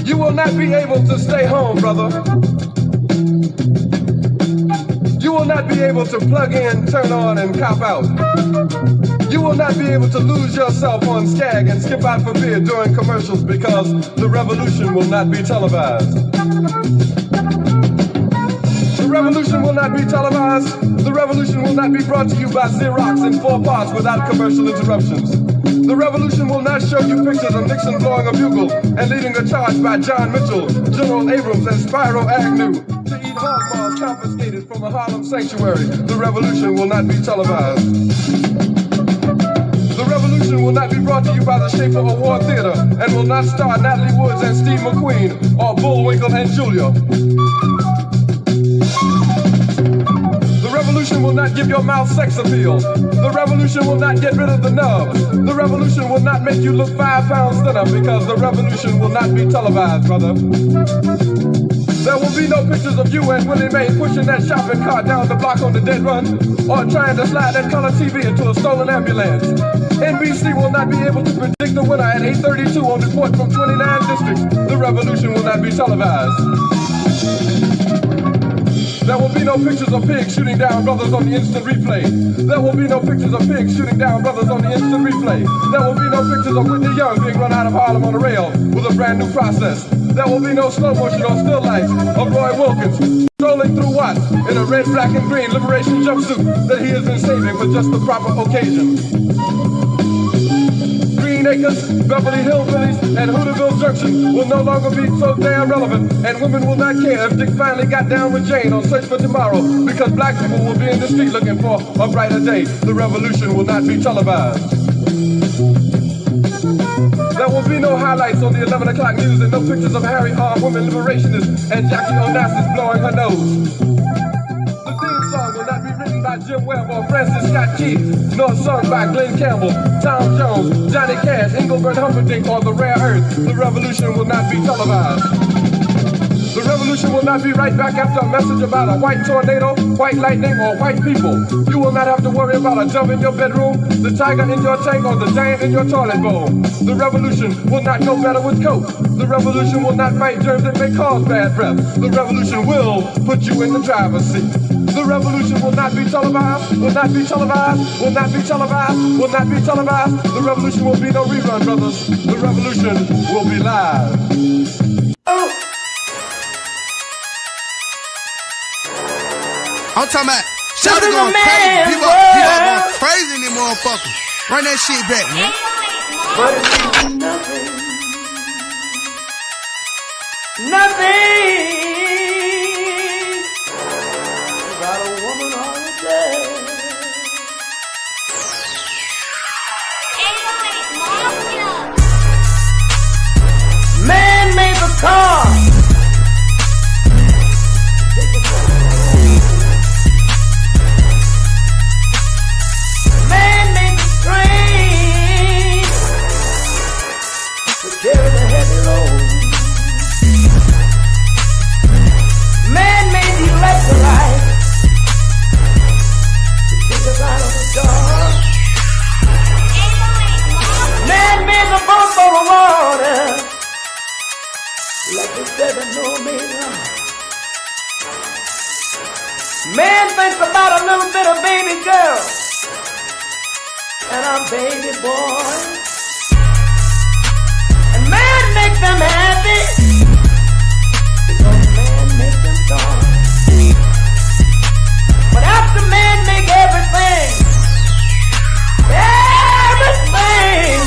You will not be able to stay home, brother. You will not be able to plug in, turn on, and cop out. You will not be able to lose yourself on Skag and skip out for beer during commercials because the revolution will not be televised. The revolution will not be televised. The revolution will not be brought to you by Xerox in 4 parts without commercial interruptions. The revolution will not show you pictures of Nixon blowing a bugle and leading a charge by John Mitchell, General Abrams, and Spyro Agnew to eat hog maws confiscated from a Harlem sanctuary. The revolution will not be televised. The revolution will not be brought to you by the Schaefer Award Theater and will not star Natalie Woods and Steve McQueen or Bullwinkle and Julia. The revolution will not give your mouth sex appeal. The revolution will not get rid of the nubs. The revolution will not make you look 5 pounds thinner because the revolution will not be televised, brother. There will be no pictures of you and Willie Mae pushing that shopping cart down the block on the dead run or trying to slide that color TV into a stolen ambulance. NBC will not be able to predict the winner at 8:32 on report from 29 districts. The revolution will not be televised. There will be no pictures of pigs shooting down brothers on the instant replay. There will be no pictures of pigs shooting down brothers on the instant replay. There will be no pictures of Whitney Young being run out of Harlem on a rail with a brand new process. There will be no slow motion or still life of Roy Wilkins strolling through Watts in a red, black, and green liberation jumpsuit that he has been saving for just the proper occasion. Green Acres, Beverly Hillbillies, and Hooterville Junction will no longer be so damn relevant, and women will not care if Dick finally got down with Jane on Search for Tomorrow, because black people will be in the street looking for a brighter day. The revolution will not be televised. There will be no highlights on the 11 o'clock news and no pictures of Harry armed women liberationists and Jackie Onassis blowing her nose. The theme song will not be written by Jim Webb or Francis Scott Key, nor sung by Glenn Campbell, Tom Jones, Johnny Cash, Engelbert Humperdinck, or The Rare Earth. The revolution will not be televised. The revolution will not be right back after a message about a white tornado, white lightning, or white people. You will not have to worry about a dove in your bedroom, the tiger in your tank, or the giant in your toilet bowl. The revolution will not go better with Coke. The revolution will not fight germs that may cause bad breath. The revolution will put you in the driver's seat. The revolution will not be televised, will not be televised, will not be televised, will not be televised. The revolution will be no rerun, brothers. The revolution will be live. Oh. I'm talking about Shawty going crazy. People going crazy in them motherfuckers. Run that shit back, man. But it means nothing. Nothing. Without a woman on the day. Man made the car. Carry the heavy load. Man made the electrolyte to take us out of the dark. Man made the boat for the water, like the 7-millimeter. Man thinks about a little bit of baby girl and a baby boy. Make them happy because man make them gone. But after man make everything we can,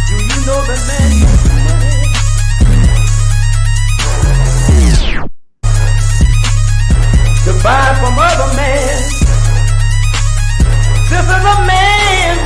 do you know that man makes money? To buy from other men. This is a man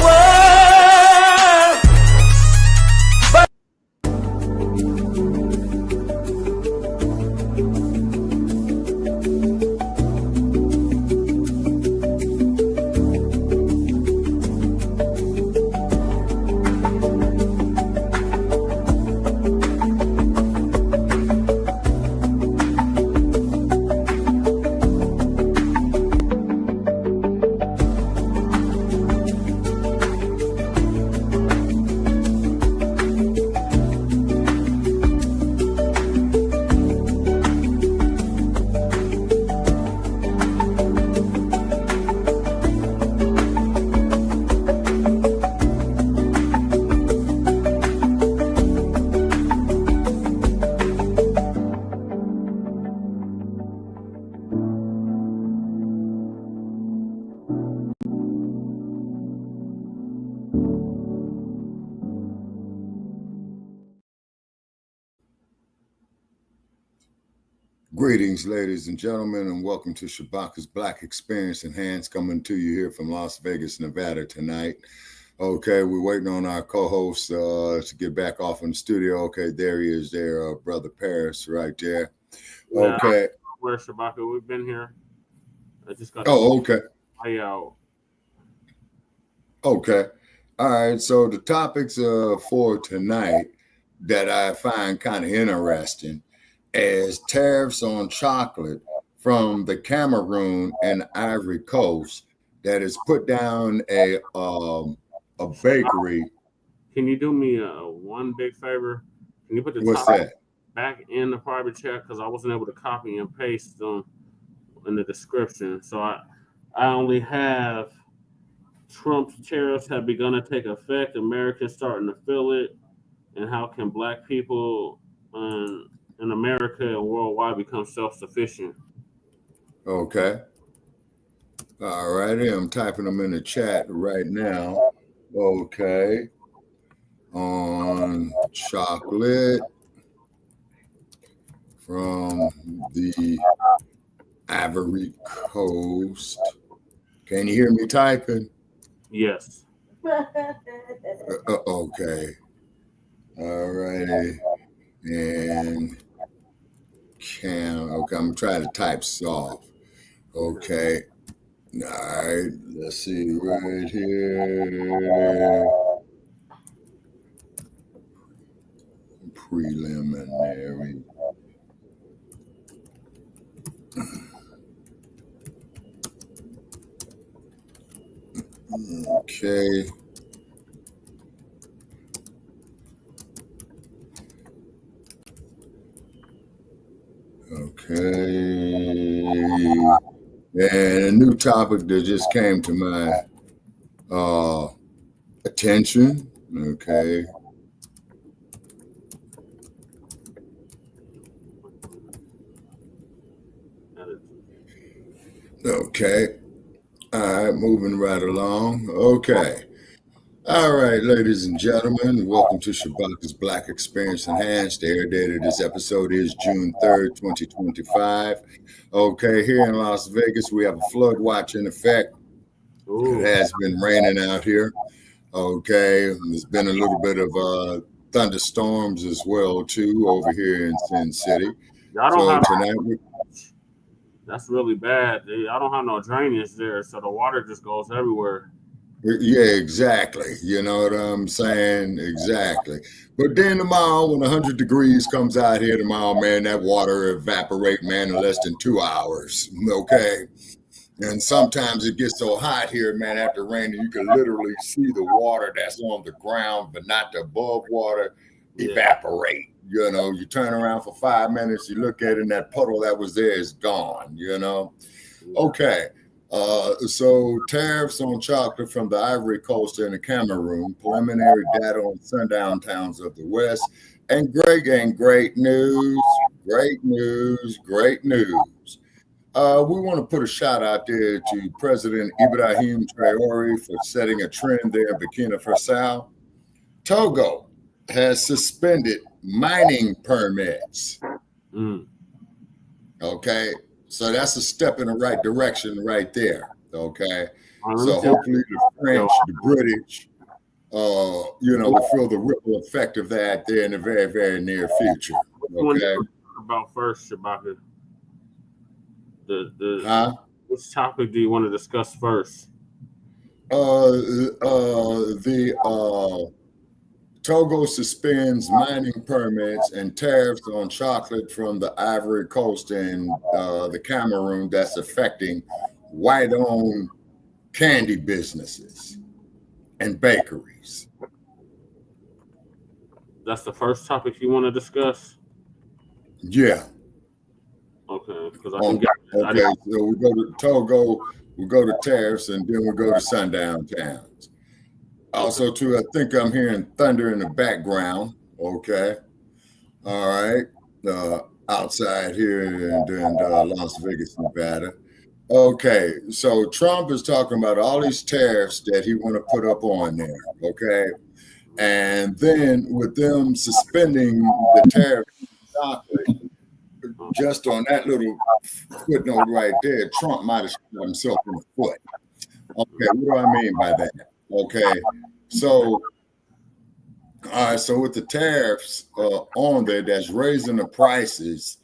Greetings, ladies and gentlemen, and welcome to Shabaka'S Blacc Experience Enhanced, coming to you here from Las Vegas, Nevada tonight. Okay, we're waiting on our co-host to get back off in the studio. Okay, there he is there, Brother Paris right there. Okay. Where Shabaka, we've been here. I just got okay. out. Okay. All right, so the topics for tonight that I find kind of interesting is tariffs on chocolate from the Cameroon and Ivory Coast that has put down a bakery. Can you do me one big favor? Can you put the What's topic that? back in the private chat, because I wasn't able to copy and paste them in the description. So I only have Trump's tariffs have begun to take effect. Americans starting to feel it, and how can Black people in America and worldwide become self-sufficient? Okay. All righty, I'm typing them in the chat right now. Okay. On chocolate from the Ivory Coast. Can you hear me typing? Yes. Okay. All righty. And okay, I'm trying to type soft. Okay. All right. Let's see right here. Preliminary. Okay. Okay. And a new topic that just came to my attention. Okay. Okay. All right, moving right along. Okay. All right, ladies and gentlemen, welcome to Shabaka'S Blacc Experience Enhanced. The air date of this episode is June 3rd, 2025. Okay, here in Las Vegas, we have a flood watch in effect. It has been raining out here. Okay, there's been a little bit of thunderstorms as well, too, over here in Sin City. That's really bad. I don't have no drainage there, so the water just goes everywhere. Yeah, exactly. You know what I'm saying? Exactly. But then tomorrow, when 100 degrees comes out here tomorrow, man, that water evaporate, man, in less than 2 hours. Okay. And sometimes it gets so hot here, man, after raining, you can literally see the water that's on the ground, but not the above water evaporate. You know, you turn around for 5 minutes, you look at it, and that puddle that was there is gone, you know? Okay. So tariffs on chocolate from the Ivory Coast and the Cameroon, preliminary data on sundown towns of the West, and great news. We want to put a shout out there to President Ibrahim Traore for setting a trend there in Burkina Faso. Togo has suspended mining permits. Okay. So that's a step in the right direction right there, okay? So hopefully the French, the British, will feel the ripple effect of that there in the very, very near future, okay? About first, Shabaka. Which topic do you want to discuss first? Togo suspends mining permits and tariffs on chocolate from the Ivory Coast and the Cameroon that's affecting white-owned candy businesses and bakeries. That's the first topic you want to discuss? Yeah. Okay. Because so we go to Togo, we go to tariffs, and then we go to sundown towns. Also, too, I think I'm hearing thunder in the background. Okay. All right. Outside here in Las Vegas, Nevada. Okay. So Trump is talking about all these tariffs that he want to put up on there. Okay. And then with them suspending the tariff chocolate, just on that little footnote right there, Trump might have shot himself in the foot. Okay, what do I mean by that? Okay, so so with the tariffs on there, that's raising the prices,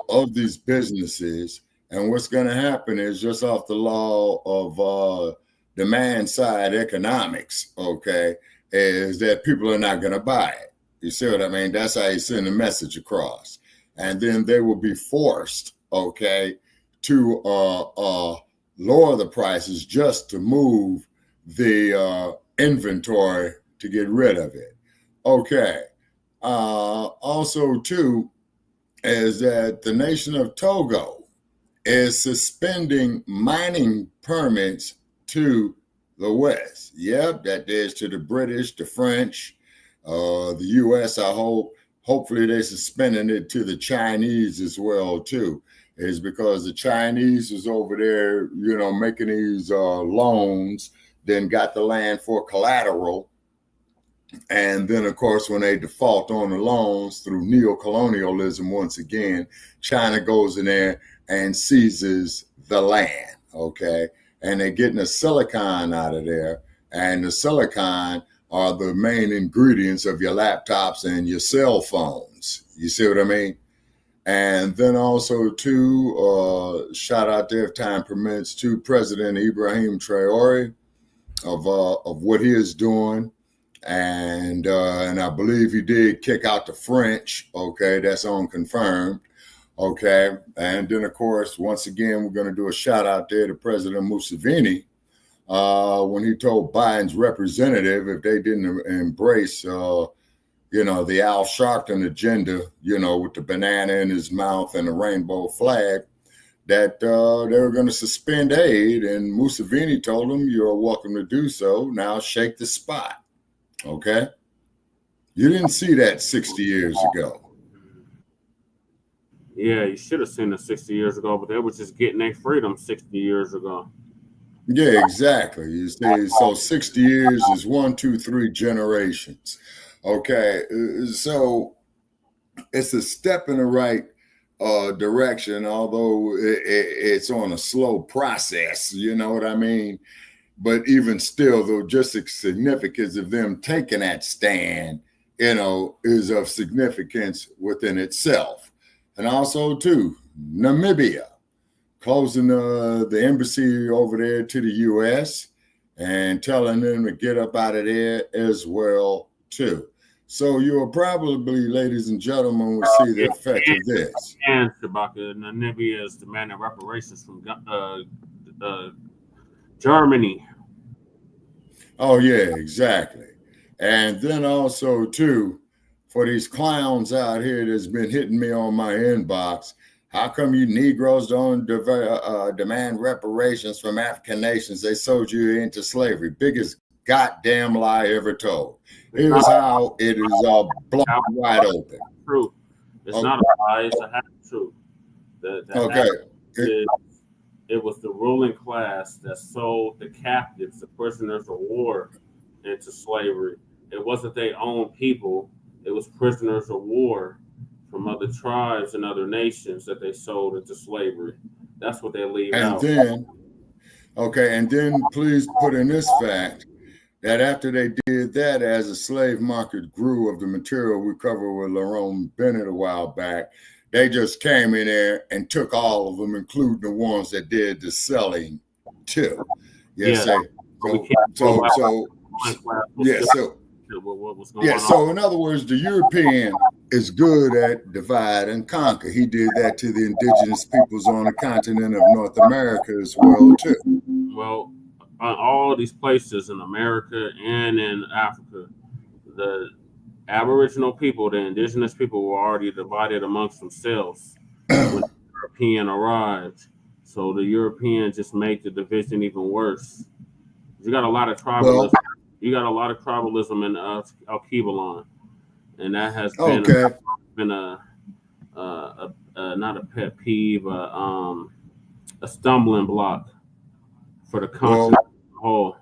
of these businesses. And what's going to happen is just off the law of demand side economics, okay, is that people are not going to buy it. You see what I mean? That's how you send the message across. And then they will be forced, okay, to lower the prices just to move the inventory to get rid of it. Okay. Also, too, is that the nation of Togo is suspending mining permits to the West. Yep, that is to the British, the French, the U.S. I hope. Hopefully they suspending it to the Chinese as well, too. Is because the Chinese is over there, making these loans, then got the land for collateral. And then, of course, when they default on the loans through neocolonialism, once again, China goes in there and seizes the land, okay? And they're getting the silicon out of there. And the silicon are the main ingredients of your laptops and your cell phones. You see what I mean? And then also, too, shout out there if time permits, to President Ibrahim Traore of what he is doing. And I believe he did kick out the French. Okay, that's unconfirmed. Okay, and then of course, once again, we're going to do a shout out there to President Museveni when he told Biden's representative if they didn't embrace, the Al Sharpton agenda, with the banana in his mouth and the rainbow flag, that they were going to suspend aid. And Museveni told him, "You're welcome to do so. Now shake the spot." Okay, you didn't see that 60 years ago. Yeah, you should have seen it 60 years ago, but they were just getting their freedom 60 years ago. Yeah, exactly. You see, so 60 years is 1, 2, 3 generations. Okay, so it's a step in the right direction, although it's on a slow process. You know what I mean? But even still, though, just the significance of them taking that stand, is of significance within itself. And also, too, Namibia closing the embassy over there to the U.S. and telling them to get up out of there as well, too. So you'll probably, ladies and gentlemen, will see the effect of this. And Shabaka, Namibia is demanding reparations from Germany. Oh, yeah, exactly. And then also, too, for these clowns out here that's been hitting me on my inbox, how come you Negroes don't demand reparations from African nations? They sold you into slavery. Biggest goddamn lie ever told. Here's how it is all blown wide open. True. It's not a lie. It's a half truth. It was the ruling class that sold the captives, the prisoners of war, into slavery. It wasn't their own people. It was prisoners of war from other tribes and other nations that they sold into slavery. That's what they leave out. And then please put in this fact that after they did that, as the slave market grew of the material we covered with Lerone Bennett a while back, they just came in there and took all of them, including the ones that did the selling too. So in other words, the European is good at divide and conquer. He did that to the indigenous peoples on the continent of North America as well too. Well, all these places in America and in Africa, the Aboriginal people, the indigenous people, were already divided amongst themselves when the European arrived. So the European just made the division even worse. You got a lot of tribalism. You got a lot of tribalism in Al-Kibalon, and that has been a not a pet peeve, a stumbling block for the continent as a whole.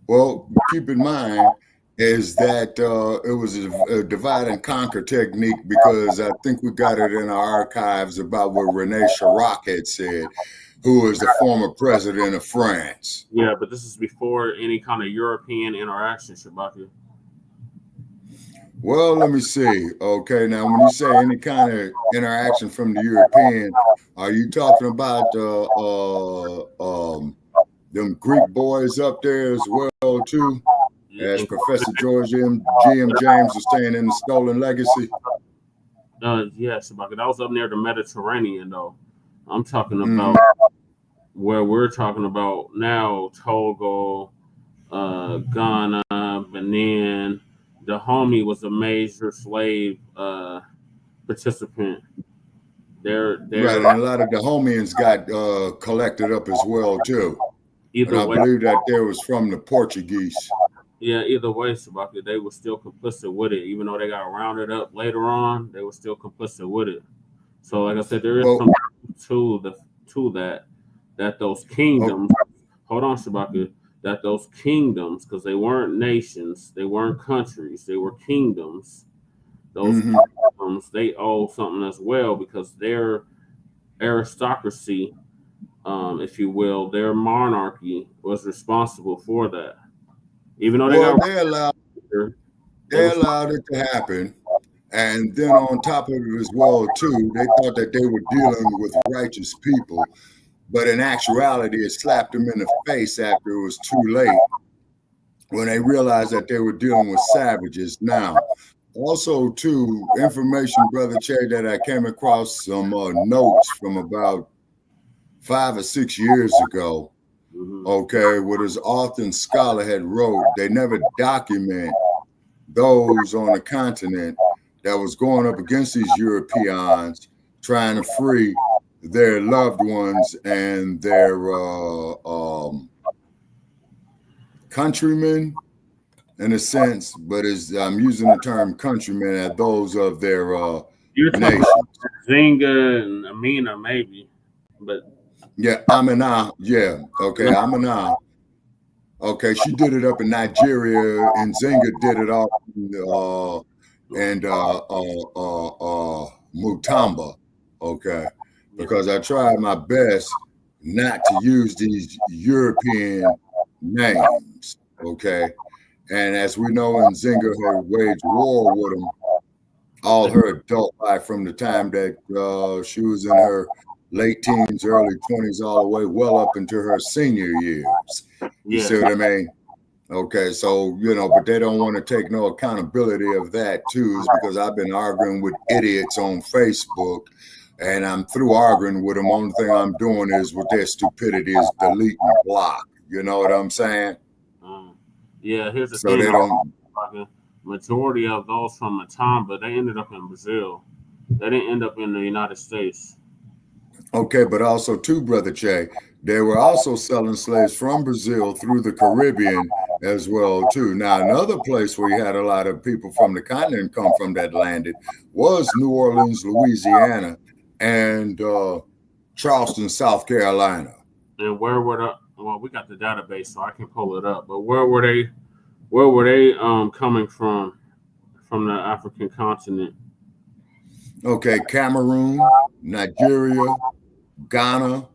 Well, keep in mind is that it was a divide and conquer technique, because I think we got it in our archives about what Rene Chirac had said, who was the former president of France. Yeah, but this is before any kind of European interaction, Shabaka. Well, let me see. Okay, now when you say any kind of interaction from the European, are you talking about them Greek boys up there as well too, as Professor George G.M. James was saying in The Stolen Legacy? Yeah, Shabaka. That was up near the Mediterranean, though. I'm talking about where we're talking about now: Togo, Ghana, Benin. The homie was a major slave participant. They're Right, and a lot of the Homians got collected up as well too. And I believe that there was from the Portuguese. Yeah, either way, Shabaka, they were still complicit with it. Even though they got rounded up later on, they were still complicit with it. So, like I said, there is something to that those kingdoms. Hold on, Shabaka. That those kingdoms, because they weren't nations, they weren't countries, they were kingdoms. Those kingdoms, they owe something as well, because their aristocracy, if you will, their monarchy was responsible for that. Even though they allowed it to happen, and then on top of it as well too, they thought that they were dealing with righteous people, but in actuality, it slapped them in the face after it was too late, when they realized that they were dealing with savages. Now, also too, information, Brother Che, that I came across some notes from about 5 or 6 years ago. Okay, what his author and scholar had wrote, they never document those on the continent that was going up against these Europeans, trying to free their loved ones and their countrymen, in a sense, but I'm using the term countrymen as those of their nation. Zinga and Amina, maybe, but yeah, Amina, yeah, okay, Amina. Okay, she did it up in Nigeria, and Zinga did it up in Mutamba. Okay, because I tried my best not to use these European names. Okay, and as we know, in Zinga had waged war with them all her adult life, from the time that she was in her late teens, early 20s, all the way well up into her senior years. You see what I mean? Okay, so, but they don't want to take no accountability of that too, is because I've been arguing with idiots on Facebook, and I'm through arguing with them. Only thing I'm doing is, with their stupidity, is delete and block. You know what I'm saying? Yeah, here's the thing. They don't. Majority of those from Matamba, they ended up in Brazil. They didn't end up in the United States. Okay, but also too, Brother Che, they were also selling slaves from Brazil through the Caribbean as well too. Now, another place where you had a lot of people from the continent come from that landed was New Orleans, Louisiana, and Charleston, South Carolina. And where were well, we got the database, so I can pull it up. But where were they coming from the African continent? Okay, Cameroon, Nigeria, Ghana.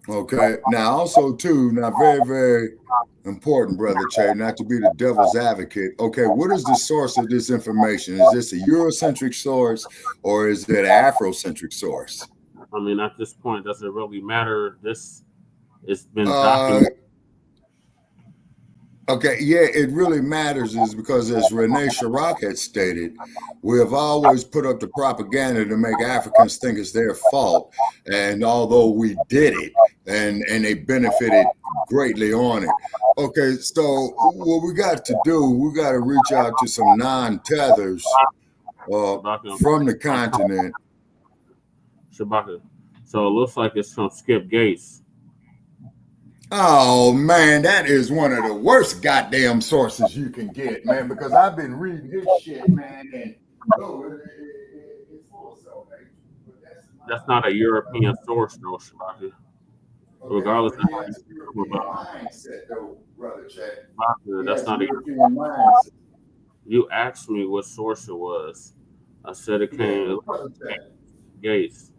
Okay, now also too, very, very important, Brother Che, not to be the devil's advocate. Okay, what is the source of this information? Is this a Eurocentric source, or is it an Afrocentric source? I mean, at this point, does it really matter? It's been documented. Okay, yeah, it really matters, is because, as Rene Chirac had stated, we have always put up the propaganda to make Africans think it's their fault. And although we did it, and they benefited greatly on it. Okay, so what we got to do, we got to reach out to some non-tethers from the continent. Shabaka. So it looks like it's from Skip Gates. Oh, man, that is one of the worst goddamn sources you can get, man, because I've been reading his shit, man, and it's full of salvation. That's not a European source, though, Shabaka. Okay, regardless of how you feel about mindset, though, Brother Chad. Doctor, He that's has not even. European mindset. You asked me what source it was. I said it Yeah, came brother check. Gates.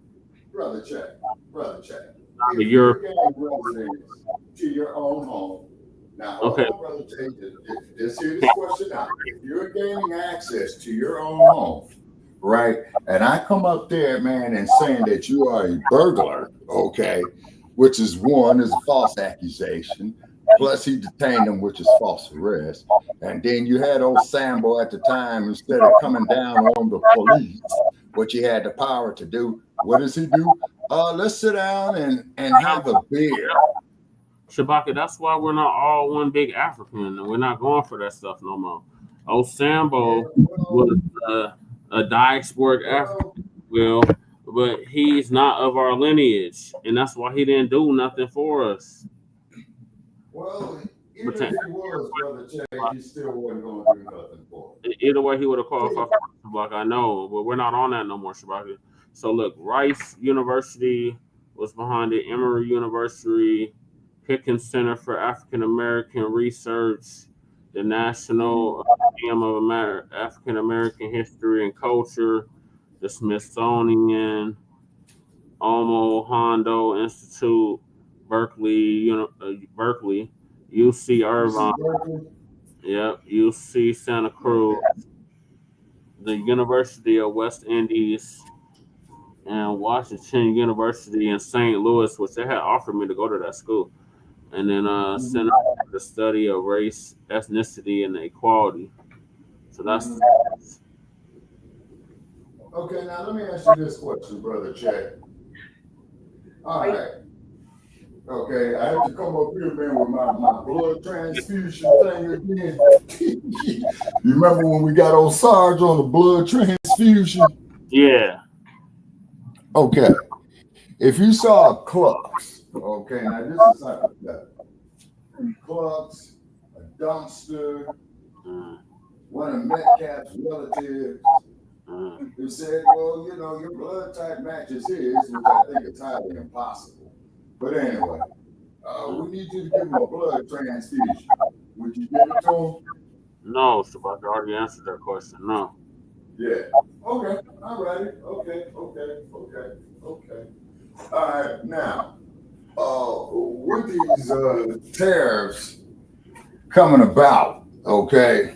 Brother check. Brother check. The If Europe. you're getting residence to your own home, now hold Okay. on, brother check. Just hear this question out. If you're gaining access to your own home, right, and I come up there, man, and saying that you are a burglar, okay, which is a false accusation. Plus, he detained him, which is false arrest. And then you had old Sambo at the time, instead of coming down on the police, what you had the power to do, what does he do? Let's sit down and have a beer. Shabaka, that's why we're not all one big African, and we're not going for that stuff no more. Oh, Sambo was a diasporic African, well, but he's not of our lineage, and that's why he didn't do nothing for us. Well, even But if he was, brother Chad, he still wasn't going to do nothing for it. either way, he would have qualified for Shabaka. I know, but we're not on that no more, Shabaka. So look, Rice University was behind it. Emory University, Pickens Center for African American Research, the National Museum of African American History and Culture, the Smithsonian, Omo Hondo Institute, Berkeley, UC Irvine, yep, UC Santa Cruz, the University of West Indies, and Washington University in St. Louis, which they had offered me to go to that school. And then Center for the Study of Race, Ethnicity, and Equality. So that's okay. Now let me ask you this question, brother Chad. All right. Okay, I have to come up here, man, with my blood transfusion thing again. You remember when we got old Sarge on the blood transfusion? yeah. Okay. If you saw a Clucks, okay, now this is hypothetical. Clucks, a dumpster, one of Metcalf's relatives, who said, well, you know, your blood type matches his, which I think is highly impossible. But anyway, we need you to give him a blood transfusion. Would you give it to him? No, Shabbat, I already answered that question. No. Yeah. Okay. All righty. Okay. All right. Now, with these tariffs coming about, okay,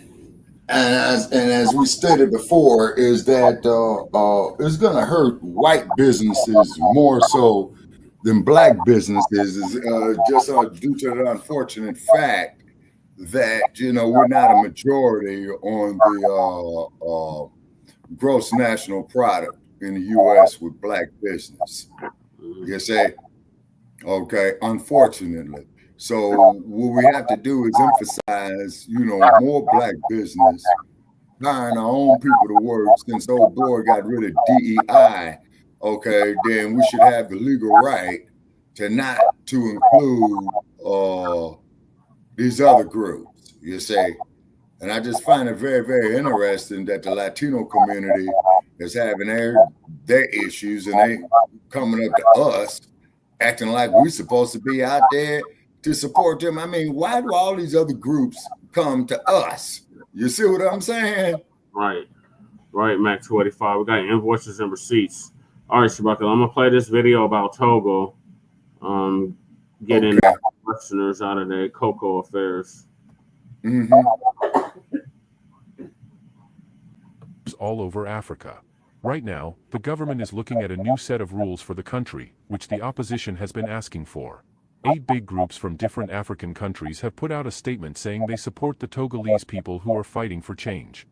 and as we stated before, is that it's going to hurt white businesses more so than black businesses, is just due to the unfortunate fact that, you know, we're not a majority on the gross national product in the U.S. with black business. You say, okay, unfortunately. So what we have to do is emphasize, you know, more black business, hiring our own people to work. Since old boy got rid of DEI, okay, then we should have the legal right to not to include these other groups, you say. And I just find it very, very interesting that the Latino community is having their issues, and they coming up to us acting like we're supposed to be out there to support them. I mean, why do all these other groups come to us? You see what I'm saying? Right, Mac 285. We got invoices and receipts. All right, Shabaka, I'm gonna play this video about Togo. Getting Westerners out of their cocoa affairs. All over Africa. Right now, the government is looking at a new set of rules for the country, which the opposition has been asking for. 8 big groups from different African countries have put out a statement saying they support the Togolese people who are fighting for change.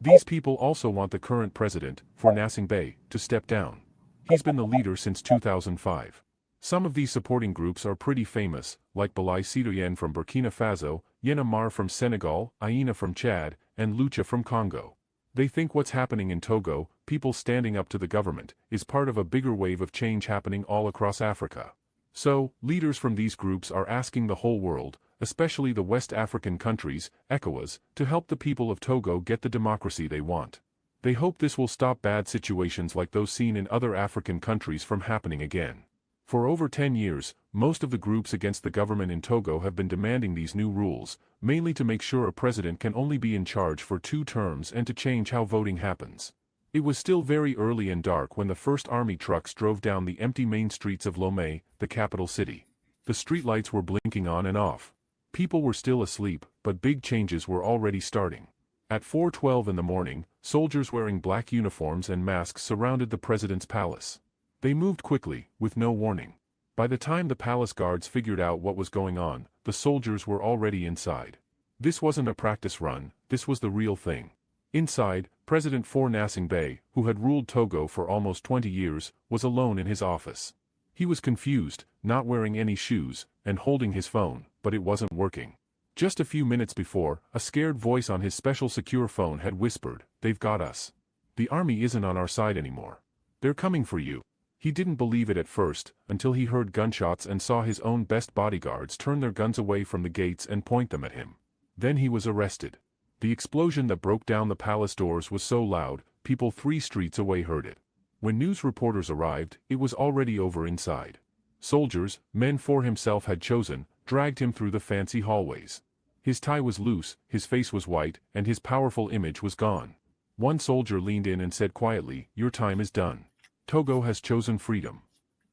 These people also want the current president, Fornassing Bey, to step down. He's been the leader since 2005. Some of these supporting groups are pretty famous, like Balai Citoyen from Burkina Faso, Yen Amar from Senegal, Aina from Chad, and Lucha from Congo. They think what's happening in Togo, people standing up to the government, is part of a bigger wave of change happening all across Africa. So, leaders from these groups are asking the whole world, especially the West African countries, ECOWAS, to help the people of Togo get the democracy they want. They hope this will stop bad situations like those seen in other African countries from happening again. For over 10 years, most of the groups against the government in Togo have been demanding these new rules, mainly to make sure a president can only be in charge for 2 terms and to change how voting happens. It was still very early and dark when the first army trucks drove down the empty main streets of Lomé, the capital city. The streetlights were blinking on and off. People were still asleep, but big changes were already starting. At 4:12 in the morning, soldiers wearing black uniforms and masks surrounded the president's palace. They moved quickly, with no warning. By the time the palace guards figured out what was going on, the soldiers were already inside. This wasn't a practice run, this was the real thing. Inside, President Enhnaced, who had ruled Togo for almost 20 years, was alone in his office. He was confused, not wearing any shoes, and holding his phone, but it wasn't working. Just a few minutes before, a scared voice on his special secure phone had whispered, "They've got us. The army isn't on our side anymore. They're coming for you." He didn't believe it at first, until he heard gunshots and saw his own best bodyguards turn their guns away from the gates and point them at him. Then he was arrested. The explosion that broke down the palace doors was so loud, people 3 streets away heard it. When news reporters arrived, it was already over inside. Soldiers, men for himself had chosen, dragged him through the fancy hallways. His tie was loose, his face was white, and his powerful image was gone. One soldier leaned in and said quietly, "Your time is done. Togo has chosen freedom."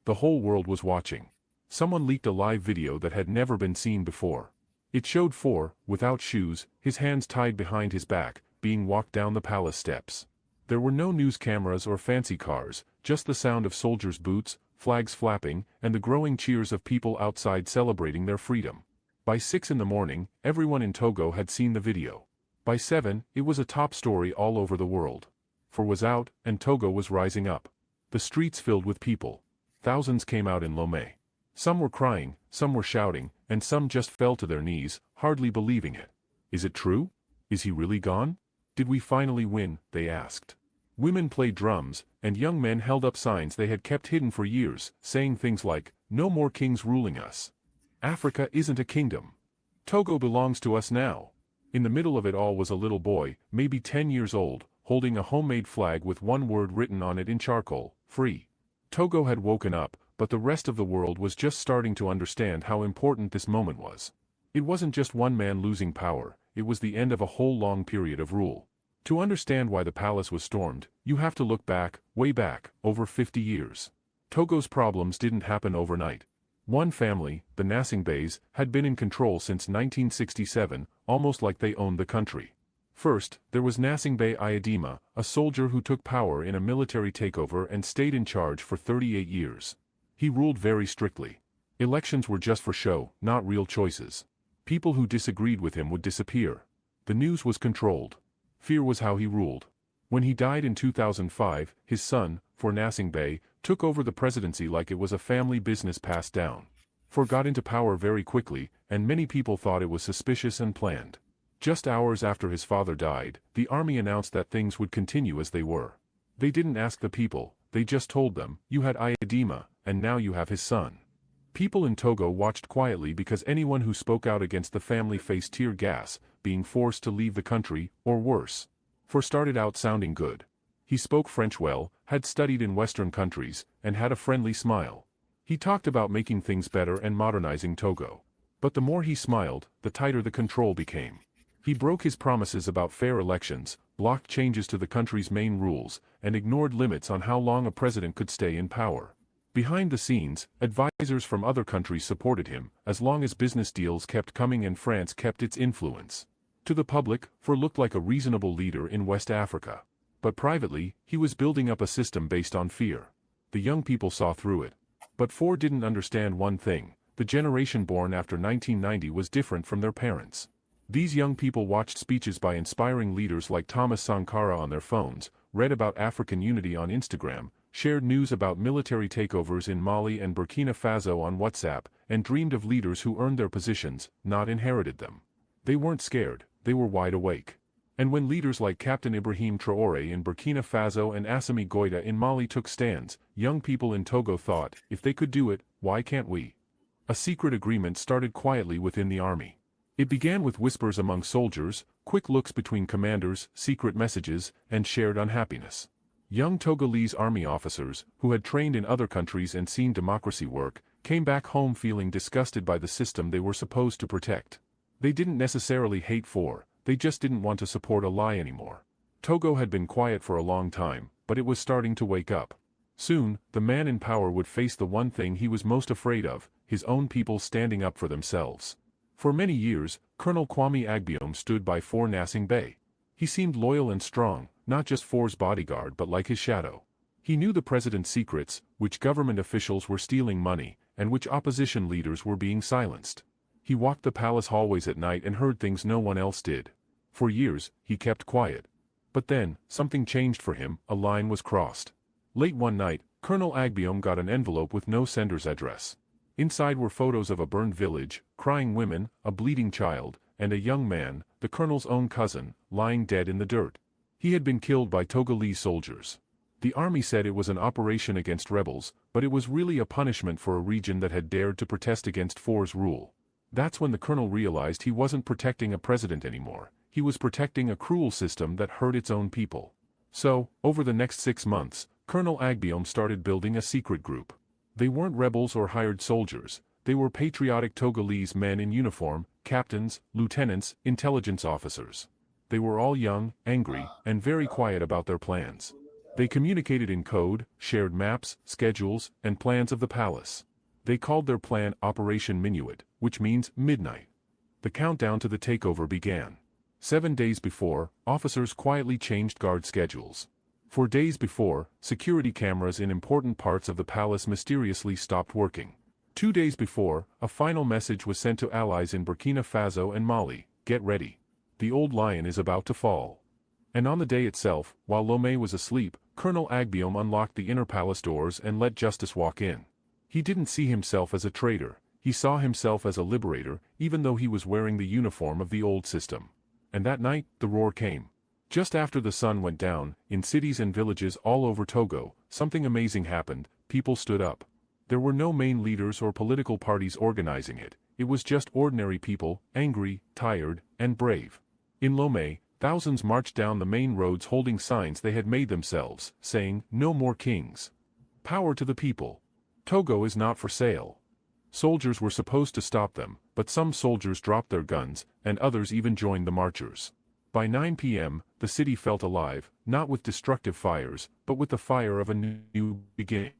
The whole world was watching. Someone leaked a live video that had never been seen before. It showed Four, without shoes, his hands tied behind his back, being walked down the palace steps. There were no news cameras or fancy cars, just the sound of soldiers' boots, flags flapping, and the growing cheers of people outside celebrating their freedom. By 6 in the morning, everyone in Togo had seen the video. By 7, it was a top story all over the world. Four was out, and Togo was rising up. The streets filled with people. Thousands came out in Lomé. Some were crying, some were shouting, and some just fell to their knees, hardly believing it. Is it true? Is he really gone? Did we finally win? They asked. Women played drums, and young men held up signs they had kept hidden for years, saying things like, "No more kings ruling us. Africa isn't a kingdom. Togo belongs to us now." In the middle of it all was a little boy, maybe 10 years old, holding a homemade flag with one word written on it in charcoal, "Free." Togo had woken up, but the rest of the world was just starting to understand how important this moment was. It wasn't just one man losing power, it was the end of a whole long period of rule. To understand why the palace was stormed, you have to look back, way back, over 50 years. Togo's problems didn't happen overnight. One family, the Enhnaced, had been in control since 1967, almost like they owned the country. First, there was Enhnaced Ayadima, a soldier who took power in a military takeover and stayed in charge for 38 years. He ruled very strictly. Elections were just for show, not real choices. People who disagreed with him would disappear. The news was controlled. Fear was how he ruled. When he died in 2005, his son, Enhnaced, took over the presidency like it was a family business passed down. Four got into power very quickly, and many people thought it was suspicious and planned. Just hours after his father died, the army announced that things would continue as they were. They didn't ask the people, they just told them, "You had Ayadima, and now you have his son." People in Togo watched quietly because anyone who spoke out against the family faced tear gas, being forced to leave the country, or worse. Four started out sounding good. He spoke French well, had studied in Western countries, and had a friendly smile. He talked about making things better and modernizing Togo. But the more he smiled, the tighter the control became. He broke his promises about fair elections, blocked changes to the country's main rules, and ignored limits on how long a president could stay in power. Behind the scenes, advisors from other countries supported him, as long as business deals kept coming and France kept its influence. To the public, Four looked like a reasonable leader in West Africa. But privately, he was building up a system based on fear. The young people saw through it. But Four didn't understand one thing: the generation born after 1990 was different from their parents. These young people watched speeches by inspiring leaders like Thomas Sankara on their phones, read about African unity on Instagram, shared news about military takeovers in Mali and Burkina Faso on WhatsApp, and dreamed of leaders who earned their positions, not inherited them. They weren't scared, they were wide awake. And when leaders like Captain Ibrahim Traoré in Burkina Faso and Assimi Goïta in Mali took stands, young people in Togo thought, if they could do it, why can't we? A secret agreement started quietly within the army. It began with whispers among soldiers, quick looks between commanders, secret messages, and shared unhappiness. Young Togolese army officers, who had trained in other countries and seen democracy work, came back home feeling disgusted by the system they were supposed to protect. They didn't necessarily hate for, they just didn't want to support a lie anymore. Togo had been quiet for a long time, but it was starting to wake up. Soon, the man in power would face the one thing he was most afraid of, his own people standing up for themselves. For many years, Colonel Kwame Agbiom stood by for Nasing Bey. He seemed loyal and strong, not just For's bodyguard but like his shadow. He knew the president's secrets, which government officials were stealing money, and which opposition leaders were being silenced. He walked the palace hallways at night and heard things no one else did. For years, he kept quiet. But then, something changed for him, a line was crossed. Late one night, Colonel Agbiom got an envelope with no sender's address. Inside were photos of a burned village, crying women, a bleeding child, and a young man, the colonel's own cousin, lying dead in the dirt. He had been killed by Togolese soldiers. The army said it was an operation against rebels, but it was really a punishment for a region that had dared to protest against For's rule. That's when the colonel realized he wasn't protecting a president anymore, he was protecting a cruel system that hurt its own people. So, over the next 6 months, Colonel Agbiom started building a secret group. They weren't rebels or hired soldiers, they were patriotic Togolese men in uniform, captains, lieutenants, intelligence officers. They were all young, angry, and very quiet about their plans. They communicated in code, shared maps, schedules, and plans of the palace. They called their plan Operation Minuet, which means midnight. The countdown to the takeover began. 7 days before, officers quietly changed guard schedules. 4 days before, security cameras in important parts of the palace mysteriously stopped working. 2 days before, a final message was sent to allies in Burkina Faso and Mali: get ready. The old lion is about to fall. And on the day itself, while Lomé was asleep, Colonel Agbiom unlocked the inner palace doors and let justice walk in. He didn't see himself as a traitor, he saw himself as a liberator, even though he was wearing the uniform of the old system. And that night, the roar came. Just after the sun went down, in cities and villages all over Togo, something amazing happened. People stood up. There were no main leaders or political parties organizing it, it was just ordinary people, angry, tired, and brave. In Lomé, thousands marched down the main roads holding signs they had made themselves, saying, "No more kings. Power to the people. Togo is not for sale." Soldiers were supposed to stop them, but some soldiers dropped their guns, and others even joined the marchers. By 9 p.m., the city felt alive, not with destructive fires, but with the fire of a new beginning.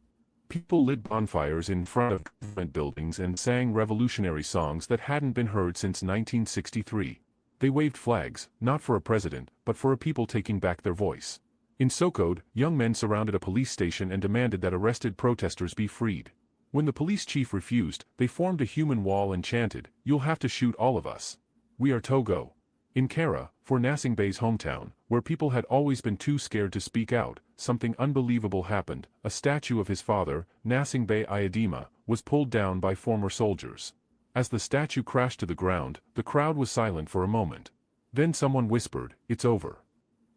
People lit bonfires in front of government buildings and sang revolutionary songs that hadn't been heard since 1963. They waved flags, not for a president, but for a people taking back their voice. In Sokode, young men surrounded a police station and demanded that arrested protesters be freed. When the police chief refused, they formed a human wall and chanted, "You'll have to shoot all of us. We are Togo." In Kara, for Nasing Bey's hometown, where people had always been too scared to speak out, something unbelievable happened. A statue of his father, Nasing Bey Ayadima, was pulled down by former soldiers. As the statue crashed to the ground, the crowd was silent for a moment. Then someone whispered, "It's over."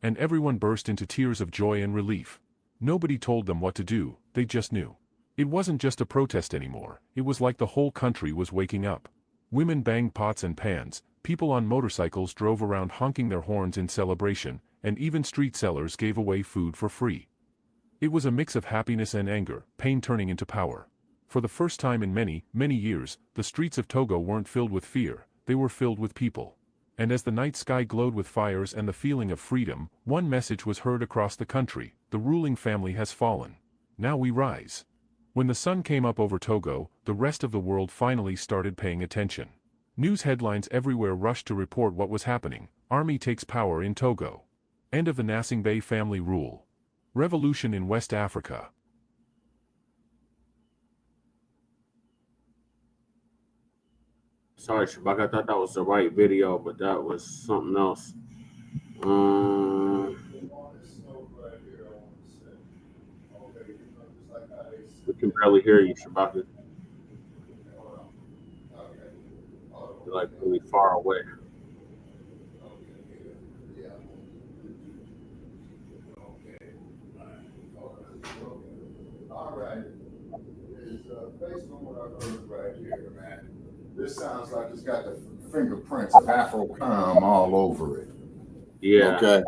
And everyone burst into tears of joy and relief. Nobody told them what to do, they just knew. It wasn't just a protest anymore, it was like the whole country was waking up. Women banged pots and pans, people on motorcycles drove around honking their horns in celebration, and even street sellers gave away food for free. It was a mix of happiness and anger, pain turning into power. For the first time in many, many years, the streets of Togo weren't filled with fear, they were filled with people. And as the night sky glowed with fires and the feeling of freedom, one message was heard across the country: the ruling family has fallen. Now we rise. When the sun came up over Togo, the rest of the world finally started paying attention. News headlines everywhere rushed to report what was happening. Army takes power in Togo. End of the Nasing Bey family rule. Revolution in West Africa. Sorry, Shabak, I thought that was the right video, but that was something else. We can barely hear you, Shabak. You're like really far away. All right. It's based on what I heard right here, man. This sounds like it's got the fingerprints of Afro-Com all over it. Yeah. Okay.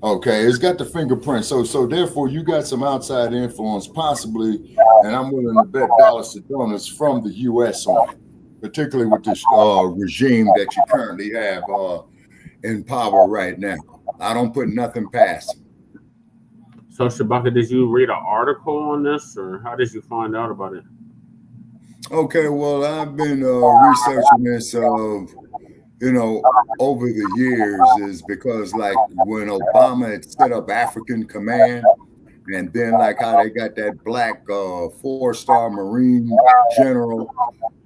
Okay, it's got the fingerprints. So therefore, you got some outside influence, possibly, and I'm willing to bet dollars to donuts from the U.S. on it. particularly with this regime that you currently have in power right now. I don't put nothing past them. So, Shabaka, did you read an article on this, or how did you find out about it? Okay, well, I've been researching this, over the years, is because like when Obama had set up African Command, and then like how they got that black 4-star Marine general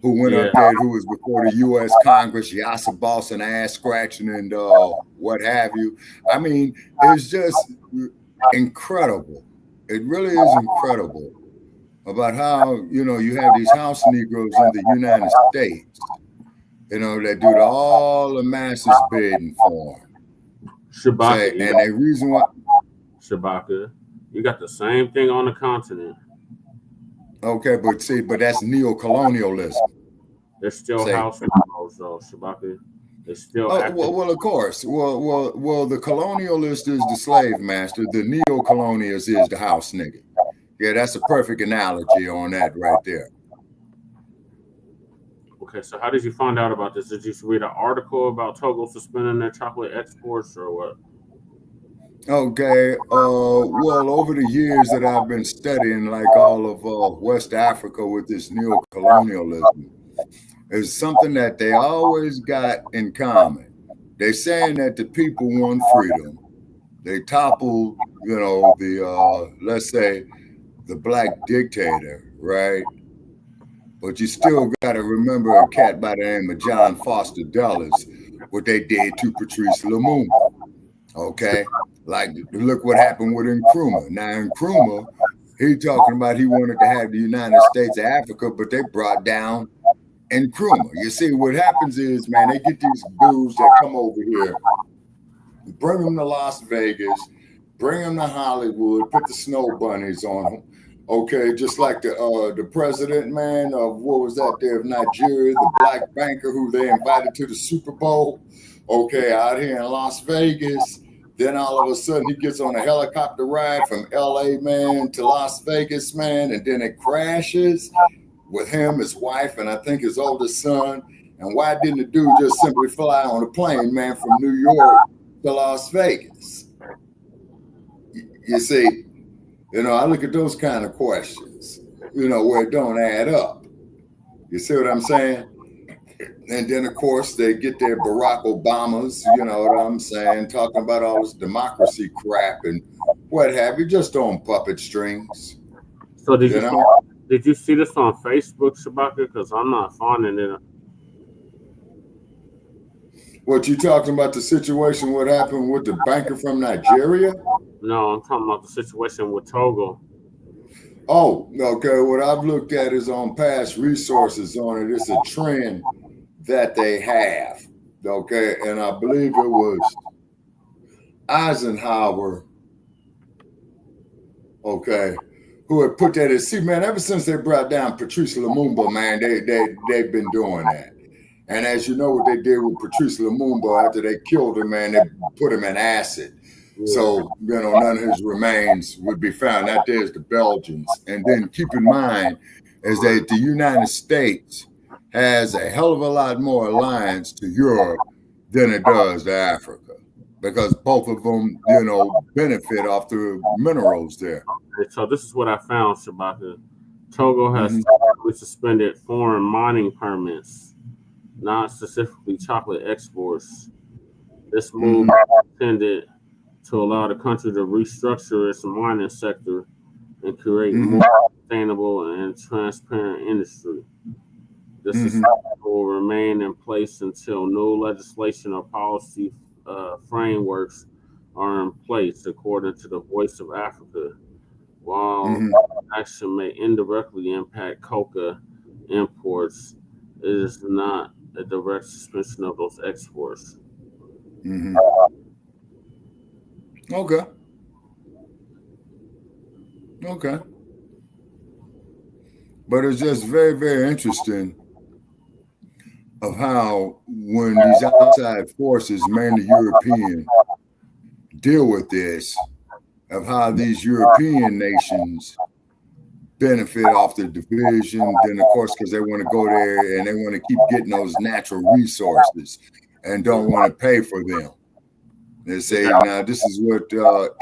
who went up there, who was before the U.S. Congress, Yasser Boston ass scratching and what have you. I mean, it's just incredible. It really is incredible about how, you have these house Negroes in the United States, that do all the masses bidding for them. Shabaka, and the reason why. Shabaka, you got the same thing on the continent. Okay, but that's neo-colonialism. They're still house Negroes, though, Shabaka. They still well, of course. Well, the colonialist is the slave master. The neo-colonialist is the house nigga. Yeah, that's a perfect analogy on that right there. Okay, so how did you find out about this? Did you read an article about Togo suspending their chocolate exports, or what? Okay, well, over the years that I've been studying like all of West Africa with this neo-colonialism, is something that they always got in common. They're saying that the people want freedom. They toppled, the, let's say, the black dictator, right? But you still got to remember a cat by the name of John Foster Dulles, what they did to Patrice Lumumba, okay? Like, look what happened with Nkrumah. Now, Nkrumah, he talking about he wanted to have the United States of Africa, but they brought down Nkrumah. You see, what happens is, man, they get these dudes that come over here, bring them to Las Vegas, bring them to Hollywood, put the snow bunnies on them. Okay, just like the president, man, of what was that there of Nigeria, the black banker who they invited to the Super Bowl, okay, out here in Las Vegas. Then all of a sudden he gets on a helicopter ride from LA, man, to Las Vegas, man, and then it crashes with him, his wife, and I think his oldest son. And why didn't the dude just simply fly on a plane, man, from New York to Las Vegas? You see, I look at those kind of questions, where it don't add up. You see what I'm saying? And then, of course, they get their Barack Obamas, you know what I'm saying, talking about all this democracy crap and what have you, just on puppet strings. So did you see this on Facebook, Shabaka? Because I'm not finding it. What, you talking about the situation, what happened with the banker from Nigeria? No, I'm talking about the situation with Togo. Oh, okay. What I've looked at is on past resources on it. It's a trend that they have. Okay. And I believe it was Eisenhower, okay, who had put that in. See, man, ever since they brought down Patrice Lumumba, man, they've been doing that. And as you know what they did with Patrice Lumumba after they killed him, man, they put him in acid. So, none of his remains would be found. That there's the Belgians. And then keep in mind is that the United States has a hell of a lot more alliance to Europe than it does to Africa, because both of them, benefit off the minerals there. So this is what I found, Shabaka. Togo has suspended foreign mining permits, not specifically chocolate exports. This move intended to allow the country to restructure its mining sector and create more sustainable and transparent industry. This is will remain in place until no legislation or policy frameworks are in place, according to the Voice of Africa. While action may indirectly impact coca imports, it is not a direct suspension of those exports. Okay. But it's just very, very interesting of how when these outside forces, mainly European, deal with this, of how these European nations benefit off the division. Then, of course, because they want to go there and they want to keep getting those natural resources and don't want to pay for them. They say, now, this is what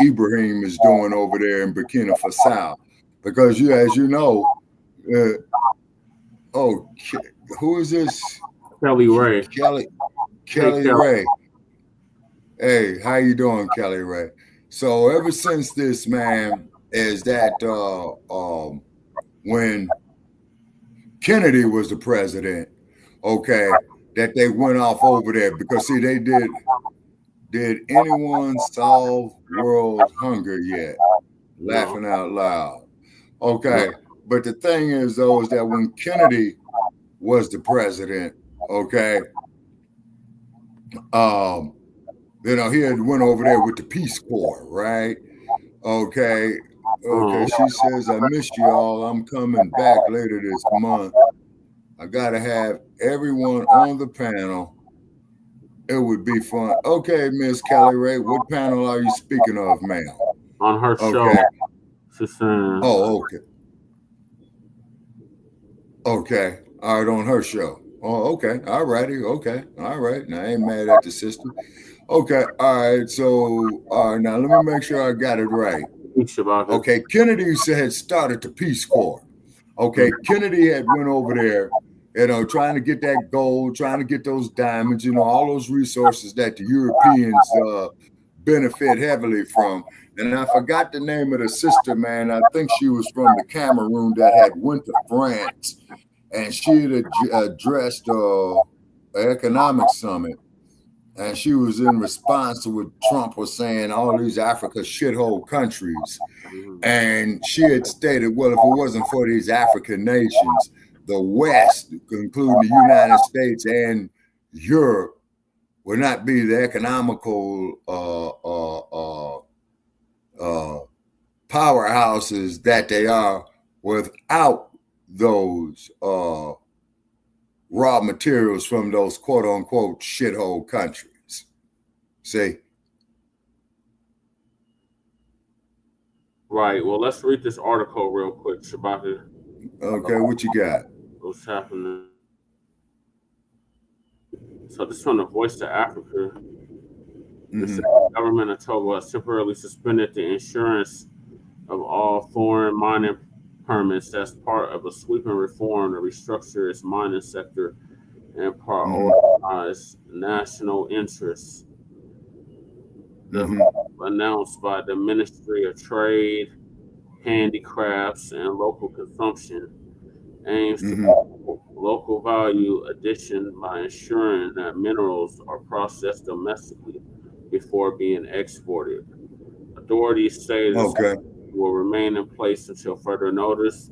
Ibrahim is doing over there in Burkina Faso. Because, as you know, who is this? Kelly Ray. Kelly Ray. Hey, how you doing, Kelly Ray? So ever since this, man, is that when Kennedy was the president, okay, that they went off over there because see, they did anyone solve world hunger yet? Laughing out loud. Okay, but the thing is though, is that when Kennedy was the president, okay, you know, he had went over there with the Peace Corps, right? Okay. She says, I missed you all. I'm coming back later this month. I got to have everyone on the panel. It would be fun. Okay, Miss Kelly Ray, what panel are you speaking of, ma'am? On her show. She's saying. Oh, okay. Okay. All right, on her show. Oh, okay. All righty. Okay. All right. Now, I ain't mad at the sister. Okay. All right. So, all right. Now, let me make sure I got it right. Okay. Kennedy had started the Peace Corps. Okay. Kennedy had went over there, you know, trying to get that gold, trying to get those diamonds, you know, all those resources that the Europeans benefit heavily from. And I forgot the name of the sister, man. I think she was from the Cameroon that had went to France. And she had addressed an economic summit. And she was in response to what Trump was saying, all these Africa shithole countries. And she had stated, well, if it wasn't for these African nations, the West, including the United States and Europe, would not be the economical powerhouses that they are without those raw materials from those quote unquote shithole countries. See? Right. Well, let's read this article real quick, Shabaka. Okay, what you got? What's happening? So this is from the Voice to Africa. The government of Togo has temporarily suspended the insurance of all foreign mining permits as part of a sweeping reform to restructure its mining sector and prioritize national interests. Announced by the Ministry of Trade, Handicrafts, and Local Consumption aims to promote local value addition by ensuring that minerals are processed domestically before being exported. Authorities say this will remain in place until further notice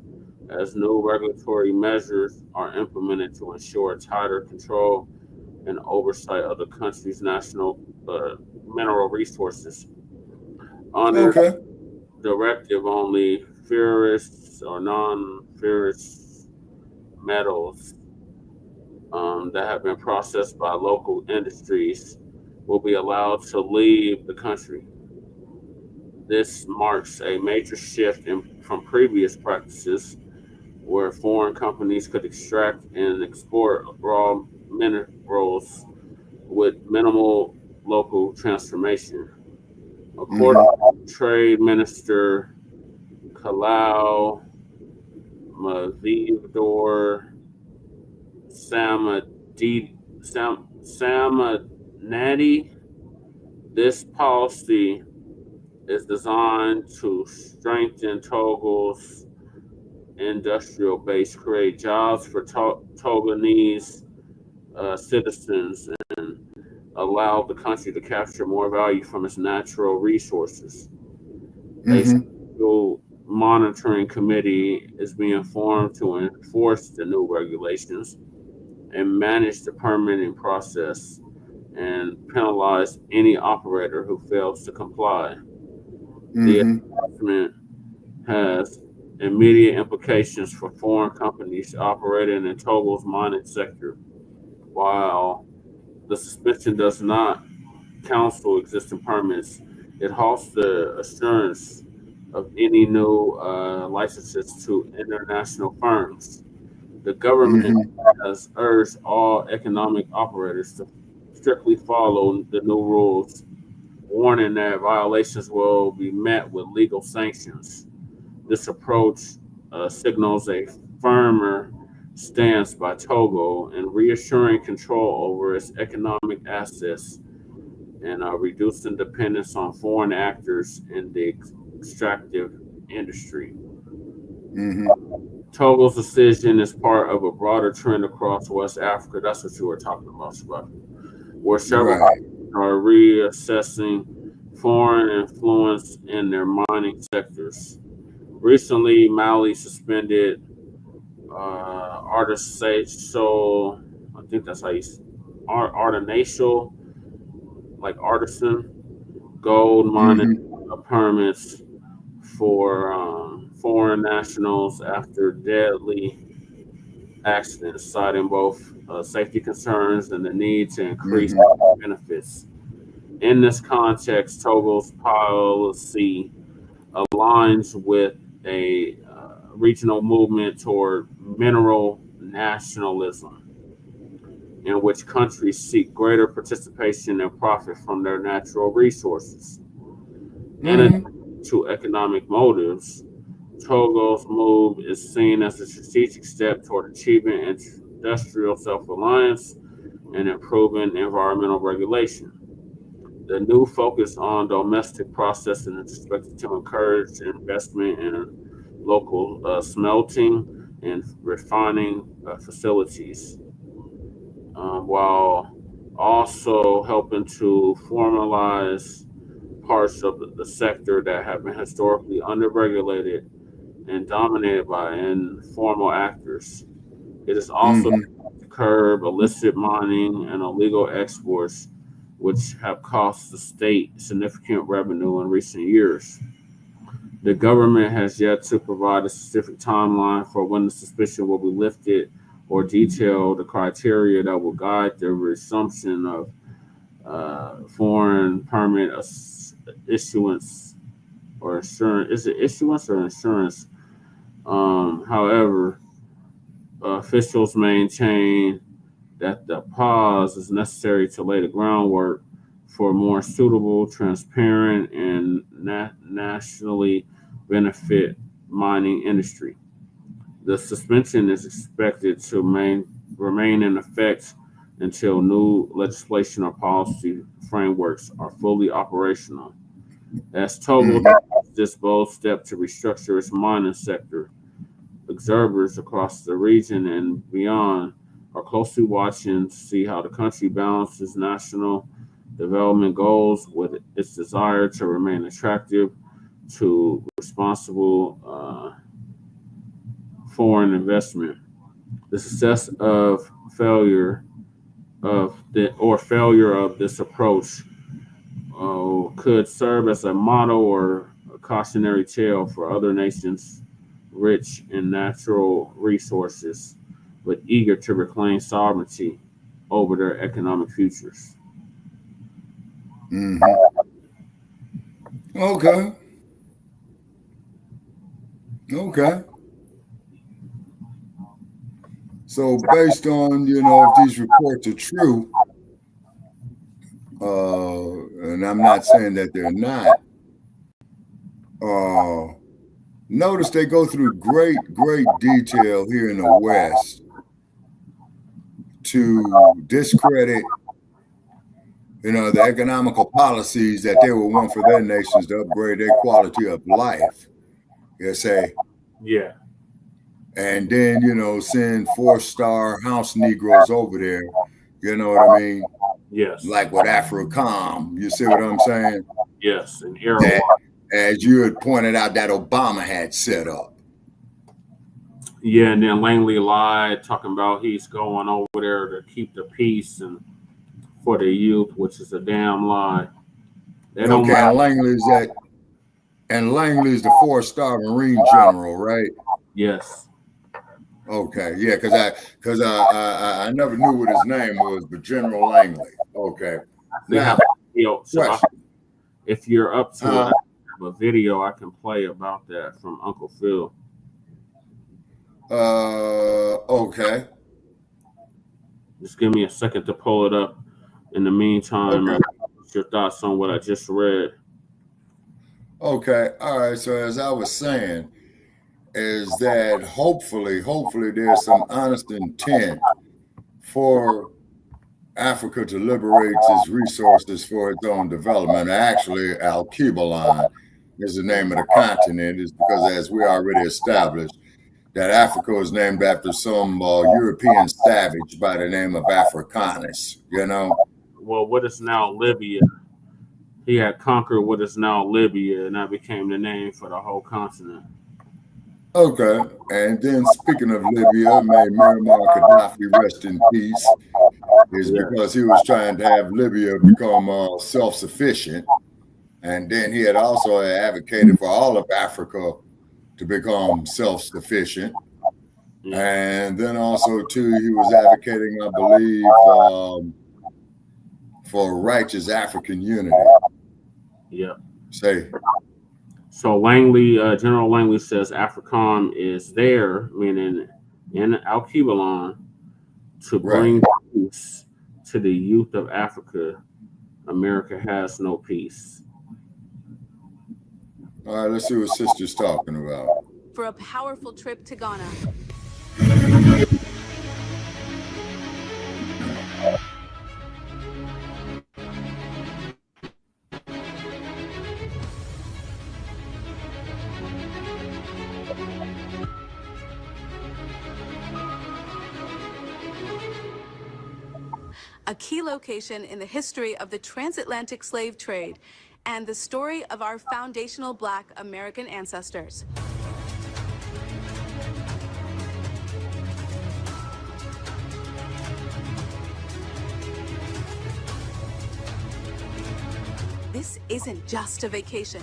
as new regulatory measures are implemented to ensure tighter control and oversight of the country's national mineral resources. Under directive, only ferrous or non-ferrous metals that have been processed by local industries will be allowed to leave the country. This marks a major shift from previous practices where foreign companies could extract and export raw minerals with minimal local transformation. According to Trade Minister Kalau Mavidor Samanati, this policy is designed to strengthen Togo's industrial base, create jobs for Togolese citizens, and allow the country to capture more value from its natural resources. A special monitoring committee is being formed to enforce the new regulations and manage the permitting process and penalize any operator who fails to comply. The announcement has immediate implications for foreign companies operating in Togo's mining sector. While the suspension does not cancel existing permits, it halts the assurance of any new licenses to international firms. The government has urged all economic operators to strictly follow the new rules, warning that violations will be met with legal sanctions. This approach signals a firmer stance by Togo in reassuring control over its economic assets and reducing dependence on foreign actors in the extractive industry. Togo's decision is part of a broader trend across West Africa. That's what you were talking about, Shabaka, where several are reassessing foreign influence in their mining sectors. Recently, Mali suspended artisanal, I think that's how you artisanal, like artisan gold mining permits for foreign nationals after deadly accidents, citing both safety concerns and the need to increase benefits. In this context, Togo's policy aligns with a regional movement toward mineral nationalism, in which countries seek greater participation and profit from their natural resources. In addition to economic motives, Togo's move is seen as a strategic step toward achieving industrial self-reliance and improving environmental regulation. The new focus on domestic processing is expected to encourage investment in local smelting and refining facilities, while also helping to formalize parts of the sector that have been historically underregulated and dominated by informal actors. It is also to curb illicit mining and illegal exports, which have cost the state significant revenue in recent years. The government has yet to provide a specific timeline for when the suspicion will be lifted or detail the criteria that will guide the resumption of foreign permit issuance or insurance. Is it issuance or insurance? However, officials maintain that the pause is necessary to lay the groundwork for a more suitable, transparent, and nationally benefit mining industry. The suspension is expected to remain in effect until new legislation or policy frameworks are fully operational. As Togo takes this bold step to restructure its mining sector, observers across the region and beyond are closely watching to see how the country balances national development goals with its desire to remain attractive to responsible foreign investment. The success of failure of this approach could serve as a model or a cautionary tale for other nations rich in natural resources but eager to reclaim sovereignty over their economic futures. Okay. So based on, if these reports are true, and I'm not saying that they're not, notice they go through great detail here in the West to discredit, the economical policies that they would want for their nations to upgrade their quality of life. You say, yeah. And then, send 4-star house Negroes over there. You know what I mean? Yes. Like with AFRICOM. You see what I'm saying? Yes. And that, as you had pointed out, that Obama had set up. Yeah, and then Langley lied, talking about he's going over there to keep the peace and for the youth, which is a damn lie. They don't and Langley's the 4-star Marine general, right? Yes. Okay, yeah, because I never knew what his name was, but General Langley. Okay. Now, if you're up to it, have a video I can play about that from Uncle Phil. Okay. Just give me a second to pull it up. In the meantime, Okay. what's your thoughts on what I just read? Okay. All right. So as I was saying, is that hopefully there's some honest intent for Africa to liberate its resources for its own development. Actually, Alkebulan is the name of the continent, is because, as we already established, that Africa was named after some European savage by the name of Africanus, you know? Well, what is now Libya? He had conquered what is now Libya, and that became the name for the whole continent. Okay. And then speaking of Libya, may Muammar Gaddafi rest in peace, is because he was trying to have Libya become self-sufficient. And then he had also advocated for all of Africa to become self-sufficient. And then also, too, he was advocating, I believe, for righteous African unity. Yeah. Say. So Langley, General Langley says African is there, meaning in Alkebulan, to bring peace to the youth of Africa. America has no peace. All right, let's see what Sister's talking about. For a powerful trip to Ghana. A key location in the history of the transatlantic slave trade and the story of our foundational Black American ancestors. This isn't just a vacation.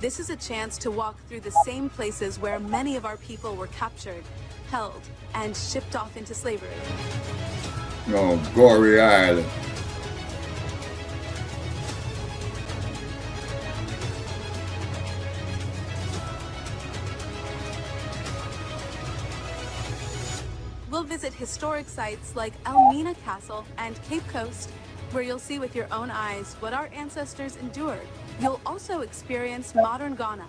This is a chance to walk through the same places where many of our people were captured, held, and shipped off into slavery. No, Gory Island. We'll visit historic sites like Elmina Castle and Cape Coast, where you'll see with your own eyes what our ancestors endured. You'll also experience modern Ghana,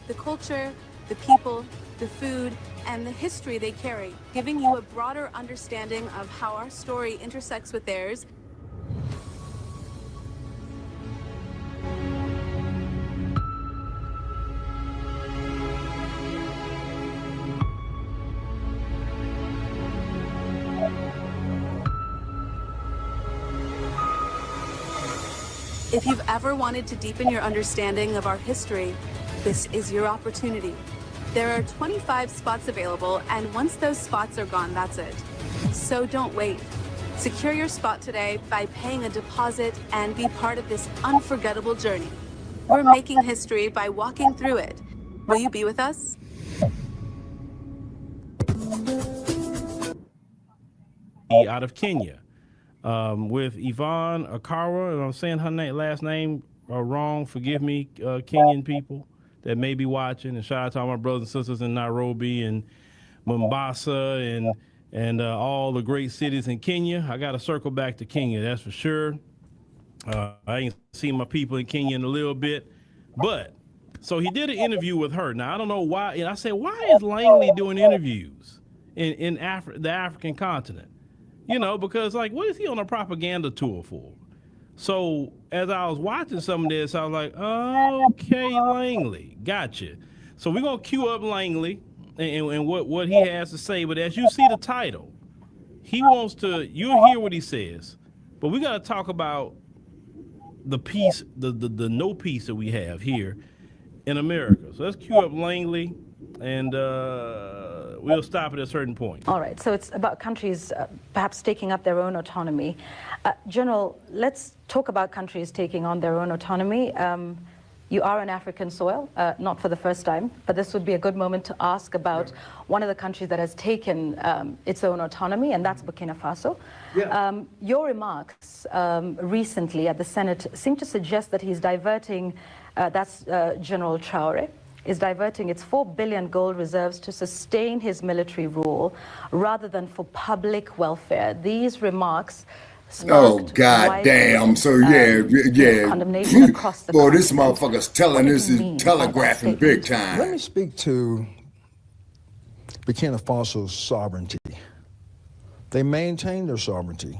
the culture, the people, the food, and the history they carry, giving you a broader understanding of how our story intersects with theirs. If you've ever wanted to deepen your understanding of our history, this is your opportunity. There are 25 spots available, and once those spots are gone, that's it. So don't wait. Secure your spot today by paying a deposit and be part of this unforgettable journey. We're making history by walking through it. Will you be with us? Out of Kenya. With Yvonne Akara, and I'm saying her last name wrong, forgive me, Kenyan people that may be watching, and shout out to all my brothers and sisters in Nairobi and Mombasa and all the great cities in Kenya. I got to circle back to Kenya, that's for sure. I ain't seen my people in Kenya in a little bit, but so he did an interview with her. Now I don't know why, and I said, why is Langley doing interviews in the African continent? You know, because like, what is he on a propaganda tour for? So as I was watching some of this, I was like, okay, Langley, gotcha. So we're going to cue up Langley and what he has to say. But as you see the title, he wants to, you'll hear what he says, but we got to talk about the peace, the no peace that we have here in America. So let's cue up Langley and we'll stop at a certain point. All right, so it's about countries perhaps taking up their own autonomy. General, let's talk about countries taking on their own autonomy. You are on African soil, not for the first time, but this would be a good moment to ask about one of the countries that has taken its own autonomy, and that's Burkina Faso. Your remarks recently at the Senate seem to suggest that he's diverting, that's General Traore, is diverting its 4 billion gold reserves to sustain his military rule rather than for public welfare. These remarks God damn. So condemnation across the boy, this motherfucker's telling this is telegraphing big time. Let me speak to Burkina Faso's sovereignty. They maintain their sovereignty.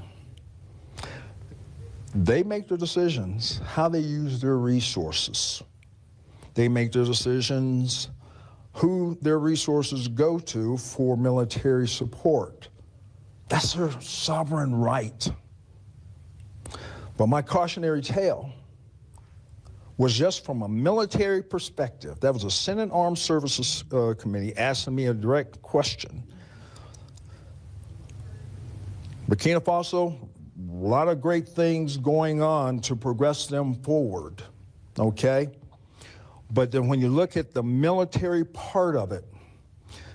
They make their decisions how they use their resources. They make their decisions who their resources go to for military support. That's their sovereign right. But my cautionary tale was just from a military perspective. That was a Senate Armed Services Committee asking me a direct question. Burkina Faso, a lot of great things going on to progress them forward, okay? But then when you look at the military part of it,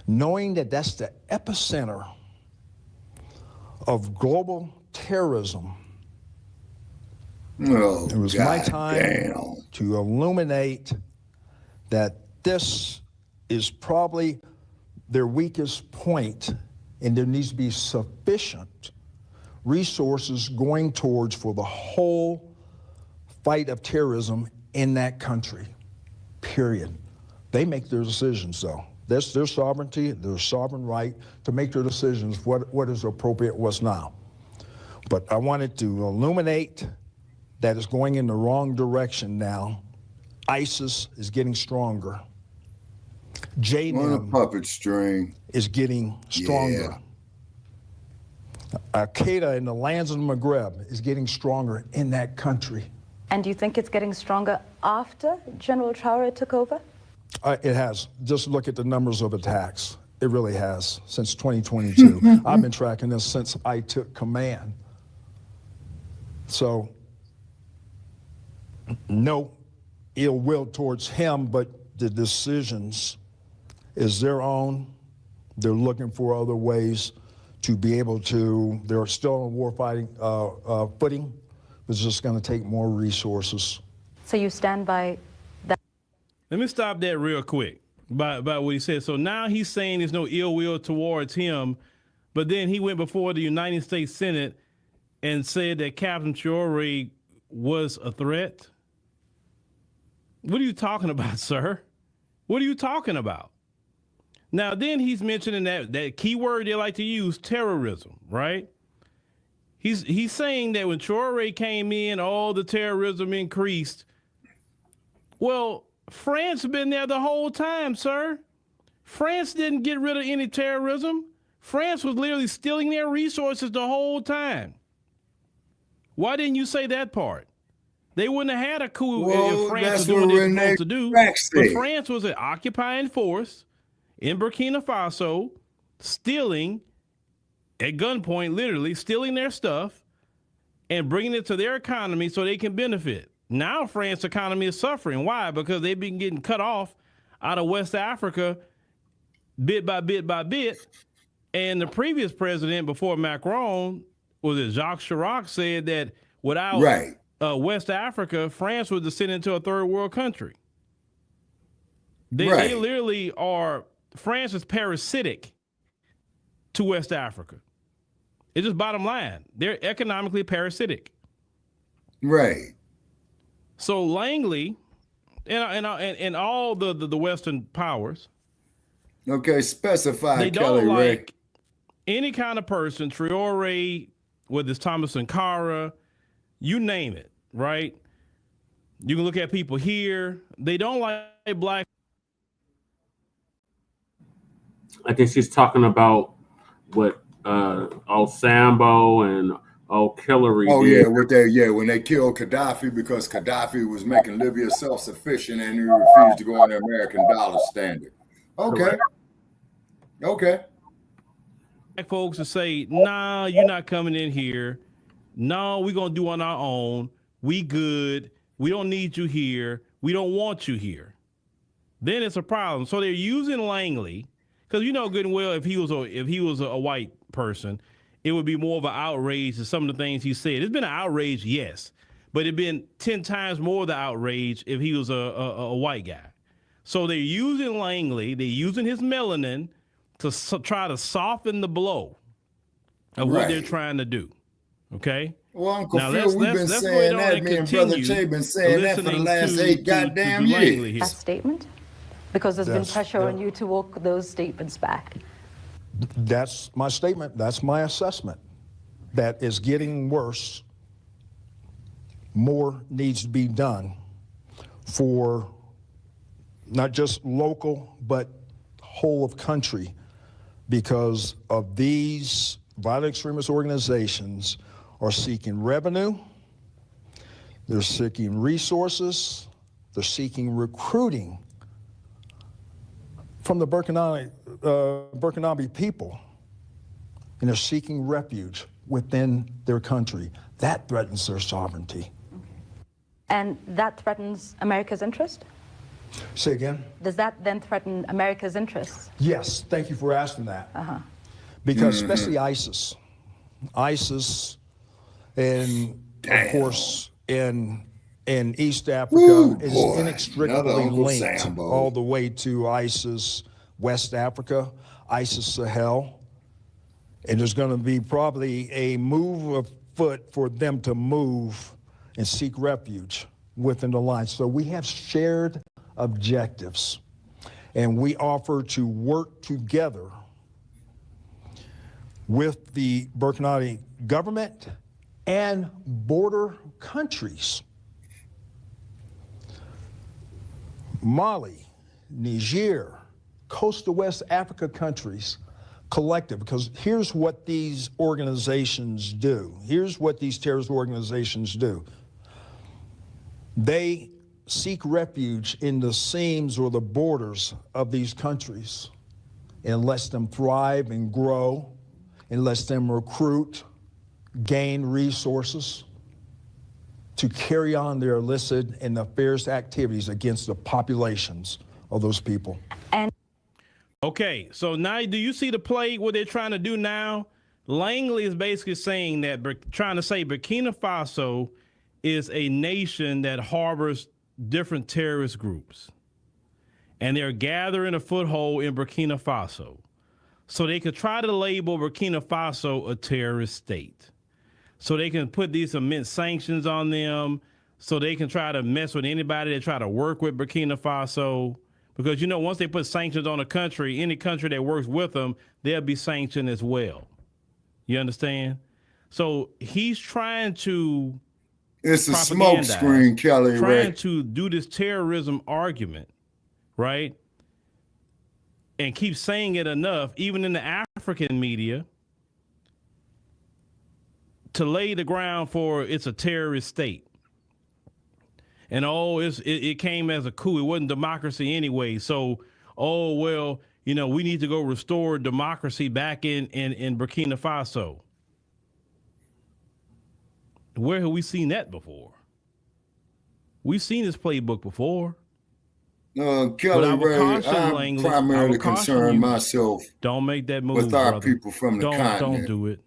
knowing that that's the epicenter of global terrorism, it was my time to illuminate that this is probably their weakest point, and there needs to be sufficient resources going towards for the whole fight of terrorism in that country, period. They make their decisions, though. That's their sovereignty, their sovereign right to make their decisions, what is appropriate, what's not. But I wanted to illuminate that is going in the wrong direction now. ISIS is getting stronger. JNIM puppet string is getting stronger. Al-Qaeda in the lands of the Maghreb is getting stronger in that country. And do you think it's getting stronger after General Traore took over? It has. Just look at the numbers of attacks. It really has, since 2022. I've been tracking this since I took command. So, no ill will towards him, but the decisions is their own. They're looking for other ways to be able to, they're still on warfighting footing. It's just going to take more resources. So you stand by that? Let me stop that real quick by what he said. So now he's saying there's no ill will towards him, but then he went before the United States Senate and said that Captain Traore was a threat. What are you talking about, sir? What are you talking about? Now, then he's mentioning that key word they like to use, terrorism, right? He's saying that when Traore came in, all the terrorism increased. Well, France has been there the whole time, sir. France didn't get rid of any terrorism. France was literally stealing their resources the whole time. Why didn't you say that part? They wouldn't have had a coup if France was doing what they were supposed to do. But France was an occupying force in Burkina Faso, stealing at gunpoint, literally stealing their stuff and bringing it to their economy so they can benefit. Now France's economy is suffering. Why? Because they've been getting cut off out of West Africa bit by bit by bit. And the previous president before Macron, was it Jacques Chirac, said that without West Africa, France would descend into a third world country. They literally are, France is parasitic to West Africa. It's just bottom line. They're economically parasitic. Right. So Langley and all the Western powers. Okay, specify, they Kelly, don't like Rick. Any kind of person, Traore, whether it's Thomas Sankara, you name it, right? You can look at people here. They don't like black. I think she's talking about what old Sambo and old Hillary. Oh did. when they killed Gaddafi because Gaddafi was making Libya self-sufficient and he refused to go on the American dollar standard. Okay. Correct. Okay. Black folks to say, nah, you're not coming in here. No, we're gonna do on our own. We good. We don't need you here. we don't want you here, then it's a problem. So they're using Langley, because you know good and well if he was a white person, it would be more of an outrage to some of the things he said. It's been an outrage, yes, but it'd been 10 times more the outrage if he was a white guy. So they're using Langley, they're using his melanin to try to soften the blow of what they're trying to do. Okay? Well, Uncle Phil, we've been saying that. Me and Brother Che been saying that for the last 8 goddamn years. That statement? Because there's been pressure on you to walk those statements back. That's my statement. That's my assessment. That is getting worse. More needs to be done for not just local, but whole of country, because of these violent extremist organizations are seeking revenue, they're seeking resources, they're seeking recruiting from the Burkinabe people, and they're seeking refuge within their country. That threatens their sovereignty. And that threatens America's interest? Say again? Does that then threaten America's interests? Yes, thank you for asking that. Because especially ISIS, and of course in East Africa is inextricably linked all the way to ISIS West Africa, ISIS Sahel, and there's going to be probably a move afoot for them to move and seek refuge within the line. So we have shared objectives, and we offer to work together with the Burkinabe government and border countries. Mali, Niger, coastal West Africa countries, collective, because here's what these organizations do. Here's what these terrorist organizations do. They seek refuge in the seams or the borders of these countries and lets them thrive and grow and lets them recruit, gain resources to carry on their illicit and nefarious activities against the populations of those people. And okay, so now do you see the play what they're trying to do now? Langley is basically saying that, trying to say Burkina Faso is a nation that harbors different terrorist groups, and they're gathering a foothold in Burkina Faso so they could try to label Burkina Faso a terrorist state, so they can put these immense sanctions on them, so they can try to mess with anybody that try to work with Burkina Faso, because, you know, once they put sanctions on a country, any country that works with them, they'll be sanctioned as well. You understand? So he's trying to It's a smoke screen, Kelly. Trying to do this terrorism argument, right? And keep saying it enough, even in the African media, to lay the ground for it's a terrorist state. And it came as a coup. It wasn't democracy anyway. So, well, you know, we need to go restore democracy back in Burkina Faso. Where have we seen that before? We've seen this playbook before. Kelly Ray, I'm primarily concerned myself. Don't make that move with our brother. people from the continent. Don't do it.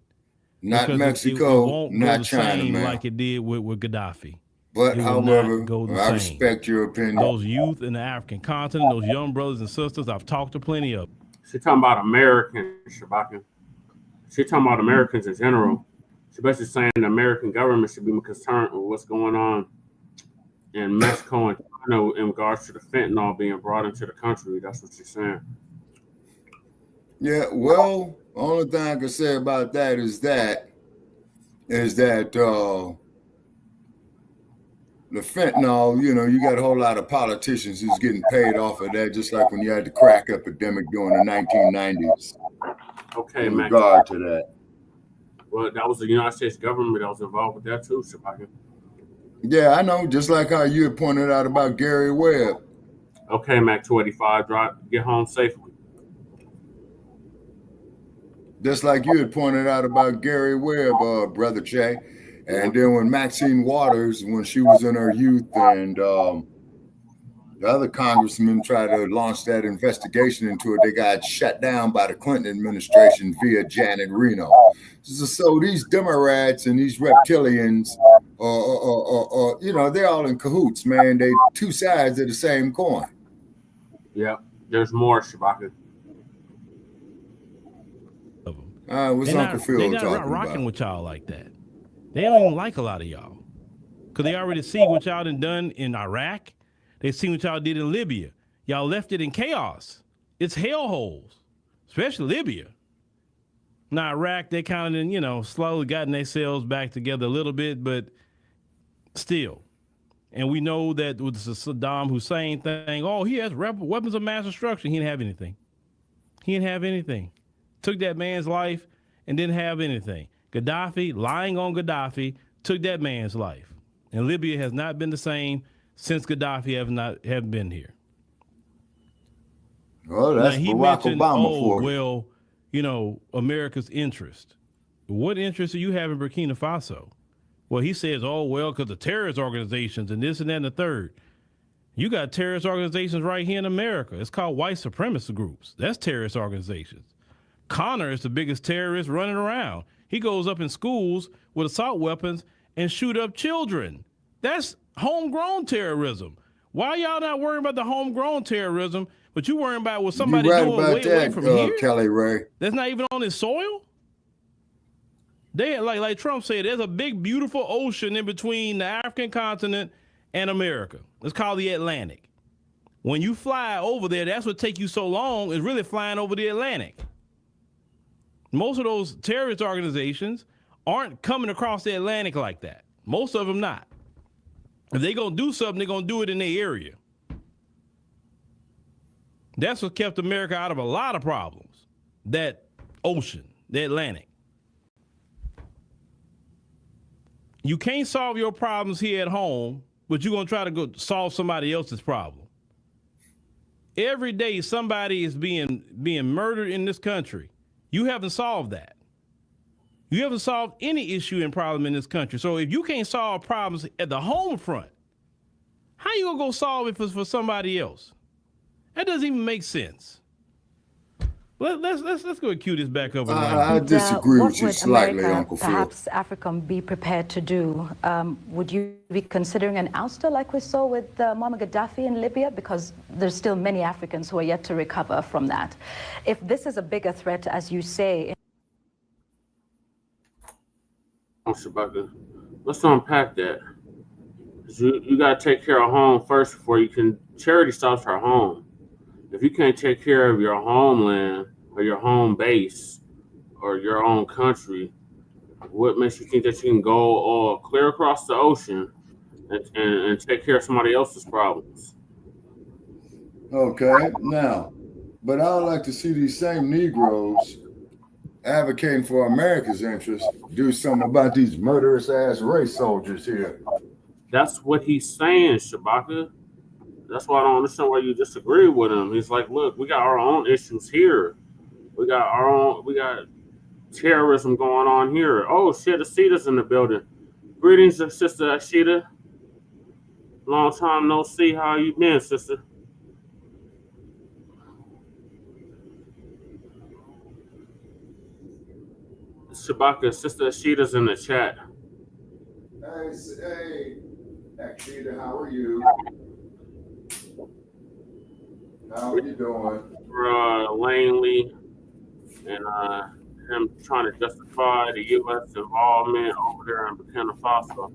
Not because Mexico, it won't not go China, man. like it did with Gaddafi. But however, I respect your opinion. Those youth in the African continent, those young brothers and sisters, I've talked to plenty of. She's talking about Americans, Shabaka. She's talking about Americans in general. She's basically saying the American government should be concerned with what's going on in Mexico and China in regards to the fentanyl being brought into the country. That's what she's saying. Yeah, well, only thing I can say about that is that the fentanyl, you know, you got a whole lot of politicians who's getting paid off of that, just like when you had the crack epidemic during the 1990s. Okay, in regard to that. Well, that was the United States government that was involved with that too, Shabaka. Yeah, I know, just like how you had pointed out about Gary Webb. Okay, Mac 285, get home safely. Just like you had pointed out about Gary Webb, Brother Che. And then when Maxine Waters, when she was in her youth and The other congressmen tried to launch that investigation into it. They got shut down by the Clinton administration via Janet Reno. So these Democrats and these reptilians, you know, they're all in cahoots, man. They two sides of the same coin. Yeah, there's more, Shabaka. What's Uncle Phil They're not rocking with y'all like that. They don't even like a lot of y'all. Because they already see what y'all done in Iraq. They see what y'all did in Libya. Y'all left it in chaos. It's hellholes, especially Libya. Now, Iraq, they kind of, you know, slowly gotten themselves back together a little bit, but still. And we know that with the Saddam Hussein thing, oh, he has weapons of mass destruction. He didn't have anything. He didn't have anything. Took that man's life and didn't have anything. Gaddafi, lying on Gaddafi, took that man's life. And Libya has not been the same since Gaddafi have been here. Well, that's now, he Barack mentioned, Obama for you. Well, you know, America's interest. What interest do you have in Burkina Faso? Well, he says, oh, well, because the terrorist organizations and this and that and the third. You got terrorist organizations right here in America. It's called white supremacist groups. That's terrorist organizations. Connor is the biggest terrorist running around. He goes up in schools with assault weapons and shoot up children. That's homegrown terrorism. Why y'all not worrying about the homegrown terrorism, but you worrying about what somebody doing way away from here? Kelly Ray. That's not even on his soil? They like Trump said, there's a big, beautiful ocean in between the African continent and America. It's called the Atlantic. When you fly over there, that's what take you so long, is really flying over the Atlantic. Most of those terrorist organizations aren't coming across the Atlantic like that. Most of them not. If they're going to do something, they're going to do it in their area. That's what kept America out of a lot of problems. That ocean, the Atlantic. You can't solve your problems here at home, but you're going to try to go solve somebody else's problem. Every day somebody is being murdered in this country. You haven't solved that. You haven't solved any issue and problem in this country. So if you can't solve problems at the home front, how you gonna go solve it for somebody else? That doesn't even make sense. Let's go and cue this back up. I disagree with you slightly, Uncle Phil. Perhaps Africa be prepared to do? Would you be considering an ouster like we saw with Muammar Gaddafi in Libya? Because there's still many Africans who are yet to recover from that. If this is a bigger threat, as you say. Shabaka, let's unpack that. You got to take care of home first before you can. Charity stops for home. If you can't take care of your homeland or your home base or your own country, what makes you think that you can go clear across the ocean and take care of somebody else's problems? Okay, now, but I would like to see these same Negroes advocating for America's interests do something about these murderous ass race soldiers here. That's what he's saying, Shabaka. That's why I don't understand why you disagree with him. He's like, look, we got our own issues here. We got terrorism going on here. Oh shit, Asita's in the building. Greetings, Sister Ashita. Long time no see. How you been, sister? Shabaka, Sister Ashita's in the chat. Hey, Ashita, how are you? How are you doing? Langley and him trying to justify the U.S. involvement over there in Burkina Faso.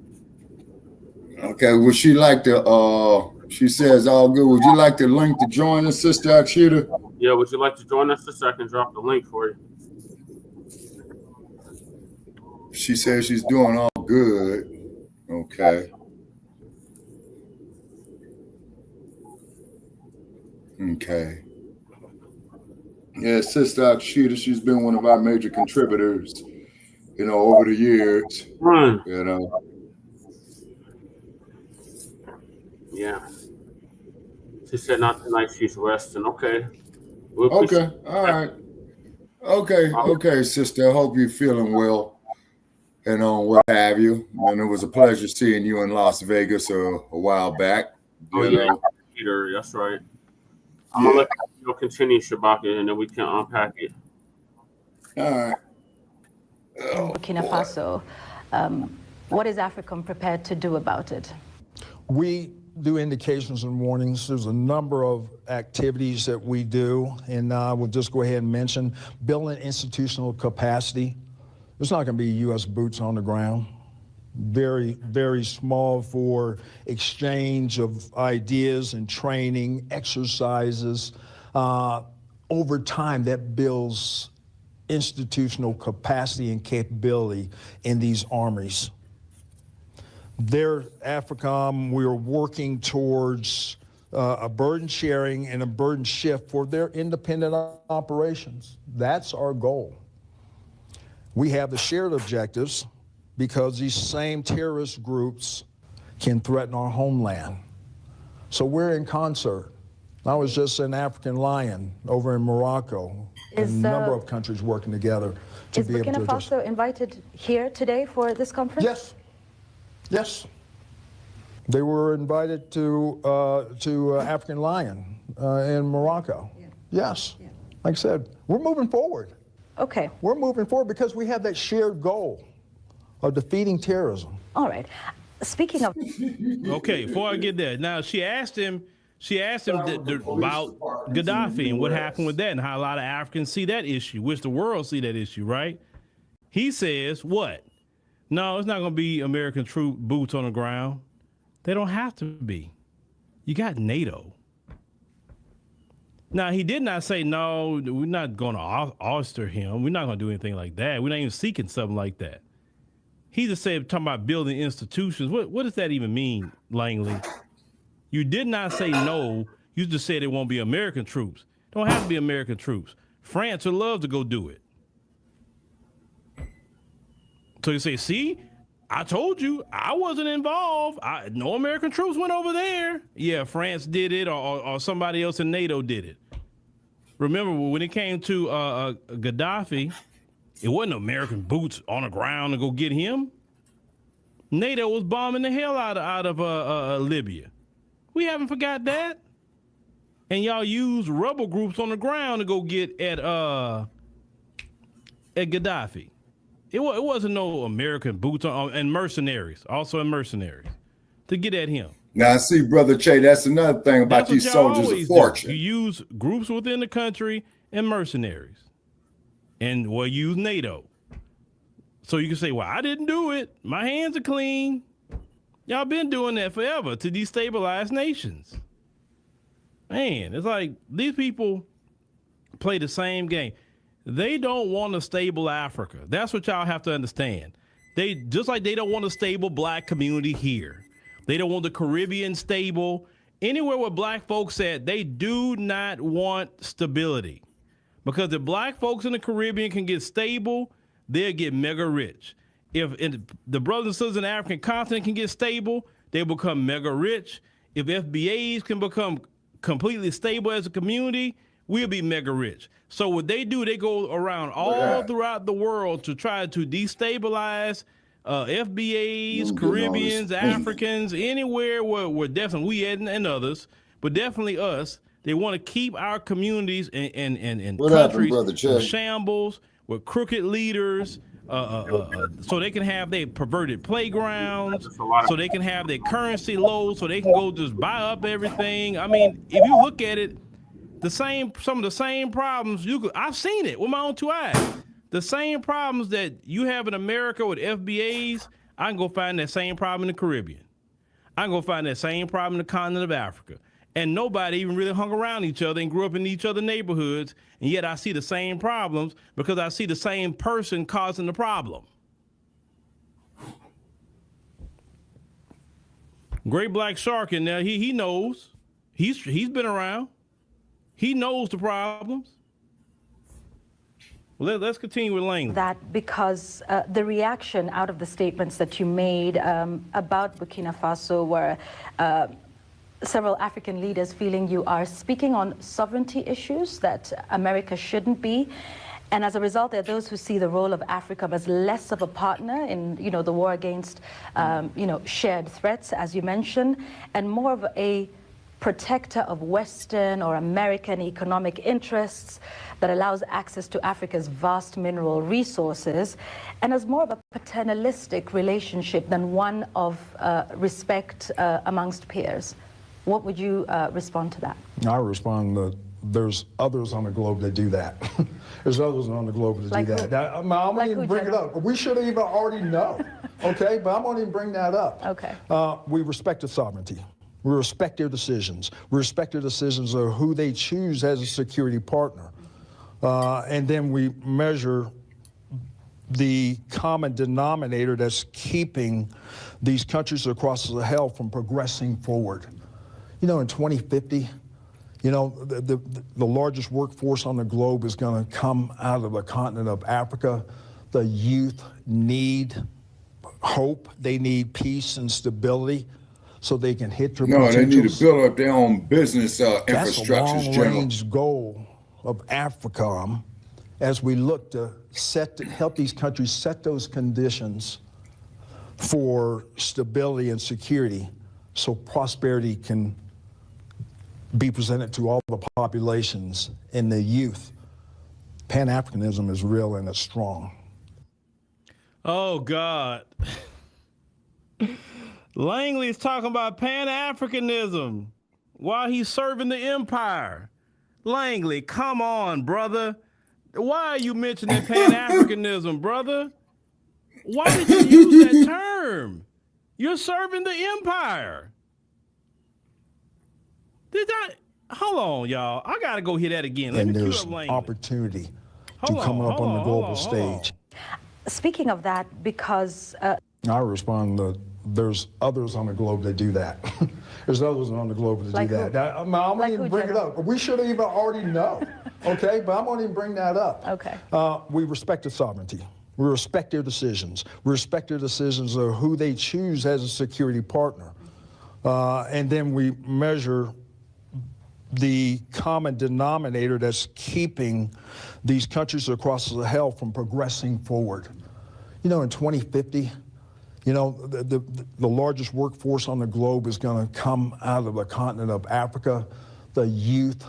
Okay, would she like to, she says all good. Would you like the link to join us, Sister Akshita? Yeah, would you like to join us, sister? I can drop the link for you. She says she's doing all good. Okay. Okay. Yeah, Sister Akshita, she's been one of our major contributors, you know, over the years. Right. You know. Yeah. She said not tonight, she's resting. Okay. Okay. All right. Okay, sister. I hope you're feeling well and what have you. And it was a pleasure seeing you in Las Vegas a while back. You know. Peter, that's right. I'm gonna let you continue, Shabaka, and then we can unpack it. All right. In Burkina Faso, what is AFRICOM prepared to do about it? We do indications and warnings. There's a number of activities that we do, and we'll just go ahead and mention building institutional capacity. There's not going to be U.S. boots on the ground. Very, very small for exchange of ideas and training, exercises. Over time, that builds institutional capacity and capability in these armies. There, AFRICOM, we are working towards a burden sharing and a burden shift for their independent operations. That's our goal. We have the shared objectives because these same terrorist groups can threaten our homeland. So we're in concert. I was just in African Lion over in Morocco. A number of countries working together to be able to Burkina Faso invited here today for this conference? Yes. Yes. They were invited to African Lion in Morocco. Yeah. Yes. Yeah. Like I said, we're moving forward. Okay. We're moving forward because we have that shared goal of defeating terrorism. All right. Speaking of... Okay, before I get there, now she asked him about Gaddafi and what happened with that and how a lot of Africans see that issue, which the world see that issue, right? He says, what? No, it's not going to be American troop boots on the ground. They don't have to be. You got NATO. Now, he did not say, no, we're not going to ousted him. We're not going to do anything like that. We're not even seeking something like that. He just said, talking about building institutions. What does that even mean, Langley? You did not say no. You just said it won't be American troops. Don't have to be American troops. France would love to go do it. So you say, see, I told you I wasn't involved. No American troops went over there. Yeah, France did it or somebody else in NATO did it. Remember, when it came to Gaddafi, it wasn't American boots on the ground to go get him. NATO was bombing the hell out of Libya. We haven't forgot that. And y'all used rebel groups on the ground to go get at Gaddafi. It wasn't no American boots on, and mercenaries, also in mercenaries, to get at him. Now, see, Brother Che, that's another thing about these soldiers of fortune. You use groups within the country and mercenaries. And, well, use NATO. So you can say, well, I didn't do it. My hands are clean. Y'all been doing that forever to destabilize nations. Man, it's like these people play the same game. They don't want a stable Africa. That's what y'all have to understand. They just like they don't want a stable black community here. They don't want the Caribbean stable. Anywhere where black folks at, they do not want stability. Because if black folks in the Caribbean can get stable, they'll get mega rich. If the brothers and sisters in the African continent can get stable, they become mega rich. If FBAs can become completely stable as a community, we'll be mega rich. So what they do, they go around all throughout the world to try to destabilize FBAs, Caribbeans, Africans, anywhere where definitely we and others, but definitely us. They want to keep our communities and countries in shambles with crooked leaders, so they can have their perverted playgrounds, so they can have their currency low, so they can go just buy up everything. I mean, if you look at it, some of the same problems I've seen it with my own two eyes. The same problems that you have in America with FBAs, I can go find that same problem in the Caribbean. I can go find that same problem in the continent of Africa. And nobody even really hung around each other and grew up in each other's neighborhoods. And yet I see the same problems because I see the same person causing the problem. Great Black Shark in there, he knows. He's been around. He knows the problems. Let's continue with Lang. That because the reaction out of the statements that you made about Burkina Faso were several African leaders feeling you are speaking on sovereignty issues that America shouldn't be. And as a result, there are those who see the role of Africa as less of a partner in, the war against, shared threats, as you mentioned, and more of a protector of Western or American economic interests that allows access to Africa's vast mineral resources, and as more of a paternalistic relationship than one of respect amongst peers. What would you respond to that? I respond that there's others on the globe that do that. There's others on the globe that do that. I'm going to even bring it up. We should even already know, okay? But I'm going to even bring that up. Okay. We respect the sovereignty. We respect their decisions. We respect their decisions of who they choose as a security partner. And then we measure the common denominator that's keeping these countries across the Sahel from progressing forward. You know, in 2050, you know, the largest workforce on the globe is going to come out of the continent of Africa. The youth need hope. They need peace and stability so they can hit their potentials. No, they need to build up their own business infrastructures. That's a long-range goal of Africa as we look to help these countries set those conditions for stability and security so prosperity can be presented to all the populations and the youth. Pan-Africanism is real and it's strong. Oh, God. Langley is talking about Pan-Africanism while he's serving the empire. Langley, come on, brother. Why are you mentioning Pan-Africanism, brother? Why did you use that term? You're serving the empire. Hold on, y'all. I got to go hear that again. And there's opportunity to come up on the global stage. Speaking of that, because... I respond that there's others on the globe that do that. There's others on the globe that do that. I'm going to even bring it up. We should even already know, okay? But I'm going to even bring that up. Okay. We respect the sovereignty. We respect their decisions. We respect their decisions of who they choose as a security partner. And then we measure the common denominator that's keeping these countries across the Sahel from progressing forward. You know, in 2050, you know, the largest workforce on the globe is going to come out of the continent of Africa. The youth.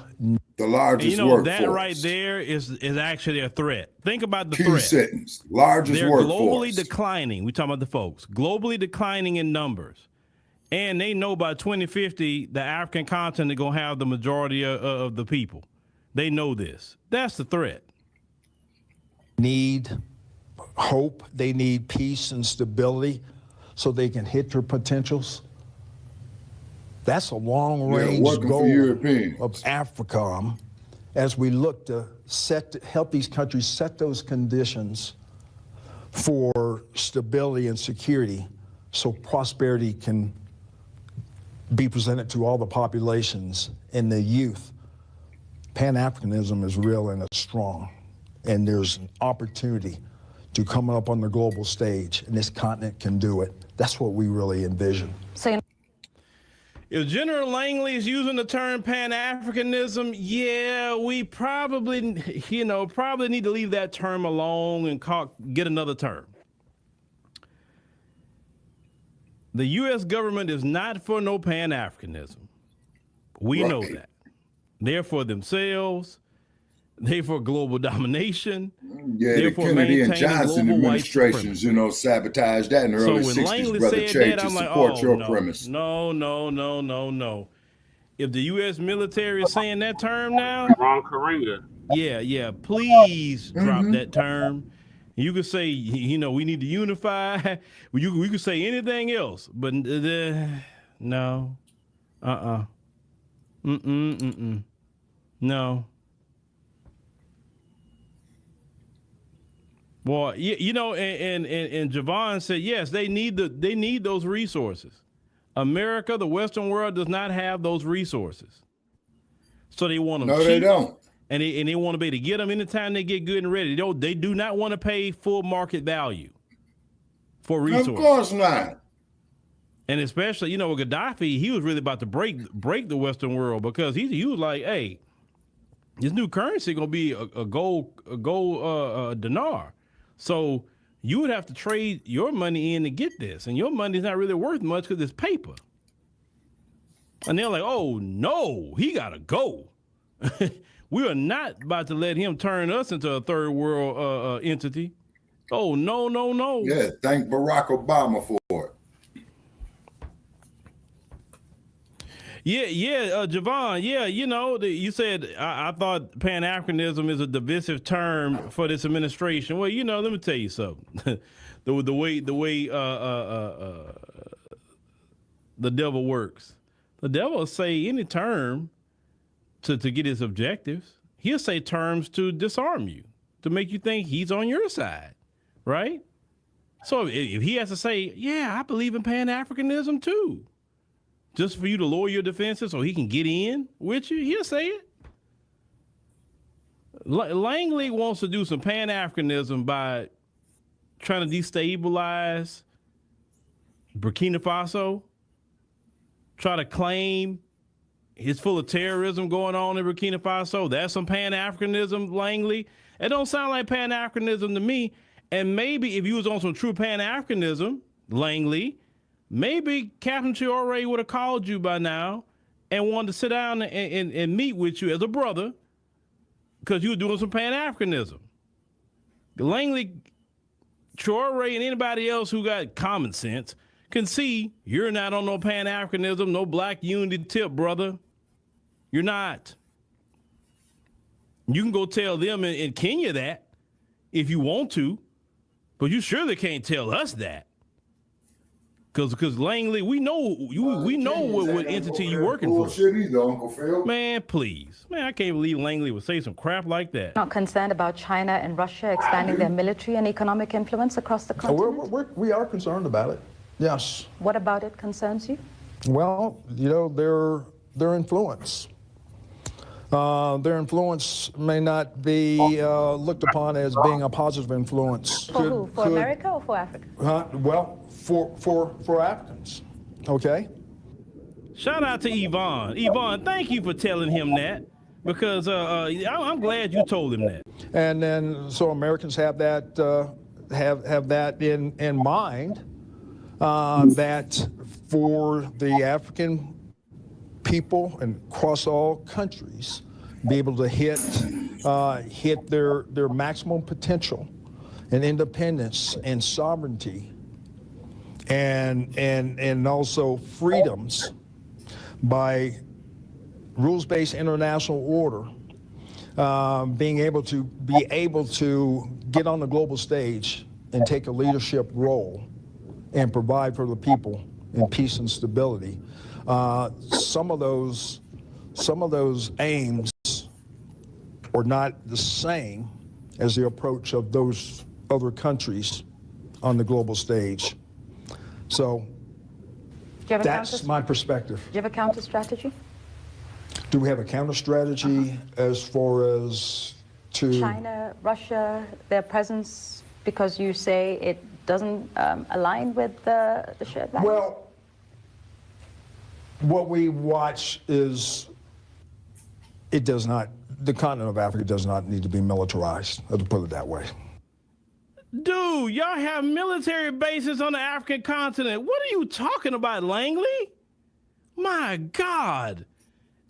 The largest you know, workforce. that right there is actually a threat. Think about the Key threat. sentence. Largest They're workforce. globally declining. We're talking about the folks. Globally declining in numbers. And they know by 2050, the African continent is going to have the majority of the people. They know this. That's the threat. Need hope. They need peace and stability so they can hit their potentials. That's a long-range goal of Africa as we look to help these countries set those conditions for stability and security so prosperity can be presented to all the populations and the youth. Pan-Africanism is real and it's strong. And there's an opportunity to come up on the global stage, and this continent can do it. That's what we really envision. So, if General Langley is using the term Pan-Africanism, yeah, we probably need to leave that term alone and get another term. The U.S. government is not for no Pan-Africanism. We know that. They're for themselves. They're for global domination. Yeah, the Kennedy and Johnson administrations, you know, sabotaged that in the early 60s, Brother Che, to support your premise. No. If the U.S. military is saying that term now, Ron Karenga. Yeah, please drop that term. You could say, you know, we need to unify. We could say anything else, but no. No. Well, you know, and Javon said, yes, they need those resources. America, the Western world, does not have those resources. So they want them cheap. No, they don't. And they want to be able to get them anytime they get good and ready. They do not want to pay full market value for resources. Of course not. And especially, you know, with Gaddafi, he was really about to break the Western world because he was like, hey, this new currency gonna be a gold dinar. So you would have to trade your money in to get this, and your money's not really worth much because it's paper. And they're like, oh, no, he got to go. We are not about to let him turn us into a third world entity. Oh, no, no, no. Yeah, thank Barack Obama for it. Yeah, Javon, yeah, you know, you said, I thought Pan-Africanism is a divisive term for this administration. Well, you know, let me tell you something. the way the devil works. The devil will say any term to get his objectives. He'll say terms to disarm you, to make you think he's on your side, right? So if he has to say, yeah, I believe in Pan-Africanism too, just for you to lower your defenses so he can get in with you, he'll say it. Langley wants to do some Pan-Africanism by trying to destabilize Burkina Faso, try to claim it's full of terrorism going on in Burkina Faso. That's some Pan-Africanism, Langley. It don't sound like Pan-Africanism to me. And maybe if you was on some true Pan-Africanism, Langley, maybe Captain Chiore would have called you by now and wanted to sit down and meet with you as a brother because you were doing some Pan-Africanism. Langley, Chiore, and anybody else who got common sense can see you're not on no Pan-Africanism, no black unity tip, brother. You're not. You can go tell them in Kenya that if you want to, but you surely can't tell us that. Because Langley, we know what entity you're working for. Either, Uncle Phil. Man, please. Man, I can't believe Langley would say some crap like that. Not concerned about China and Russia expanding their military and economic influence across the continent? We are concerned about it, yes. What about it concerns you? Well, you know, their influence. Their influence may not be looked upon as being a positive influence. For who? For America or for Africa? Well, for Africans, okay? Shout out to Yvonne. Yvonne, thank you for telling him that, because I'm glad you told him that. And then, so Americans have that have that in mind, that for the African people and across all countries be able to hit their maximum potential and independence and sovereignty and also freedoms by rules-based international order, being able to get on the global stage and take a leadership role and provide for the people in peace and stability. Some of those aims are not the same as the approach of those other countries on the global stage. So that's my perspective. Do you have a counter strategy? Do we have a counter strategy as far as to China, Russia, their presence, because you say it doesn't align with the shared values? Well, what we watch is the continent of Africa does not need to be militarized, let's put it that way. Dude, y'all have military bases on the African continent. What are you talking about, Langley? My God.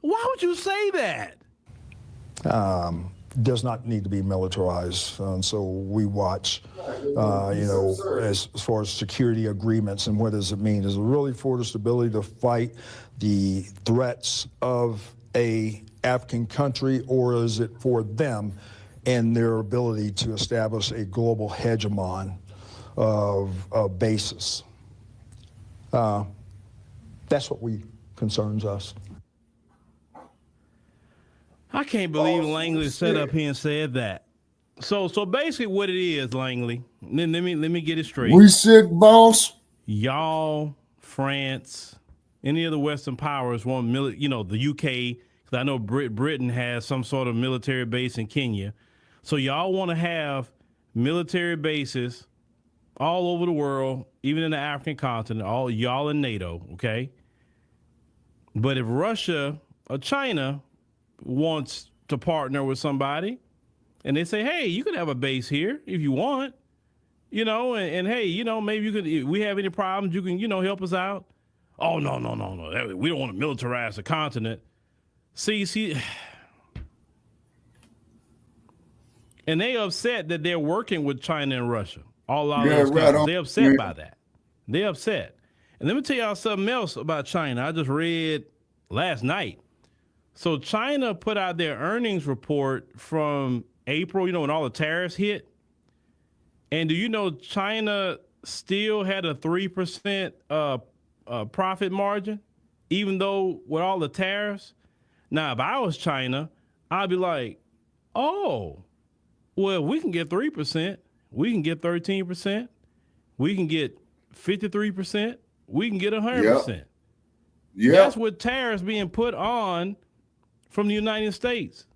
Why would you say that? Does not need to be militarized. So we watch, as far as security agreements and what does it mean? Is it really for the stability to fight the threats of a African country, or is it for them and their ability to establish a global hegemon of basis? That's what concerns us. I can't believe Langley sat up here and said that. So basically what it is, Langley, let me get it straight. We sick, boss. Y'all, France, any of the Western powers want the UK, because I know Britain has some sort of military base in Kenya. So y'all want to have military bases all over the world, even in the African continent, all y'all in NATO, okay? But if Russia or China wants to partner with somebody and they say, hey, you could have a base here if you want, and hey, maybe you could, if we have any problems, you can, help us out. oh, no. We don't want to militarize the continent. See. And they upset that they're working with China and Russia. All out of those countries. They're upset by that. They're upset. And let me tell y'all something else about China. I just read last night. So China put out their earnings report from April, when all the tariffs hit. And do you know China still had a 3% profit margin, even though with all the tariffs? Now, if I was China, I'd be like, oh, well, we can get 3%. We can get 13%. We can get 53%. We can get 100%. Yeah. That's with tariffs being put on from the United States,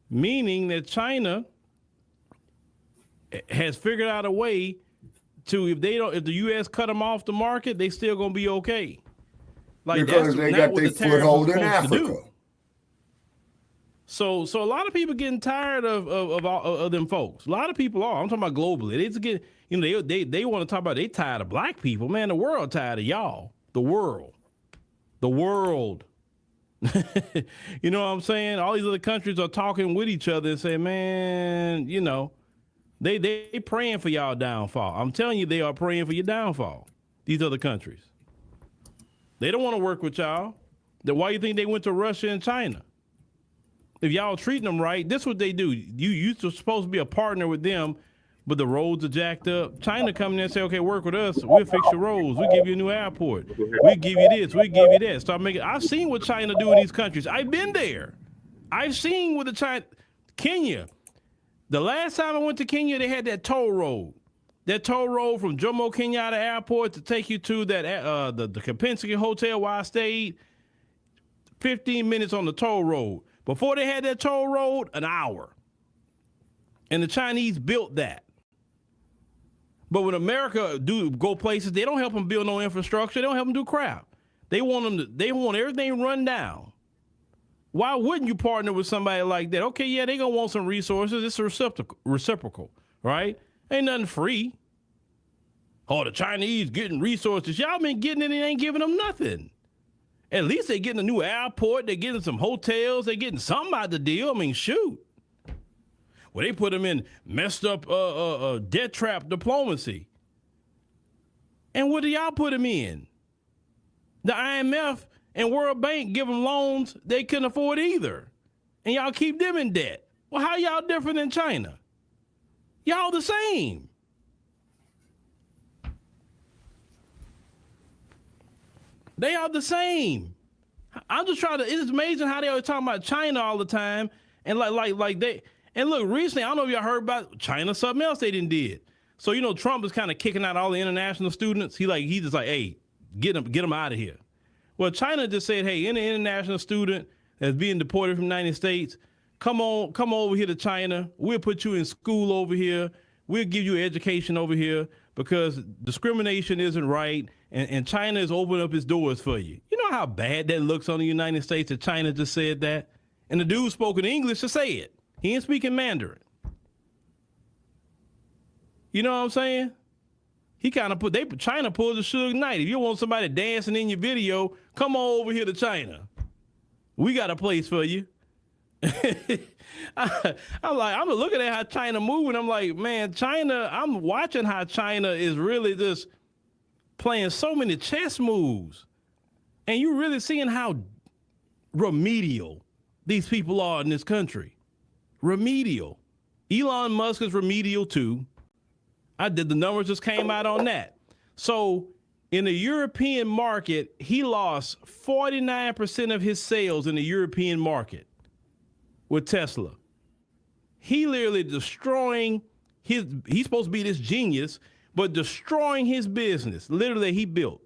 meaning that China has figured out a way to, if the U.S. cut them off the market, they still gonna be okay. Like because they got their foothold in Africa. So a lot of people getting tired of them folks. A lot of people are. I'm talking about globally. It's getting, they want to talk about they tired of black people. Man, the world tired of y'all. The world. You know what I'm saying? All these other countries are talking with each other and say, man, they praying for y'all downfall. I'm telling you, they are praying for your downfall. These other countries. They don't want to work with y'all. Then why you think they went to Russia and China? If y'all treating them right, this is what they do. You're supposed to be a partner with them, but the roads are jacked up. China come in and say, okay, work with us. We'll fix your roads. We'll give you a new airport. We'll give you this. We'll give you that. Start making. I've seen what China do in these countries. I've been there. I've seen what Kenya. The last time I went to Kenya, they had that toll road. That toll road from Jomo Kenyatta Airport to take you to that the Kempinski Hotel where I stayed. 15 minutes on the toll road. Before they had that toll road, an hour. And the Chinese built that. But when America go places, they don't help them build no infrastructure. They don't help them do crap. They want everything run down. Why wouldn't you partner with somebody like that? Okay, yeah, they gonna want some resources. It's reciprocal, right? Ain't nothing free. Oh, the Chinese getting resources. Y'all been getting it and ain't giving them nothing. At least they getting a new airport. They getting some hotels. They getting something out the deal. I mean, shoot. Well, they put them in messed up debt trap diplomacy. And what do y'all put them in? The IMF and World Bank give them loans they couldn't afford either. And y'all keep them in debt. Well, how y'all different than China? Y'all the same. They are the same. I'm just trying to, it's amazing how they always talking about China all the time. And like they, and look, recently, I don't know if y'all heard about China, something else they did. So, Trump is kind of kicking out all the international students. He just like, hey, get them out of here. Well, China just said, hey, any international student that's being deported from the United States, come over here to China. We'll put you in school over here. We'll give you education over here because discrimination isn't right. And China is opening up its doors for you. You know how bad that looks on the United States that China just said that? And the dude spoke in English to say it. He ain't speaking Mandarin. You know what I'm saying? He kind of China pulled the Suge Knight. If you want somebody dancing in your video, come on over here to China. We got a place for you. I'm looking at how China moving. I'm like, man, China, I'm watching how China is really just playing so many chess moves. And you're really seeing how remedial these people are in this country. Remedial. Elon Musk is remedial too. The numbers just came out on that. So in the European market, he lost 49% of his sales in the European market with Tesla. He literally destroying he's supposed to be this genius, but destroying his business, literally he built,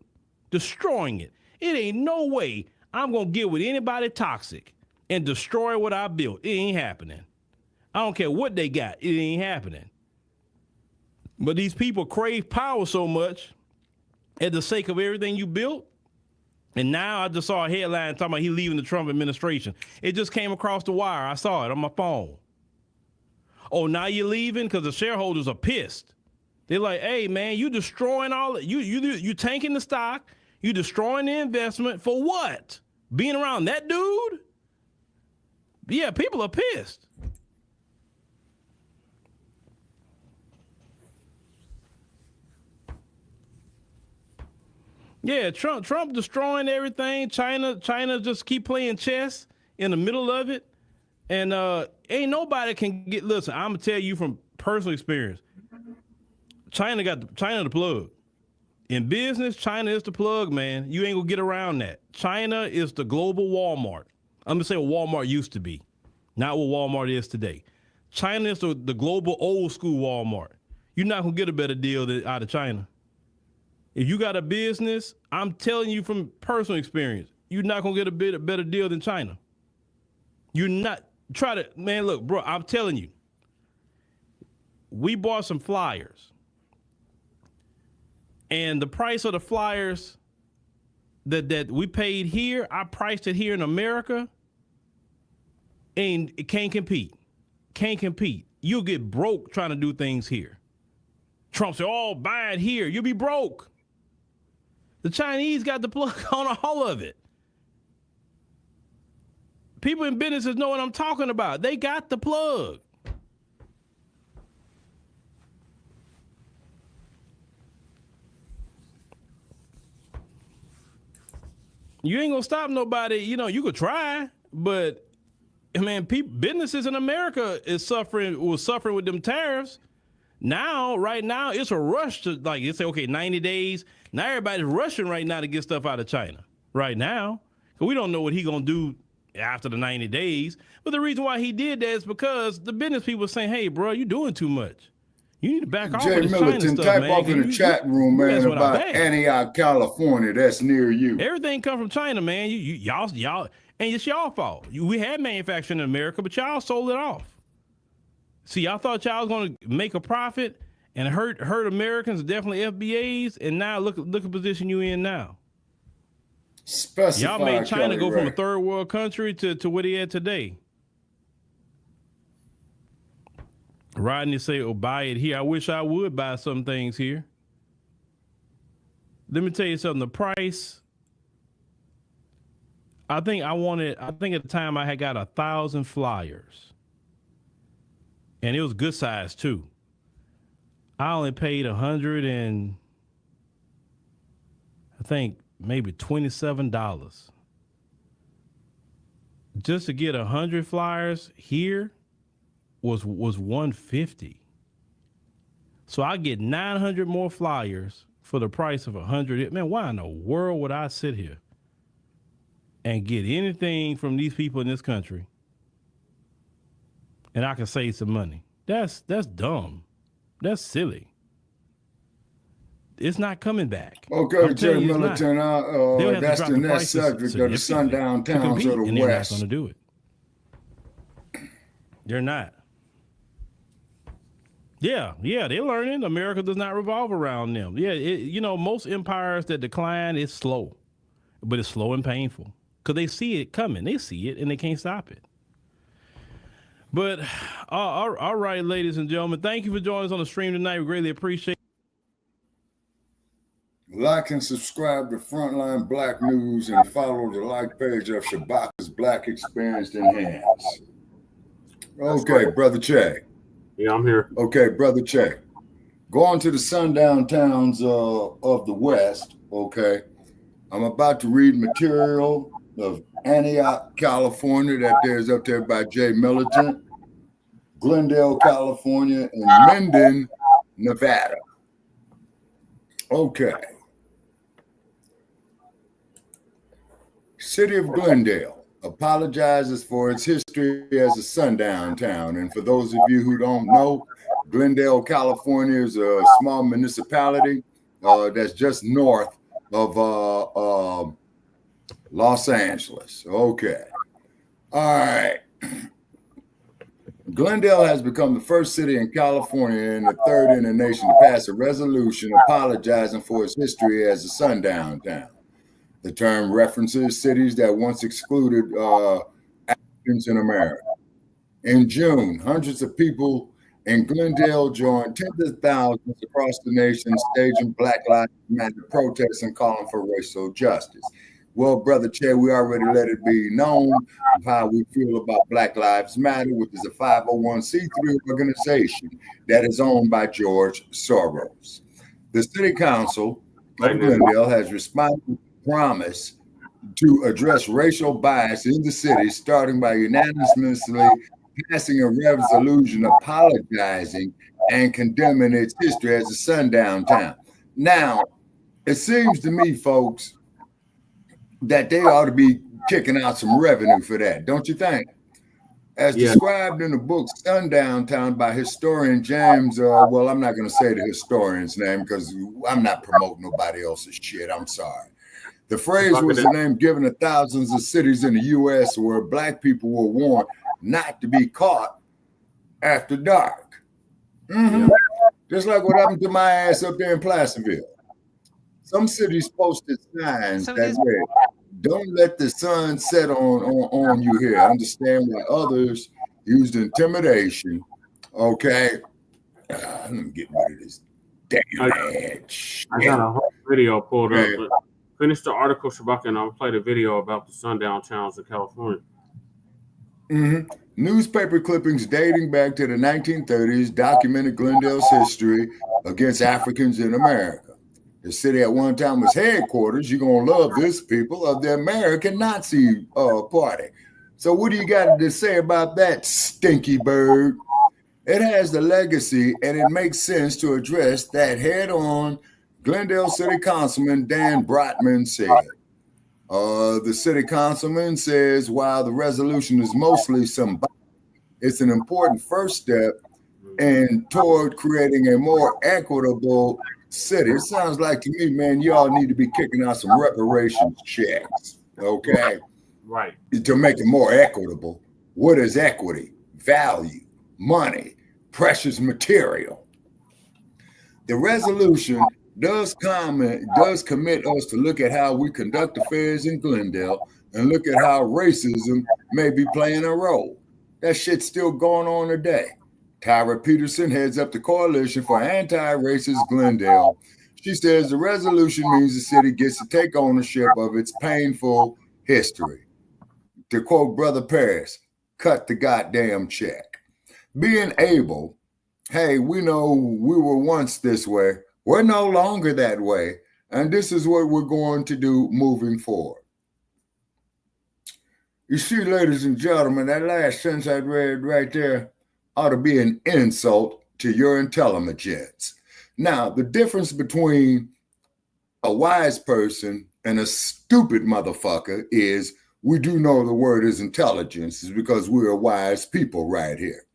destroying it. It ain't no way I'm going to get with anybody toxic and destroy what I built. It ain't happening. I don't care what they got. It ain't happening. But these people crave power so much at the sake of everything you built. And now I just saw a headline talking about he leaving the Trump administration. It just came across the wire. I saw it on my phone. Oh, now you're leaving because the shareholders are pissed. They're like, hey, man, you destroying all you tanking the stock. You destroying the investment for what? Being around that dude? Yeah, people are pissed. Yeah, Trump destroying everything. China just keep playing chess in the middle of it. And ain't nobody can get, listen, I'm gonna tell you from personal experience. China the plug. In business, China is the plug, man. You ain't gonna get around that. China is the global Walmart. I'm gonna say what Walmart used to be, not what Walmart is today. China is the global old school Walmart. You're not gonna get a better deal out of China. If you got a business, I'm telling you from personal experience, you're not gonna get a better deal than China. You're not. Try to, man, look, bro, I'm telling you. We bought some flyers. And the price of the flyers that we paid here, I priced it here in America, and it can't compete. Can't compete. You'll get broke trying to do things here. Trump said, oh, buy it here. You'll be broke. The Chinese got the plug on all of it. People in businesses know what I'm talking about. They got the plug. You ain't gonna stop nobody. You know, you could try, but man, businesses in America was suffering with them tariffs. Now, right now, it's a rush to, like, you say, okay, 90 days. Now everybody's rushing right now to get stuff out of China right now. Because we don't know what he going to do after the 90 days. But the reason why he did that is because the business people are saying, hey, bro, you're doing too much. You need to back off of this China stuff, type man. Off in the chat room, man, about Antioch, California. That's near you. Everything come from China, man. Y'all, and it's y'all fault. We had manufacturing in America, but y'all sold it off. See, y'all thought y'all was going to make a profit and hurt Americans, definitely FBAs, and now look at the position you in now. Y'all made China go from a third world country to where they at today. Rodney say, oh, buy it here. I wish I would buy some things here. Let me tell you something. The price, I think at the time I had got 1,000 flyers. And it was good size too. I only paid $100 I think maybe $27 just to get 100 flyers here was $150. So I get 900 more flyers for the price of 100. Man, why in the world would I sit here and get anything from these people in this country and I can save some money? That's dumb. That's silly. It's not coming back. Okay, Jay Militant, that's the next subject of the sundown towns of the West. They're not going to do it. They're not. Yeah, they're learning. America does not revolve around them. Yeah, most empires that decline, it's slow, but it's slow and painful because they see it coming. They see it and they can't stop it. But all right, ladies and gentlemen, thank you for joining us on the stream tonight. We greatly appreciate it. Like and subscribe to Front Line Blacc News and follow the like page of Shabaka'S Blacc Experienced Enhnaced. Okay, Brother Che. Yeah, I'm here. Okay, Brother Che. Going to the sundown towns of the West, okay. I'm about to read material of Antioch, California, that there's up there by Jay Militant, Glendale, California, and Minden, Nevada. Okay. City of Glendale apologizes for its history as a sundown town. And for those of you who don't know, Glendale, California is a small municipality that's just north of Los Angeles. Okay. All right. Glendale has become the first city in California and the third in the nation to pass a resolution apologizing for its history as a sundown town. The term references cities that once excluded Africans in America. In June, hundreds of people and Glendale joined tens of thousands across the nation staging Black Lives Matter protests and calling for racial justice. Well, Brother Che, we already let it be known of how we feel about Black Lives Matter, which is a 501c3 organization that is owned by George Soros. The City Council of Glendale has responded to the promise to address racial bias in the city, starting by unanimously passing a resolution apologizing and condemning its history as a sundown town. Now, it seems to me, folks, that they ought to be kicking out some revenue for that, don't you think? As described in the book Sundown Town by historian James, well, I'm not going to say the historian's name because I'm not promoting nobody else's shit. I'm sorry. The phrase was the name given to thousands of cities in the U.S. where Black people were warned not to be caught after dark. Just like what happened to my ass up there in Placerville. Some cities posted signs that read, "Don't let the sun set on you here." Understand why others used intimidation. Okay. Let me get rid of this damn ad. I got a whole video pulled up. But finish the article, Shabaka, and I'll play the video about the sundown towns of California. Newspaper clippings dating back to the 1930s documented Glendale's history against Africans in America. The city at one time was headquarters, you're going to love this, people, of the American Nazi Party. So what do you got to say about that, stinky bird? It has the legacy, and it makes sense to address that head on, Glendale City Councilman Dan Brotman said. The city councilman says, while the resolution is mostly symbolic, it's an important first step and toward creating a more equitable city. It sounds like to me, man, y'all need to be kicking out some reparations checks, okay? Right. To make it more equitable. What is equity? Value, money, precious material. The resolution does commit us to look at how we conduct affairs in Glendale and look at how racism may be playing a role. That shit's still going on today. Tyra Peterson heads up the Coalition for Anti-Racist Glendale. She says the resolution means the city gets to take ownership of its painful history. To quote Brother Paris, cut the goddamn check. Being able, hey, we know we were once this way. We're no longer that way. And this is what we're going to do moving forward. You see, ladies and gentlemen, that last sentence I read right there ought to be an insult to your intelligence. Now, the difference between a wise person and a stupid motherfucker is we do know the word is intelligence, is because we're wise people right here.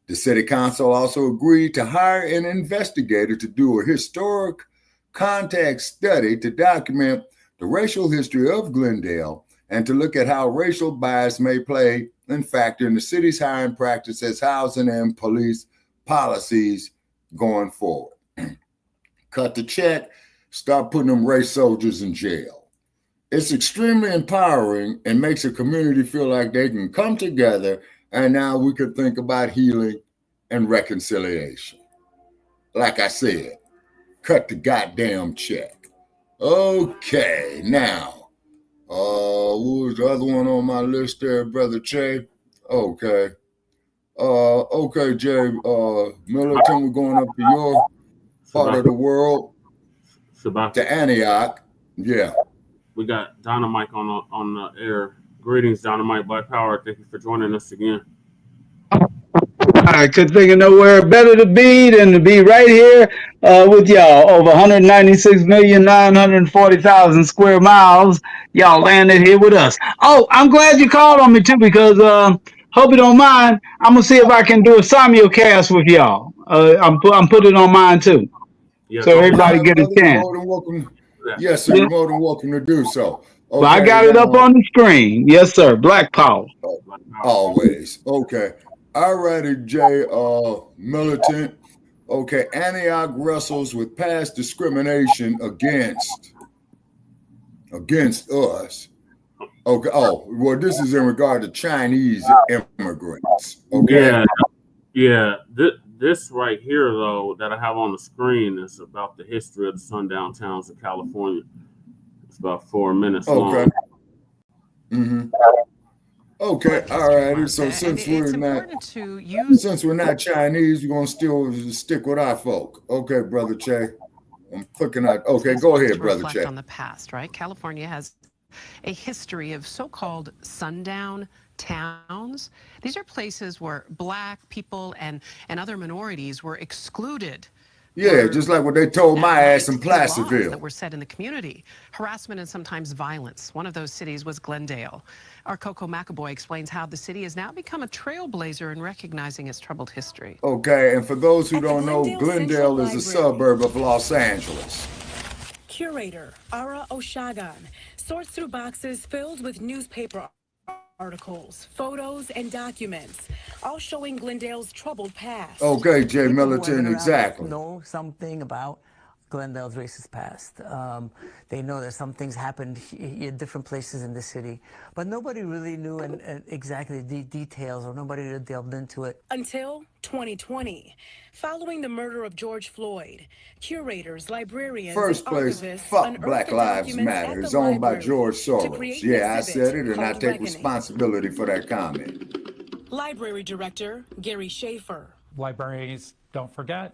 The city council also agreed to hire an investigator to do a historic context study to document the racial history of Glendale and to look at how racial bias may play and factor in the city's hiring practices, housing, and police policies going forward. Cut the check, start putting them race soldiers in jail. It's extremely empowering and makes a community feel like they can come together, and now we could think about healing and reconciliation. Like I said, cut the goddamn check. Okay, now, what was the other one on my list there, Brother Che? Okay. Okay, Jay, Militant, we're going up to your part of the world, to Antioch. Yeah. We got Dynamite on the air. Greetings, Dynamite Black Power. Thank you for joining us again. I could think of nowhere better to be than to be right here with y'all. Over 196,940,000 square miles. Y'all landed here with us. Oh, I'm glad you called on me too, because hope you don't mind. I'm gonna see if I can do a simulcast with y'all. I'm putting it on mine too, so everybody get a chance. Yes, sir. You're more than welcome to do so. Okay, I got it up on the screen. Yes, sir. Black Power. Always. Okay. All righty, Jay, Militant. Okay, Antioch wrestles with past discrimination against us. Okay. Oh, well, this is in regard to Chinese immigrants. Okay. Yeah. This right here, though, that I have on the screen is about the history of the sundown towns of California. It's about 4 minutes long. Mm-hmm. Okay, all right. So since we're not Chinese, we're gonna still stick with our folk. Okay, Brother Che. I'm clicking out. Okay, go ahead, Brother Che. On the past, right? California has a history of so-called sundown towns. These are places where Black people and other minorities were excluded. Yeah, just like what they told my ass in Placerville. That were set in the community. Harassment and sometimes violence. One of those cities was Glendale. Our Coco McAboy explains how the city has now become a trailblazer in recognizing its troubled history. Okay, and for those who don't know, Glendale is a suburb of Los Angeles. Curator Ara Oshagan sorts through boxes filled with newspaper articles, photos, and documents, all showing Glendale's troubled past. Okay, Jay Militant, exactly. Know something about Glendale's racist past. They know that some things happened in different places in the city, but nobody really knew exactly the details, or nobody really delved into it. Until 2020, following the murder of George Floyd, curators, librarians, First place, fuck Black Lives Matter is owned by George Soros. Yeah, I said it, and I take responsibility for that comment. Library Director Gary Schaefer. Libraries don't forget.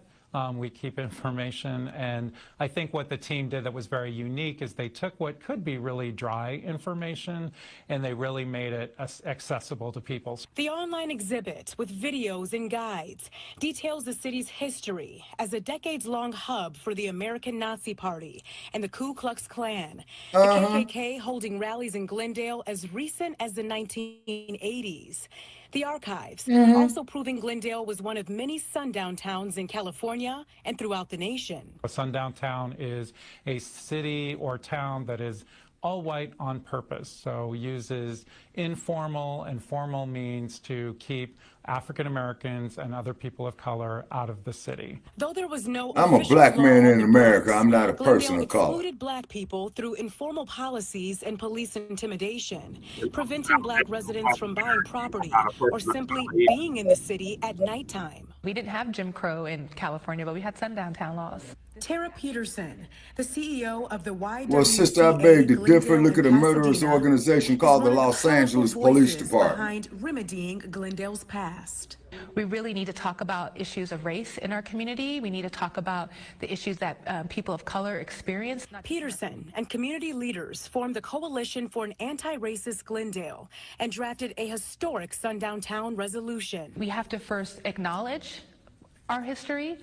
We keep information, and I think what the team did that was very unique is they took what could be really dry information and they really made it accessible to people. The online exhibit with videos and guides details the city's history as a decades-long hub for the American Nazi Party and the Ku Klux Klan. The KKK holding rallies in Glendale as recent as the 1980s. The archives also proving Glendale was one of many sundown towns in California and throughout the nation. A sundown town is a city or town that is all white on purpose, so uses informal and formal means to keep African Americans and other people of color out of the city. Though there was no I'm a Black man in America. I'm not a person of color. Excluded Black people through informal policies and police intimidation, preventing Black residents from buying property or simply being in the city at nighttime. We didn't have Jim Crow in California, but we had sundown town laws. Tara Peterson, the CEO of the YWCA. Well, sister, I beg to differ. Look at a murderous organization called the Los Angeles Police Department. Behind remedying Glendale's past. We really need to talk about issues of race in our community. We need to talk about the issues that people of color experience. Peterson and community leaders formed the Coalition for an Anti-Racist Glendale and drafted a historic sundown town resolution. We have to first acknowledge our history,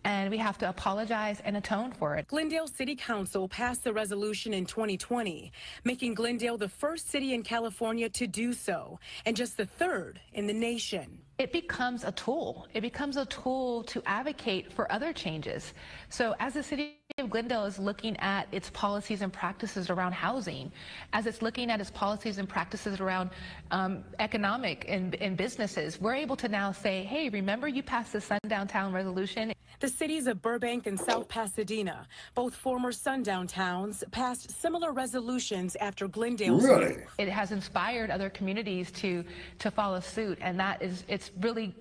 and we have to apologize and atone for it. Glendale City Council passed the resolution in 2020, making Glendale the first city in California to do so, and just the third in the nation. It becomes a tool. It becomes a tool to advocate for other changes. So as the city of Glendale is looking at its policies and practices around housing, as it's looking at its policies and practices around economic and businesses, we're able to now say, hey, remember you passed the Sundown Town Resolution? The cities of Burbank and South Pasadena, both former sundown towns, passed similar resolutions after Glendale's move. It has inspired other communities to follow suit, and that is,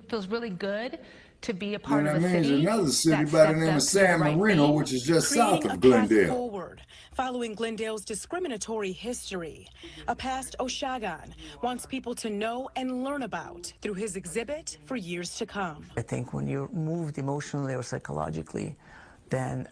feels really good to be a part of a city. Means another city by the name of San Marino, which is just south of Glendale. Forward, following Glendale's discriminatory history, a past Oshagan wants people to know and learn about through his exhibit for years to come. I think when you're moved emotionally or psychologically, then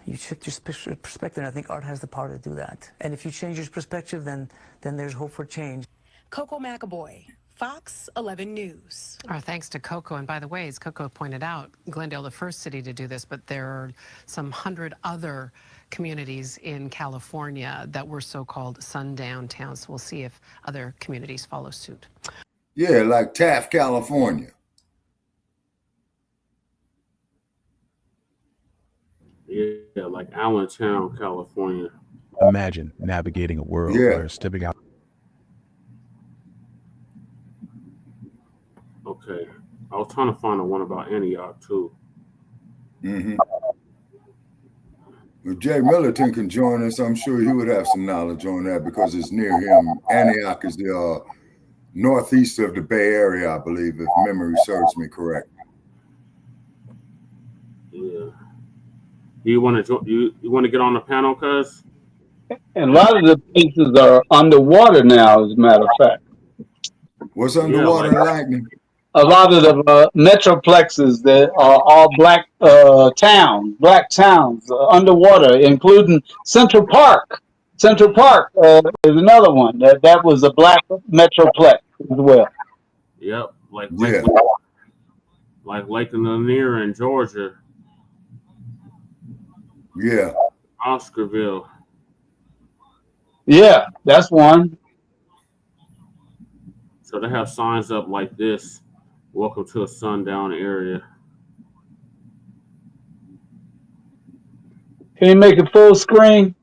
you shift your perspective, and I think art has the power to do that. And if you change your perspective, then there's hope for change. Coco McAboy, Fox 11 News. Our thanks to Coco. And by the way, as Coco pointed out, Glendale, the first city to do this, but there are some 100 other communities in California that were so-called sundown towns. So we'll see if other communities follow suit. Yeah, like Taft, California. Yeah, like Allentown, California. Imagine navigating a world where stepping out. Okay, I was trying to find the one about Antioch too. If Jay Militant can join us, I'm sure he would have some knowledge on that because it's near him. Antioch is the northeast of the Bay Area, I believe, if memory serves me correct. Do you want to you want to get on the panel, cuz? And a lot of the places are underwater now, as a matter of fact. What's underwater lightning? A lot of the metroplexes that are all black towns underwater, including Central Park. Central Park is another one that was a black metroplex as well. Yep, like Lake Lanier in Georgia. Yeah. Oscarville. Yeah, that's one. So they have signs up like this. Welcome to a sundown area. Can you make it full screen?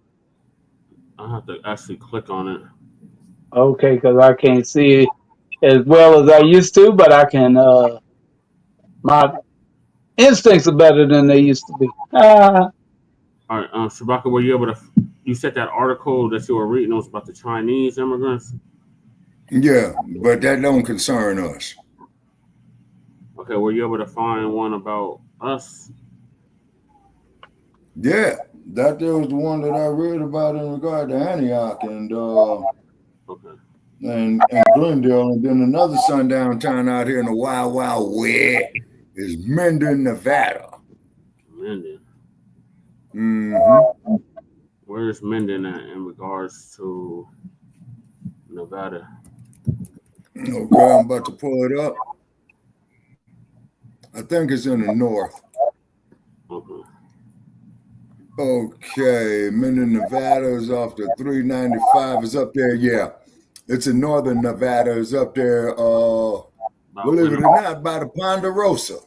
I have to actually click on it. Okay, because I can't see it as well as I used to, but I can. My instincts are better than they used to be. All right, Shabaka, were you able to? You said that article that you were reading was about the Chinese immigrants. Yeah, but that don't concern us. Okay, were you able to find one about us? Yeah, that there was the one that I read about in regard to Antioch and Glendale, and then another sundown town out here in the Wild Wild West is Minden, Nevada. Minden. Mm-hmm. Where's Minden at in regards to Nevada? Okay, I'm about to pull it up. I think it's in the north. Okay, Minden, Nevada is off the 395. It's up there, yeah. It's in northern Nevada. It's up there, believe it or not, by the Ponderosa.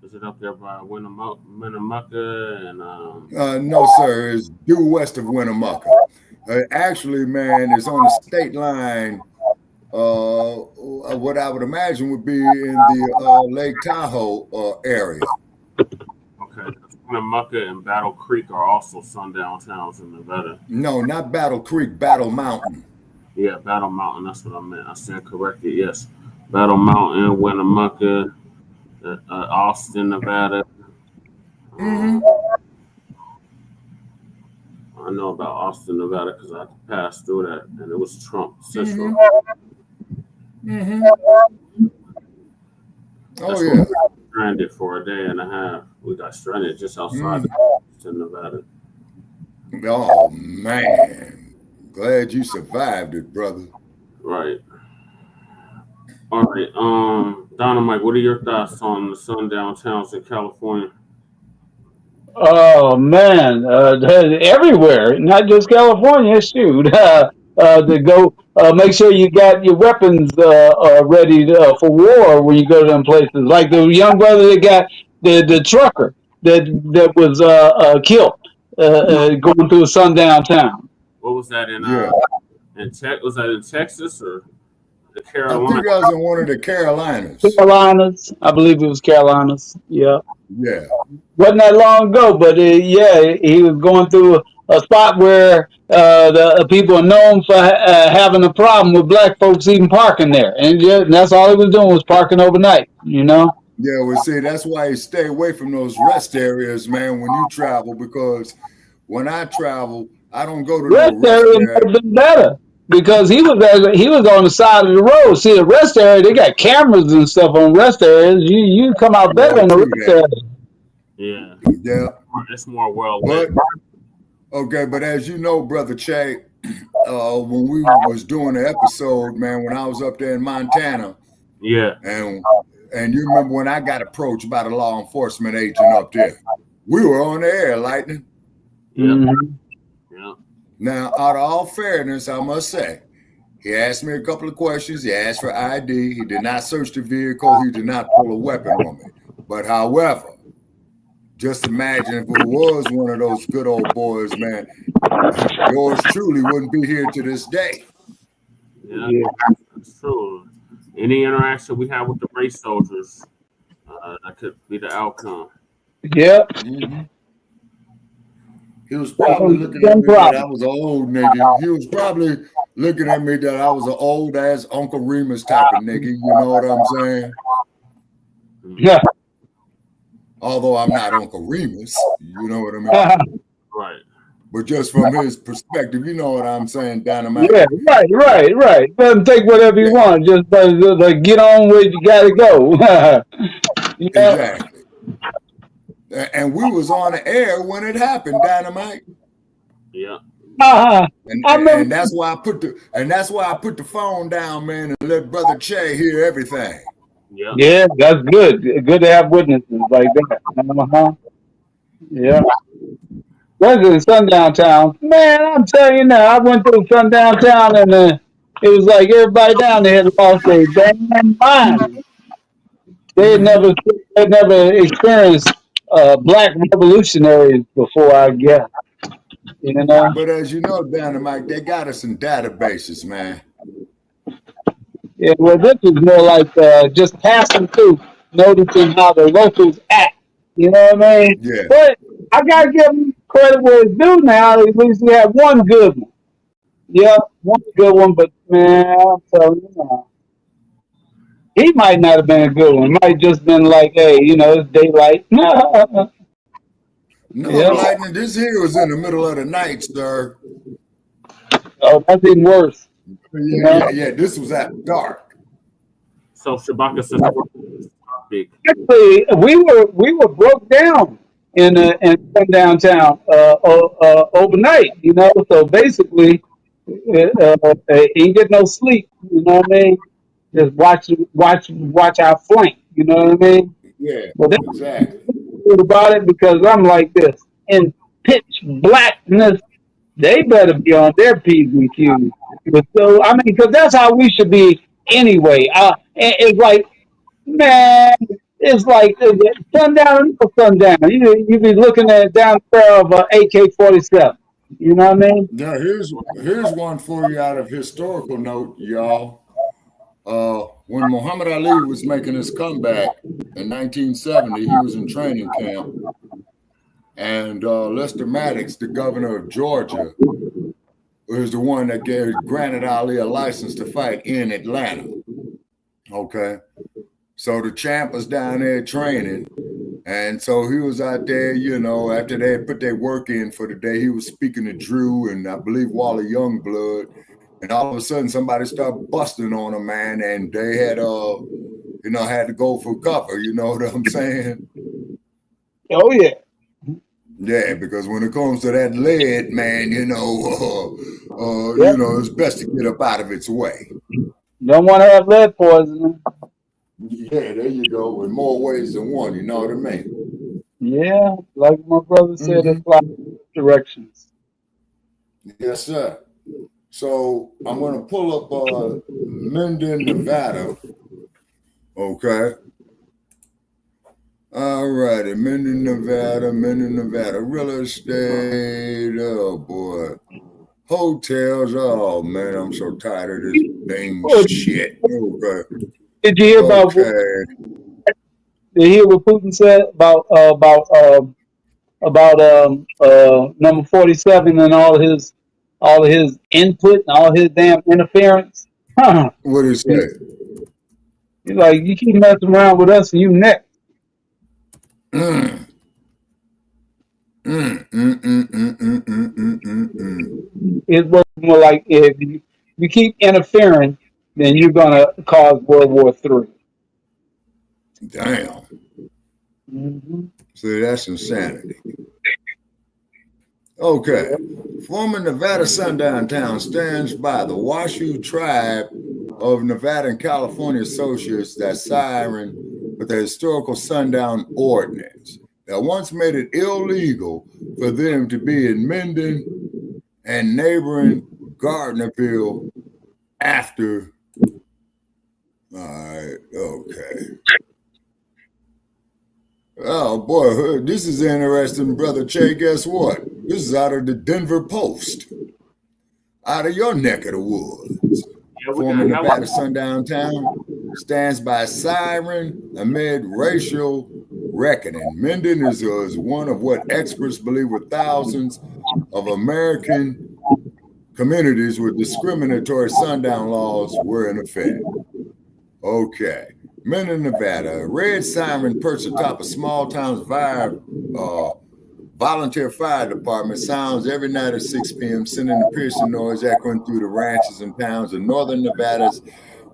Is it up there by Winnemucca and no, sir. It's due west of Winnemucca. Actually, man, it's on the state line. What I would imagine would be in the Lake Tahoe area. Okay, Winnemucca and Battle Creek are also sundown towns in Nevada. No, not Battle Creek, Battle Mountain. Yeah, Battle Mountain. That's what I meant. I stand corrected. Yes, Battle Mountain, Winnemucca, Austin, Nevada. Mm-hmm. I know about Austin, Nevada, because I passed through that, and it was Trump Central. Mm-hmm. Oh, yeah. Stranded for a day and a half. We got stranded just outside of Nevada. Oh, man. Glad you survived it, brother. Right. All right. Dynamite, what are your thoughts on the sundown towns in California? Oh man, everywhere, not just California. Shoot, to go make sure you got your weapons ready for war when you go to them places. Like the young brother that got the trucker that was killed going through a sundown town. What was that in was that in Texas or the Carolinas? I think I was in one of the Carolinas. Carolinas, I believe it was Carolinas. Yeah. Yeah. Wasn't that long ago, but yeah, he was going through a spot where the people are known for having a problem with black folks even parking there, and that's all he was doing was parking overnight. You know. Yeah, well, see, that's why you stay away from those rest areas, man, when you travel, because when I travel, I don't go to rest area. Might have been better because he was on the side of the road. See, the rest area, they got cameras and stuff on rest areas. You come out better in the rest area. Yeah. Yeah. It's more well lit. Okay, but as you know, Brother Che, when we was doing the episode, man, when I was up there in Montana. Yeah. And you remember when I got approached by the law enforcement agent up there? We were on the air, Lightning. Yeah. Mm-hmm. Yeah. Now, out of all fairness, I must say, he asked me a couple of questions. He asked for ID. He did not search the vehicle. He did not pull a weapon on me. But however, just imagine if it was one of those good old boys, man, yours truly wouldn't be here to this day. Yeah, that's true. Any interaction we have with the race soldiers, that could be the outcome. Yep. Mm-hmm. He was probably looking at me that I was an old nigga. He was probably looking at me that I was an old ass Uncle Remus type of nigga. You know what I'm saying? Yeah. Although I'm not Uncle Remus, you know what I mean? Right. But just from his perspective, you know what I'm saying, Dynamite? Yeah, right. Let him take whatever he wants. Just get on where you got to go. You know? Exactly. And we was on the air when it happened, Dynamite. Yeah. And that's why I put the phone down, man, and let Brother Che hear everything. Yeah, that's good. Good to have witnesses like that. Yeah. Where's in Sundown Town? Man, I'm telling you now, I went through Sundown Town and it was like everybody down there had lost their damn mind. They had never experienced black revolutionaries before, I guess. You know? But as you know, Dynamite, they got us in databases, man. Yeah, well, this is more like just passing through, noticing how the locals act. You know what I mean? Yeah. But I gotta give them credit where it's due now. At least we have one good one. Yeah, one good one, but man, I'm telling you now. He might not have been a good one. It might just been like, hey, it's daylight. No, Yeah. Lightning, this here was in the middle of the night, sir. Oh, that's even worse. Yeah, this was after dark. So Shabaka says topic. Actually, we were broke down in Sundown Town overnight. So basically, ain't get no sleep. You know what I mean? Just watch our flank. You know what I mean? Yeah, Well, exactly. About it because I'm like this in pitch blackness. They better be on their P's and Q's. But so I mean, because that's how we should be anyway. It's like, man, it's like sundown or sundown. You be looking at down there of AK-47. You know what I mean? Now here's one for you out of historical note, y'all. When Muhammad Ali was making his comeback in 1970, he was in training camp, and Lester Maddox, the governor of Georgia, was the one that granted Ali a license to fight in Atlanta. Okay, so the champ was down there training, and so he was out there, after they had put their work in for the day, he was speaking to Drew and I believe Wally Youngblood. And all of a sudden, somebody started busting on him, man, and they had, had to go for cover. You know what I'm saying? Oh yeah. Yeah, because when it comes to that lead, man, it's best to get up out of its way. Don't want to have lead poisoning. Yeah, there you go. In more ways than one. You know what I mean? Yeah, like my brother said, it's like directions. Yes, sir. So I'm going to pull up Minden, Nevada. Okay. All righty. Minden, Nevada. Real estate. Oh, boy. Hotels. Oh, man, I'm so tired of this dang shit. Okay. Did you hear about? Did you hear what Putin said about number 47 and all of his input and all his damn interference? What did he say? He's like, you keep messing around with us and you next. It's more like if you keep interfering, then you're gonna cause World War III. Damn. Mm-hmm. So that's insanity. Okay. Former Nevada sundown town stands by the Washoe tribe of Nevada and California associates that siren with the historical sundown ordinance that once made it illegal for them to be in Minden and neighboring Gardnerville after. All right, okay. Oh boy, this is interesting, Brother Che. Guess what? This is out of the Denver Post, out of your neck of the woods. Former Nevada sundown town stands by siren amid racial reckoning. Minden is one of what experts believe were thousands of American communities with discriminatory sundown laws were in effect. Okay. Minden, Nevada. A red siren perched atop a small town's volunteer fire department sounds every night at 6 p.m., sending a piercing noise echoing through the ranches and towns of northern Nevada's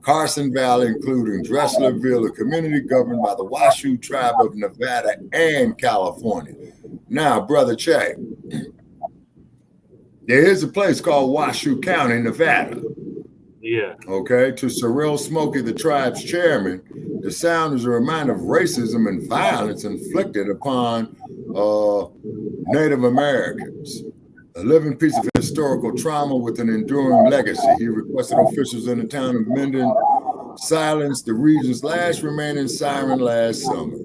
Carson Valley, including Dresslerville, a community governed by the Washoe tribe of Nevada and California. Now, Brother Che, there is a place called Washoe County, Nevada. Yeah. Okay. To Cyril Smokey, the tribe's chairman, the sound is a reminder of racism and violence inflicted upon Native Americans. A living piece of historical trauma with an enduring legacy. He requested officials in the town of Minden silence the region's last remaining siren last summer.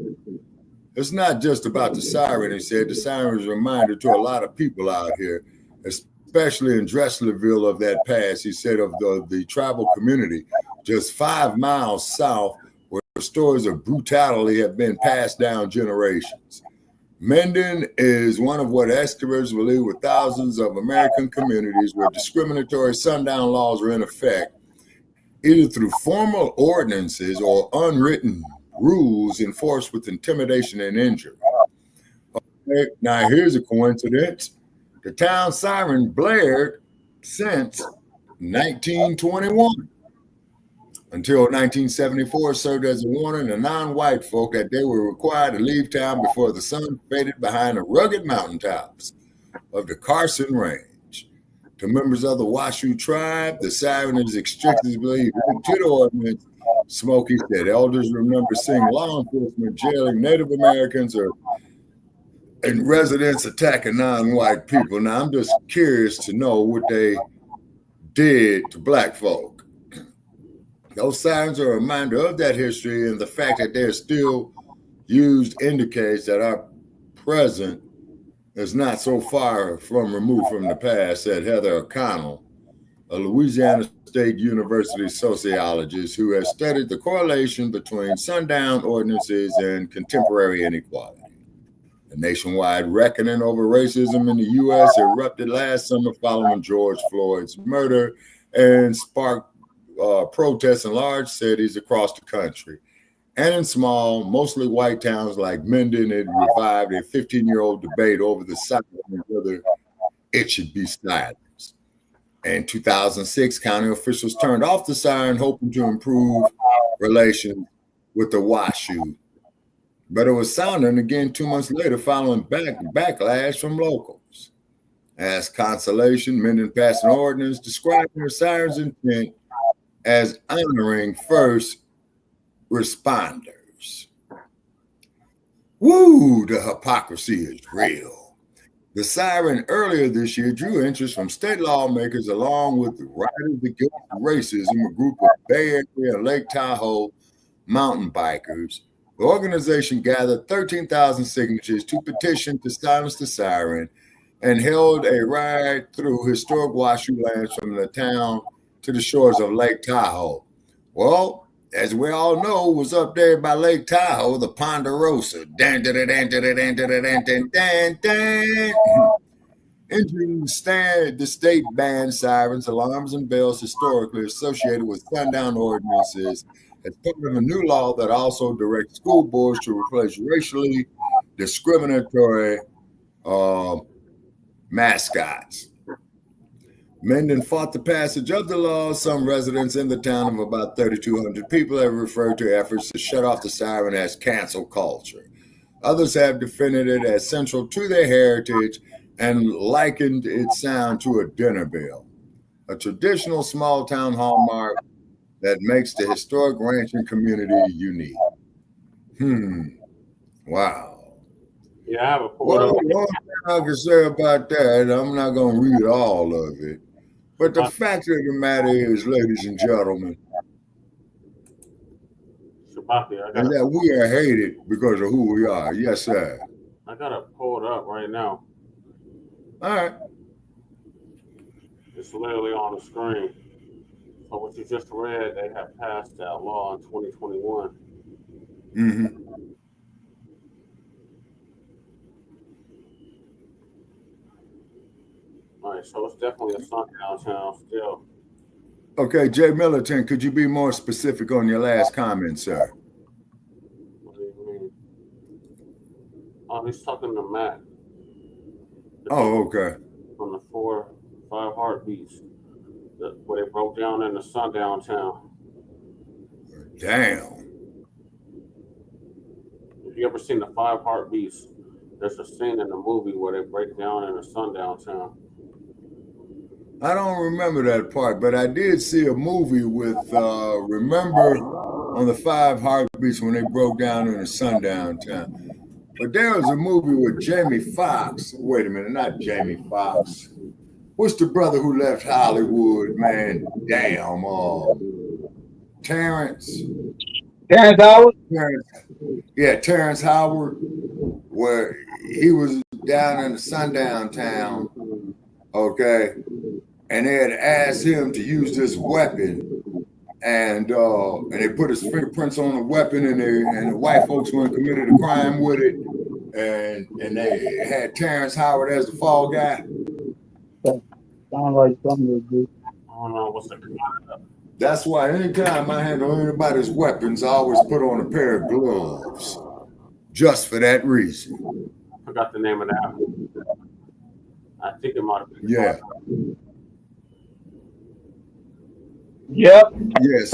It's not just about the siren, he said. The siren is a reminder to a lot of people out here, especially in Dresslerville of that past, he said, of the tribal community just 5 miles south, where stories of brutality have been passed down generations. Minden is one of what experts believe were thousands of American communities where discriminatory sundown laws are in effect, either through formal ordinances or unwritten rules enforced with intimidation and injury. Okay, now here's a coincidence. The town siren blared since 1921. Until 1974, served as a warning to non-white folk that they were required to leave town before the sun faded behind the rugged mountaintops of the Carson Range. To members of the Washoe tribe, the siren is strictly linked to the ordinance. Smokey said elders remember seeing law enforcement jailing Native Americans and residents attacking non-white people. Now, I'm just curious to know what they did to black folk. Those signs are a reminder of that history, and the fact that they're still used indicates that our present is not so far removed from the past, said Heather O'Connell, a Louisiana State University sociologist who has studied the correlation between sundown ordinances and contemporary inequality. A nationwide reckoning over racism in the U.S. erupted last summer following George Floyd's murder and sparked protests in large cities across the country. And in small, mostly white towns like Minden, it revived a 15-year-old debate over the siren and whether it should be silenced. In 2006, county officials turned off the siren, hoping to improve relations with the Washoe. But it was sounding again 2 months later, following backlash from locals. As consolation, Minden passed an ordinance describing the siren's intent as honoring first responders. Woo, the hypocrisy is real. The siren earlier this year drew interest from state lawmakers along with the Riders Against Racism, a group of Bay Area and Lake Tahoe mountain bikers. The organization gathered 13,000 signatures to petition to silence the siren and held a ride through historic Washoe lands from the town to the shores of Lake Tahoe. Well, as we all know, was up there by Lake Tahoe, the Ponderosa. Entering the state banned sirens, alarms, and bells historically associated with sundown ordinances as part of a new law that also directs school boards to replace racially discriminatory mascots. Minden fought the passage of the law. Some residents in the town of about 3,200 people have referred to efforts to shut off the siren as cancel culture. Others have defended it as central to their heritage and likened its sound to a dinner bell, a traditional small town hallmark that makes the historic ranching community unique. Wow. Yeah, I have a Well, one thing I can say about that, I'm not going to read all of it. But the fact of the matter is, ladies and gentlemen, is that we are hated because of who we are. Yes, sir. I got to pull it up right now. All right. It's literally on the screen. So what you just read, they have passed that law in 2021. Mm-hmm. All right, so it's definitely a sundown town still. Okay, Jay Militant, could you be more specific on your last comment, sir? Oh, he's talking to Matt. Oh, okay. From the 5 heartbeats where they broke down in the sundown town. Damn. If you ever seen the 5 heartbeats, there's a scene in the movie where they break down in a sundown town. I don't remember that part, but I did see a movie with, remember on the 5 heartbeats when they broke down in a sundown town. But there was a movie with Jamie Foxx. Wait a minute, not Jamie Foxx. What's the brother who left Hollywood, man? Damn. Terrence. Terrence Howard? Terrence Howard, where he was down in the sundown town, okay, and they had asked him to use this weapon, and they put his fingerprints on the weapon, and the white folks went and committed a crime with it, and they had Terrence Howard as the fall guy. Sound like something good. I don't know what's the. That's why anytime I handle anybody's weapons, I always put on a pair of gloves, just for that reason. I forgot the name of that. I think it might have been. Yeah. Yep. Yes.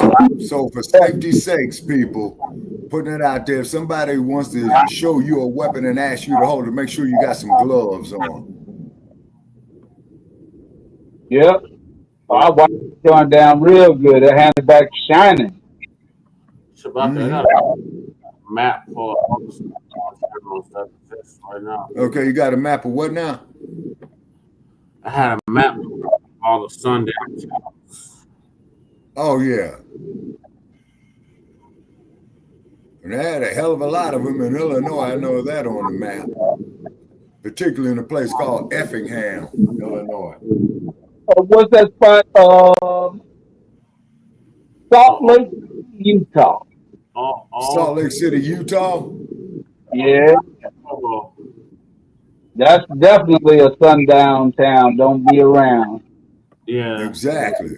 So for safety's sakes, people, putting it out there, if somebody wants to show you a weapon and ask you to hold it, make sure you got some gloves on. Yep. I watched it going down real good. I handed back shining. Shabaka, I got a map for all the towns that exist right now. Okay, you got a map of what now? I had a map of all the sundown towns. Oh, yeah. And they had a hell of a lot of them in Illinois. I know that on the map. Particularly in a place called Effingham, Illinois. What's that spot? Salt Lake, Utah. Salt Lake City, Utah? Yeah. That's definitely a sundown town. Don't be around. Yeah. Exactly.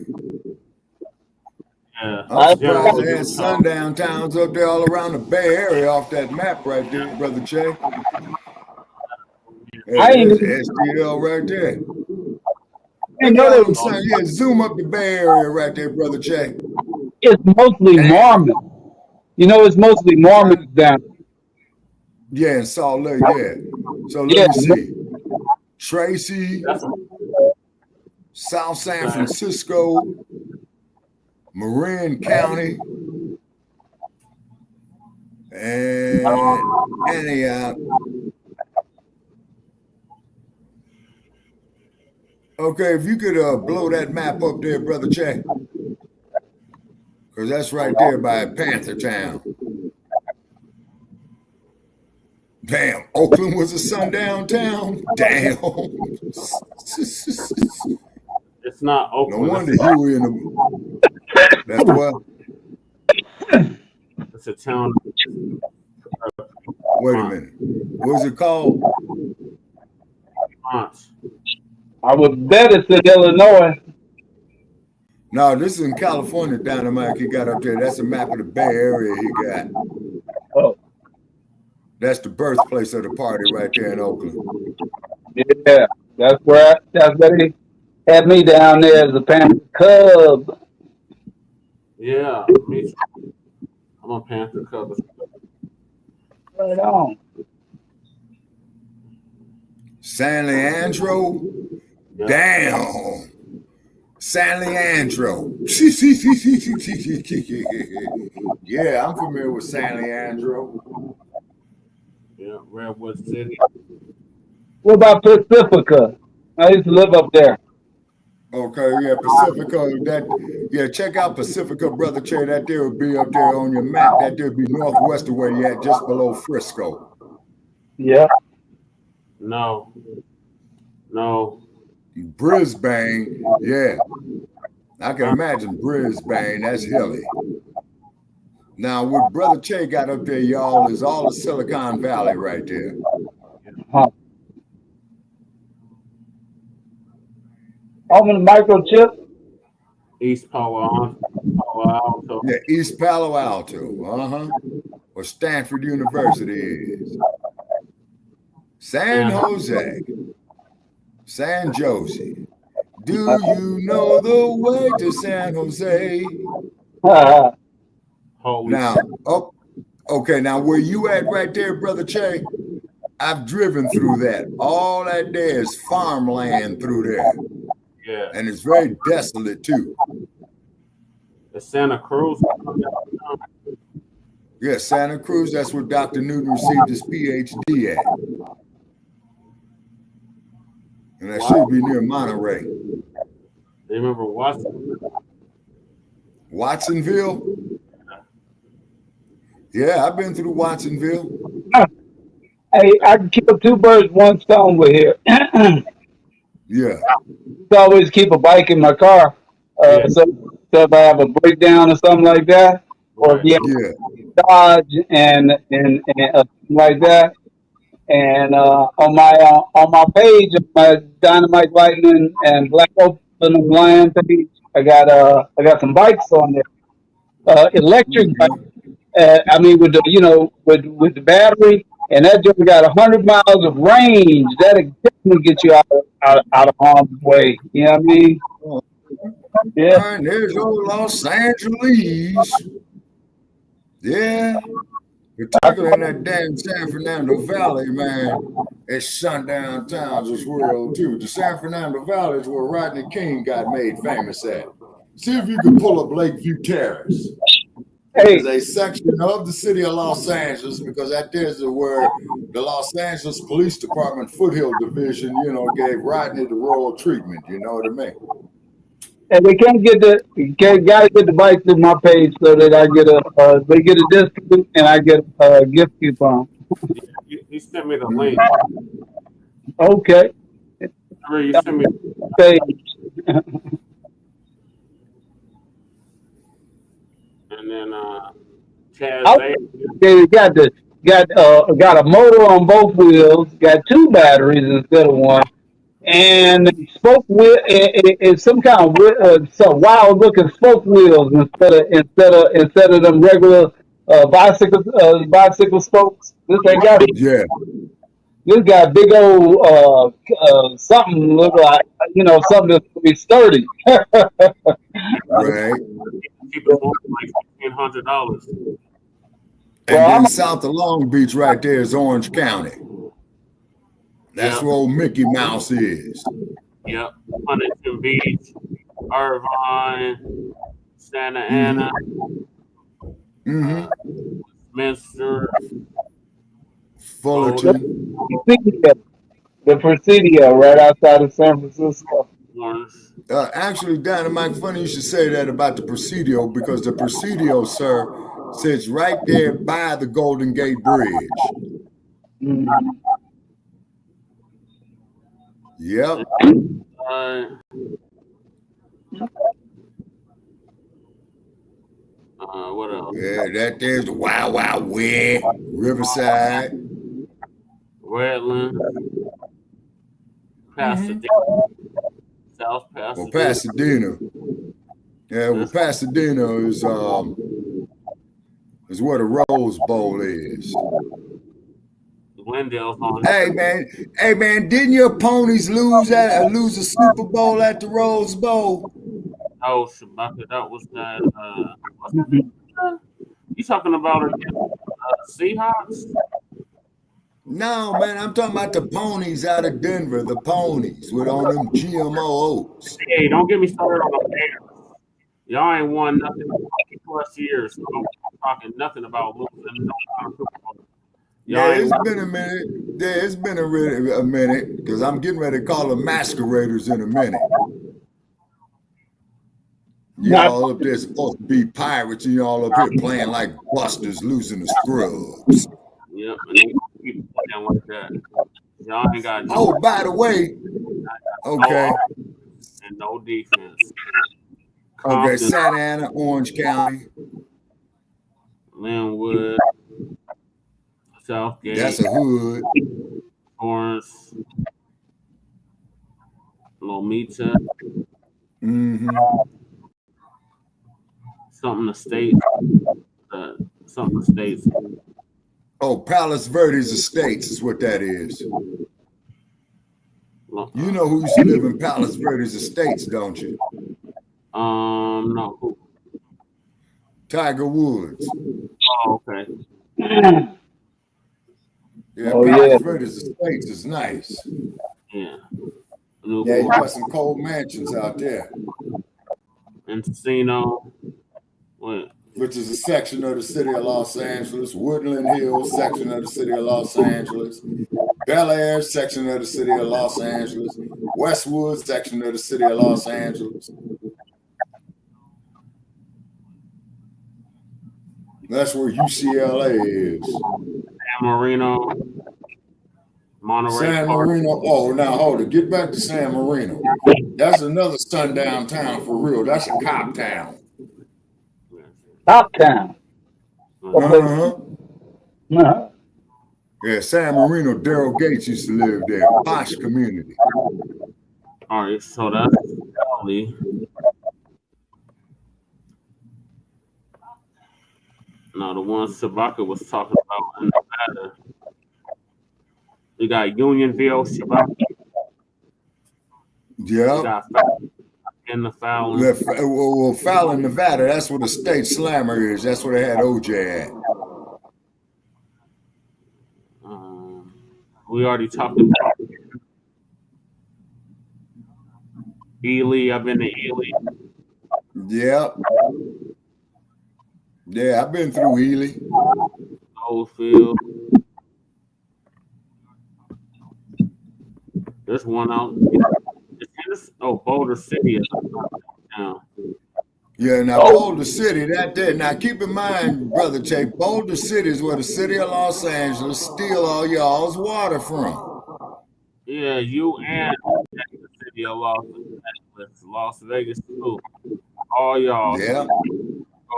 Yeah. I'm surprised they had sundown towns up there all around the Bay Area off that map right there, Brother Che. There's SDL right there. Yeah, zoom up the Bay Area right there, Brother Che. It's mostly Mormon. You know, it's mostly Mormons down. Yeah, in Salt Lake, yeah. So let me see. Tracy, South San Francisco, Marin County, and Antioch. Okay, if you could blow that map up there, Brother Che, because that's right there by Panther Town. Damn, Oakland was a sundown town? Damn. It's not Oakland. No wonder Huey in the... That's what? It's a town. Wait a minute. What's it called? I would bet it's in Illinois. No, this is in California, down the Mike he got up there. That's a map of the Bay Area he got. Oh. That's the birthplace of the party right there in Oakland. Yeah, that's where they had me down there as a Panther Cub. Yeah, me too. I'm a Panther Cub. Right on. San Leandro? Yeah. Damn. San Leandro. Yeah, I'm familiar with San Leandro. Yeah, Redwood City. What about Pacifica? I used to live up there. Okay, yeah, Pacifica. Check out Pacifica, Brother Che. That there would be up there on your map. That there would be northwest of where you at, just below Frisco. Yeah. No. Brisbane, yeah. I can imagine Brisbane. That's hilly. Now, what Brother Che got up there, y'all, is all the Silicon Valley right there. Huh. All the microchip? East Palo Alto. Yeah, East Palo Alto. Where Stanford University is. San Jose. San Jose. Do you know the way to San Jose? Now, oh, okay, now where you at right there, Brother Che? I've driven through that. All that there is farmland through there. Yeah. And it's very desolate too. The Santa Cruz. Yeah, Santa Cruz, that's where Dr. Newton received his PhD at. And that should be near Monterey. You remember Watsonville? Yeah, I've been through Watsonville. Hey, I can kill two birds, one stone with here. Yeah. I always keep a bike in my car. So if I have a breakdown or something like that, or if you have Dodge and like that. And on my page, my Dynamite Lightning and Black Open Lion page, I got some bikes on there, electric bikes. I mean, with the with the battery, and that just got 100 miles of range. That'll definitely get you out of harm's way. You know what I mean? Yeah. And there's old Los Angeles. Yeah. Particularly in that damn San Fernando Valley, man. It's sundown towns as well, too. The San Fernando Valley is where Rodney King got made famous at. See if you can pull up Lakeview Terrace. There's a section of the city of Los Angeles, because that is where the Los Angeles Police Department Foothill Division, gave Rodney the royal treatment. You know what I mean? And they gotta get the bike through my page so that I get they get a discount and I get a gift coupon. You sent me the link. Okay. You sent me page. And then Chaz They got a motor on both wheels, got two batteries instead of one, and spoke wheel it's some kind of some wild looking spoke wheels instead of them regular bicycle spokes. This ain't got This got big old something look like something that's gonna be sturdy. Right. Keep it like $1,500. And then south of Long Beach right there is Orange County. That's where old Mickey Mouse is. Yep. Huntington Beach, Irvine, Santa Ana, Minster, Fullerton. The Presidio right outside of San Francisco. Actually, Dynamite, funny you should say that about the Presidio, because the Presidio, sir, sits right there by the Golden Gate Bridge. Yep. What else? Yeah, that there's the Wild Wild West, Riverside, Redland, Pasadena, South Pasadena. Well, Pasadena. Yeah, well, Pasadena is where the Rose Bowl is. Glendale's on. Hey man, didn't your ponies lose a Super Bowl at the Rose Bowl? Oh, Shabaka, that was that. You talking about Seahawks? No, man, I'm talking about the ponies out of Denver. The ponies with all them GMO oats. Hey, don't get me started on the Bears. Y'all ain't won nothing in 20 plus years. So I'm talking nothing about losing. Yeah, it's been a minute. Yeah, it's been a minute, because I'm getting ready to call them masqueraders in a minute. Y'all up there supposed to be pirates, and y'all up here playing like busters, losing the scrubs. Yep, and they keep playing like that. Y'all ain't got no. Oh, by the way, okay. And no defense. Okay, Santa Ana, Orange County, Linwood, Southgate. That's a hood. Torrance, Lomita. Something the states. Something the states. Oh, Palos Verdes Estates is what that is. You know who used to live in Palos Verdes Estates, don't you? No. Who? Tiger Woods. Oh, okay. Yeah, Oh, Palos yeah. Verdes Estates is nice. Yeah. Yeah, you got some cold mansions out there. Encino. What? Which is a section of the city of Los Angeles. Woodland Hills, section of the city of Los Angeles. Bel Air, section of the city of Los Angeles. Westwood, section of the city of Los Angeles. That's where UCLA is. San Marino. Monterey San Park. Marino. Oh, now hold it. Get back to San Marino. That's another sundown town for real. That's a cop town. Top town. Uh-huh. Yeah, San Marino, Daryl Gates used to live there. Posh community. All right, so that's Cali. Now, the one Shabaka was talking about in Nevada. We got Unionville, Shabaka. Yeah. We got in the Fallon. Well, Fallon, Nevada, that's where the state slammer is. That's where they had OJ at. We already talked about Ely. I've been to Ely. Yep. Yeah, I've been through Ely. Oldfield. There's one out. Boulder City is down. Yeah, now Boulder City, that there. Now keep in mind, Brother Jay, Boulder City is where the city of Los Angeles steal all y'all's water from. Yeah, you and the city of Los Angeles, Las Vegas too. All y'all. Yeah.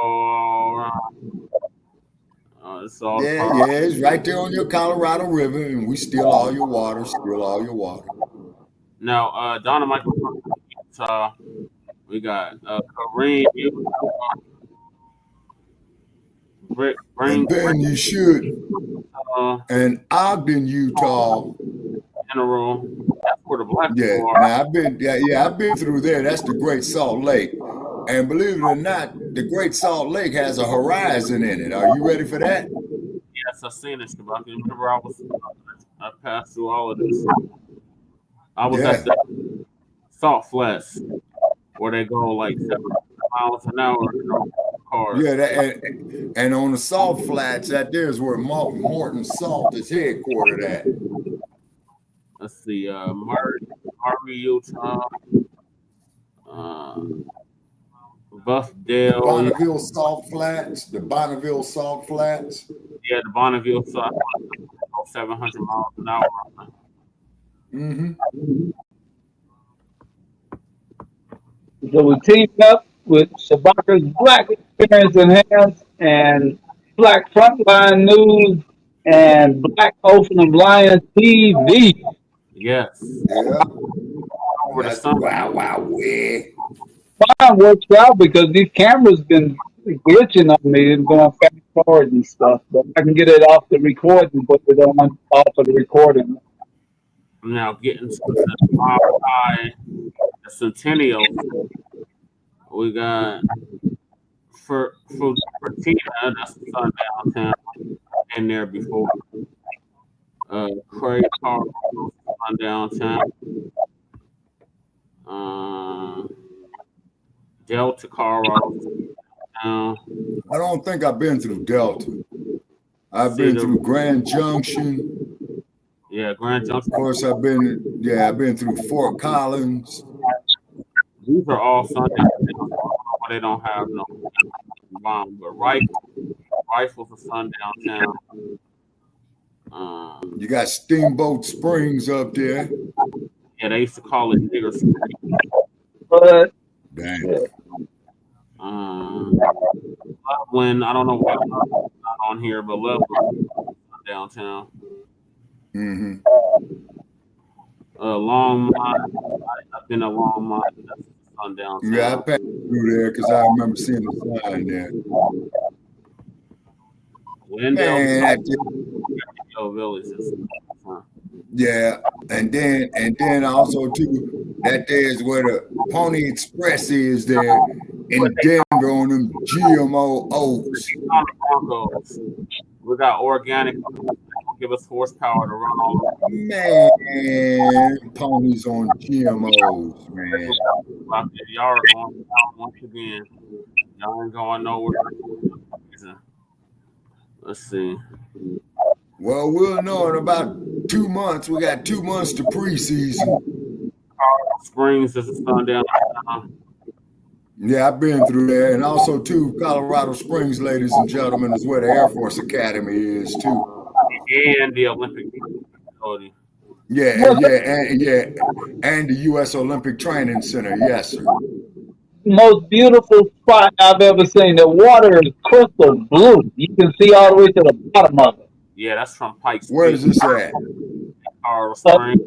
All around. It's all Yeah, it's right there on your Colorado River, and we steal all your water, Now, Donna Michael, we got Kareem, and Ben, you should. And Ogden, Utah. General, that's where the black people are. Now I've been through there. That's the Great Salt Lake. And believe it or not, the Great Salt Lake has a horizon in it. Are you ready for that? Yes, I've seen it, Shabaka. Remember, I passed through all of this. I was at the Salt Flats, where they go like 7 miles an hour. Cars. Yeah, and on the Salt Flats, that there's where Morton Salt is headquartered at. Let's see, Harvey, Utah, Buffdale, Bonneville Salt Flats, the Bonneville Salt Flats. Yeah, the Bonneville Salt Flats, 700 miles an hour. Mm-hmm. So we teamed up with Shabaka'S Blacc Experience Enhanced and Black Frontline News and Black Ocean of Lion TV. Yes. Yeah. Over the summer. Wow. Mine works out because these cameras been glitching on me and going fast forward and stuff. But I can get it off the recording, but we don't want off of the recording. I'm now getting to the Centennial. We got for Tina, that's the sundown town, in there before. Craig Carl, sundown town. Delta Carl. I don't think I've been through Delta. I've been through Grand Junction. Yeah, Grand Junction. Of course, I've been through Fort Collins. These are all sundown towns. They don't have no bomb, but Rifle's a sundown town. You got Steamboat Springs up there. Yeah, they used to call it Nigger Springs. But dang. Loveland, I don't know why it's not on here, but Loveland downtown. Mm-hmm. Longmont, I've been a Longmont. That's sundown. Yeah, I passed through there because I remember seeing the sign there. Glendale Village. Yeah, and then also too, that there is where the Pony Express is there in Denver on them GMO oats. We got organic. Give us horsepower to run all over. Man, ponies on GMOs, man. Y'all are going down once again. Y'all ain't going nowhere. Let's see. Well, we'll know in about 2 months. We got 2 months to preseason. Springs is a sundown. Yeah, I've been through there. And also, too, Colorado Springs, ladies and gentlemen, is where the Air Force Academy is, too. And the Olympic facility. Yeah, and the U.S. Olympic Training Center. Yes, sir. Most beautiful spot I've ever seen. The water is crystal blue. You can see all the way to the bottom of it. Yeah, that's from Pikes Where is this at? Colorado Springs.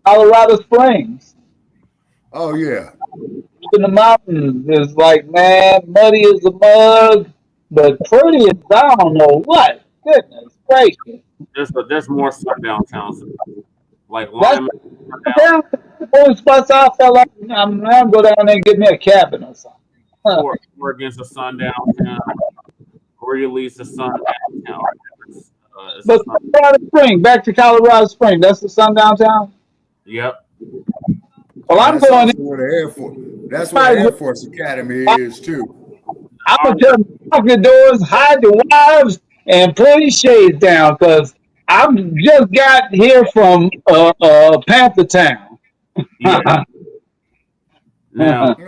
Colorado Springs. Oh, yeah. In the mountains. It's like, man, muddy as a mug, but pretty as I don't know what. Goodness gracious. There's more sundown towns. Like That's Lyman. one spots I felt like I'm gonna go down there and get me a cabin or something. Oregon's a sundown town. Greeley's a sundown town. But Colorado Springs, back to Colorado Springs, that's the sundown town? Yep. Well, I'm that's going where the Air Force. That's where the Air Force Academy is too. I'm gonna tell them lock the doors, hide the wives, and pull your shades down because I just got here from Panther Town. Yeah. Now, Okay.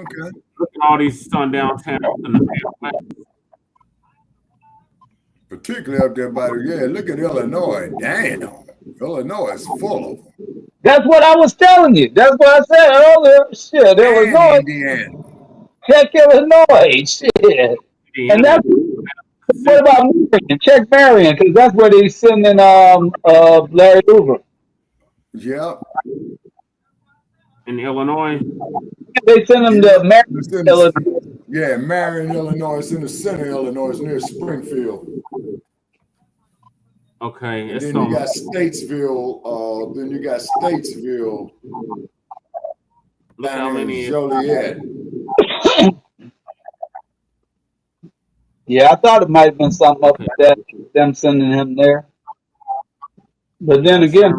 look at all these sundown towns in the Midwest. Particularly up there by look at Illinois. Damn. Illinois is full of them. That's what I was telling you. That's what I said earlier. Shit, Illinois. Indiana. Check Illinois. Shit. And that's what about Marion? Check Marion, because that's where they sending Larry Hoover. Yep. In Illinois. They send him to Marion, Illinois. Yeah, Marion, Illinois. It's in the center of Illinois. It's near Springfield. Okay. And then you got Statesville. Down in Joliet. Yeah, I thought it might have been something up with that, them sending him there. But then again,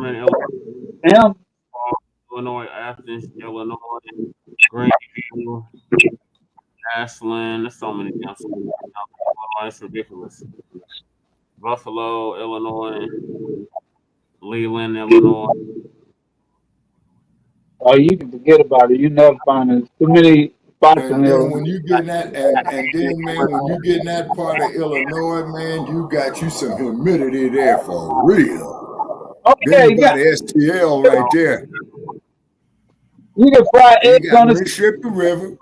him. Illinois, Athens, Illinois, Greenville, Ashland. There's so many damn schools. Illinois, it's ridiculous. Buffalo, Illinois, Leland, Illinois. Oh, you can forget about it. You never find it. Too many spots in And there. then when you get in that, and then man, when you get in that part of Illinois, man, you got you some humidity there for real. Okay, then you got the STL right there. You can fry eggs on the Mississippi River.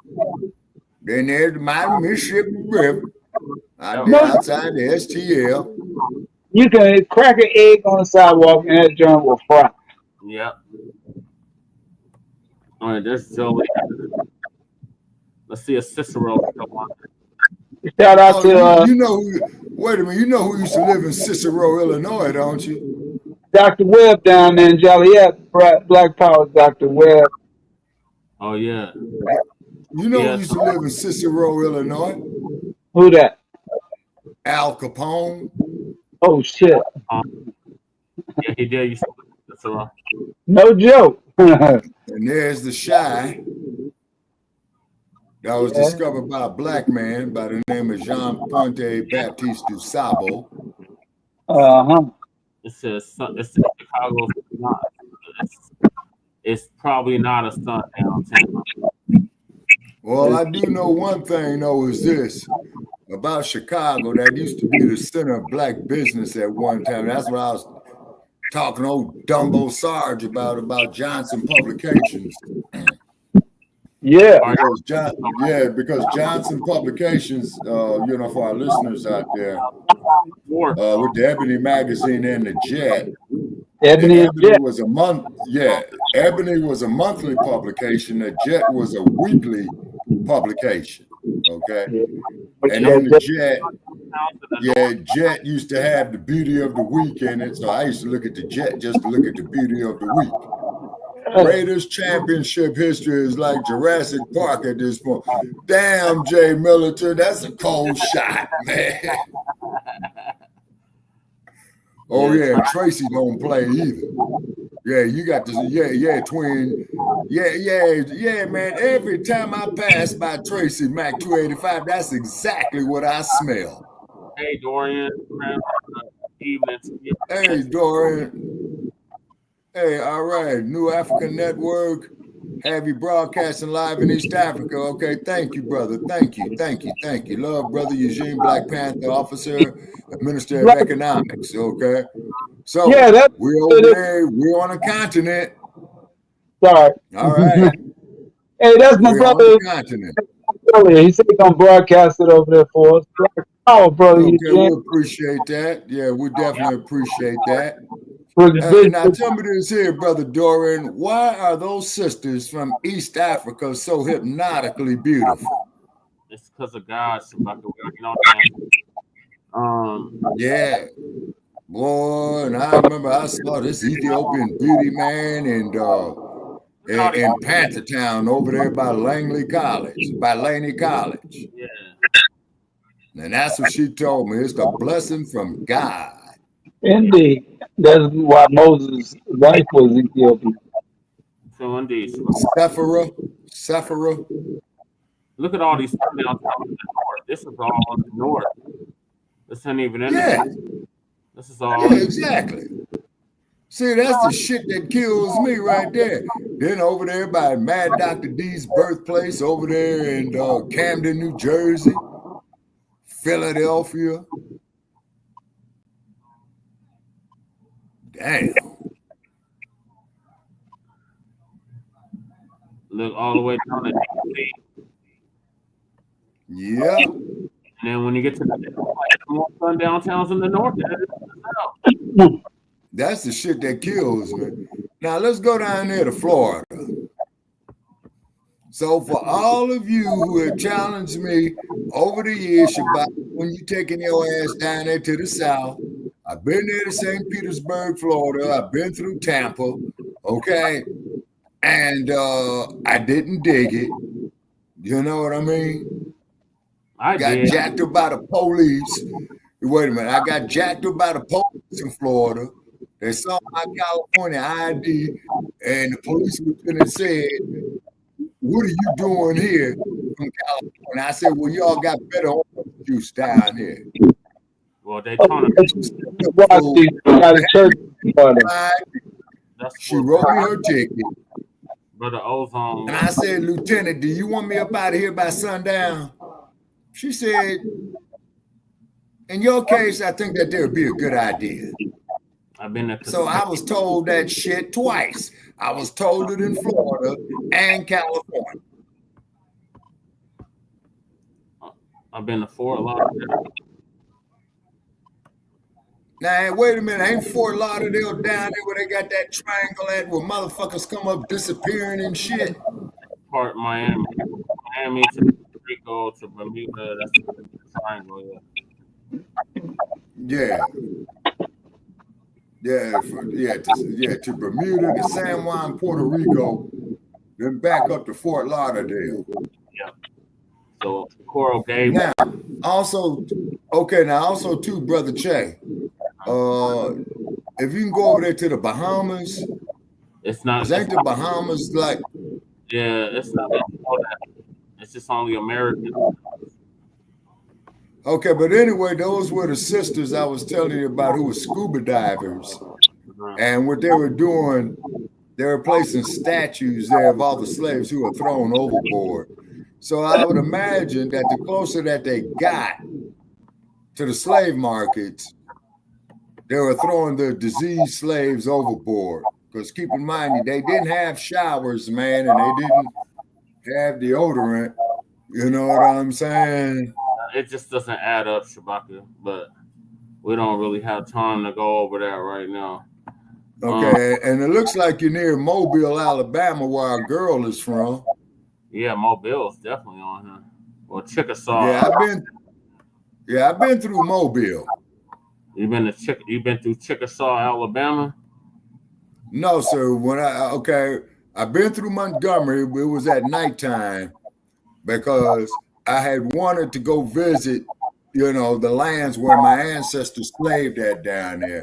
Then there's the mighty Mississippi River. Outside the STL. You can crack an egg on the sidewalk and that joint will fry. Yep. All right, there's Joey. Let's see a Cicero. Shout out to you know who, wait a minute, you know who used to live in Cicero, Illinois, don't you? Dr. Webb down there in Joliet, Black Power, Dr. Webb. Oh yeah. You know who used to live in Cicero, Illinois? Who that? Al Capone. Oh shit. Yeah, he did used to live in Cicero. No joke. And there's the Shy. That was discovered by a black man by the name of Jean Ponte Baptiste du Sabo. It says Chicago. It's probably not a sundown town. Well, I do know one thing, though, is this about Chicago. That used to be the center of black business at one time. That's what I was talking to old Dumbo Sarge about Johnson Publications. Yeah. Because Johnson Publications, for our listeners out there, with the Ebony magazine and the Jet. Ebony was a month. Yeah, Ebony was a monthly publication. The Jet was a weekly publication. Okay, and on the Jet, Yeah, Jet used to have the beauty of the week in it, so I used to look at the Jet just to look at the beauty of the week. Raiders championship history is like Jurassic Park at this point. Damn, Jay Militer, that's a cold shot, man. Oh yeah, Tracy don't play either. Yeah, you got this. Yeah, twin. Yeah, man. Every time I pass by Tracy Mac 285, that's exactly what I smell. Hey, Dorian. Evening. Hey, Dorian. Hey, all right. New African Network. Have you broadcasting live in East Africa? Okay, thank you, brother. Thank you. Love, brother Eugene, Black Panther officer, Minister of Economics. Okay. So yeah, we're over there. We're on a continent. Sorry. All right. Hey, that's my brother. On the continent. He said he's gonna broadcast it over there for us. Oh, brother. Okay, we appreciate that. Yeah, we definitely appreciate that. Now tell me this here, brother Dorian. Why are those sisters from East Africa so hypnotically beautiful? It's because of God, Shabaka. You know yeah. Boy, and I remember I saw this Ethiopian beauty man in Panthertown over there by Laney College. Yeah. And that's what she told me. It's the blessing from God. Indeed. That's why Moses' wife was Ethiopian. So indeed. Sephora. Look at all these sundowns out in the north. This is all in the north. This ain't even in the This is all. Yeah, exactly. See, that's the shit that kills me right there. Then over there by Mad Dr. D's birthplace, over there in Camden, New Jersey, Philadelphia. Damn. Look all the way down to DC. Yeah. And then when you get to the more sundown towns in the north, that's the shit that kills me. Now let's go down there to Florida. So for all of you who have challenged me over the years about when you taking your ass down there to the south, I've been there to St. Petersburg, Florida. I've been through Tampa, okay? And I didn't dig it. You know what I mean? I got jacked up by the police. Wait a minute. I got jacked up by the police in Florida. They saw my California ID, and the police lieutenant said, "What are you doing here from California?" I said, "Well, y'all got better orange juice down here." Well, they told She wrote me her ticket. Brother Ozone. And I said, "Lieutenant, do you want me up out of here by sundown?" She said, "In your case, I think that would be a good idea." I've been there. So I was told that shit twice. I was told it in Florida and California. I've been to Fort Lauderdale. Now, wait a minute. Ain't Fort Lauderdale down there where they got that triangle at where motherfuckers come up disappearing and shit? Part Miami. Miami to Puerto Rico to Bermuda. That's the triangle, yeah. To Bermuda, to San Juan, Puerto Rico, then back up to Fort Lauderdale. Yeah. So Coral Gable. Now, also too, Brother Che, if you can go over there to the Bahamas, it's not. Ain't the Bahamas like? Yeah, it's not. It's just only American. Okay, but anyway, those were the sisters I was telling you about who were scuba divers. And what they were doing, they were placing statues there of all the slaves who were thrown overboard. So I would imagine that the closer that they got to the slave markets, they were throwing the diseased slaves overboard. Because keep in mind, they didn't have showers, man, and they didn't have deodorant. You know what I'm saying? It just doesn't add up, Shabaka, but we don't really have time to go over that right now. Okay, and it looks like you're near Mobile, Alabama, where our girl is from. Yeah, Mobile's definitely on here. Well, Chickasaw. Yeah, Yeah, I've been through Mobile. You been through Chickasaw, Alabama? No, sir. I've been through Montgomery. It was at nighttime because I had wanted to go visit, the lands where my ancestors slaved at down there.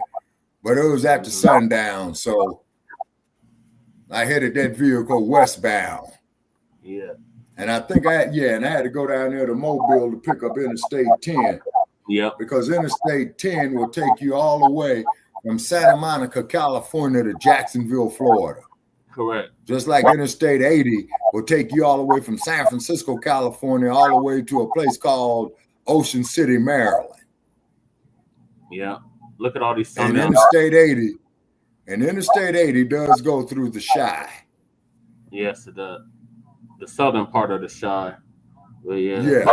But it was after sundown, so I headed that vehicle westbound. Yeah. And I think I had to go down there to Mobile to pick up Interstate 10. Yep. Because Interstate 10 will take you all the way from Santa Monica, California to Jacksonville, Florida. Correct. Just like Interstate 80 will take you all the way from San Francisco, California, all the way to a place called Ocean City, Maryland. Yeah. Look at all these And sundown. Interstate 80 does go through the Chi. Yes, it does. The southern part of the Chi. But Yeah.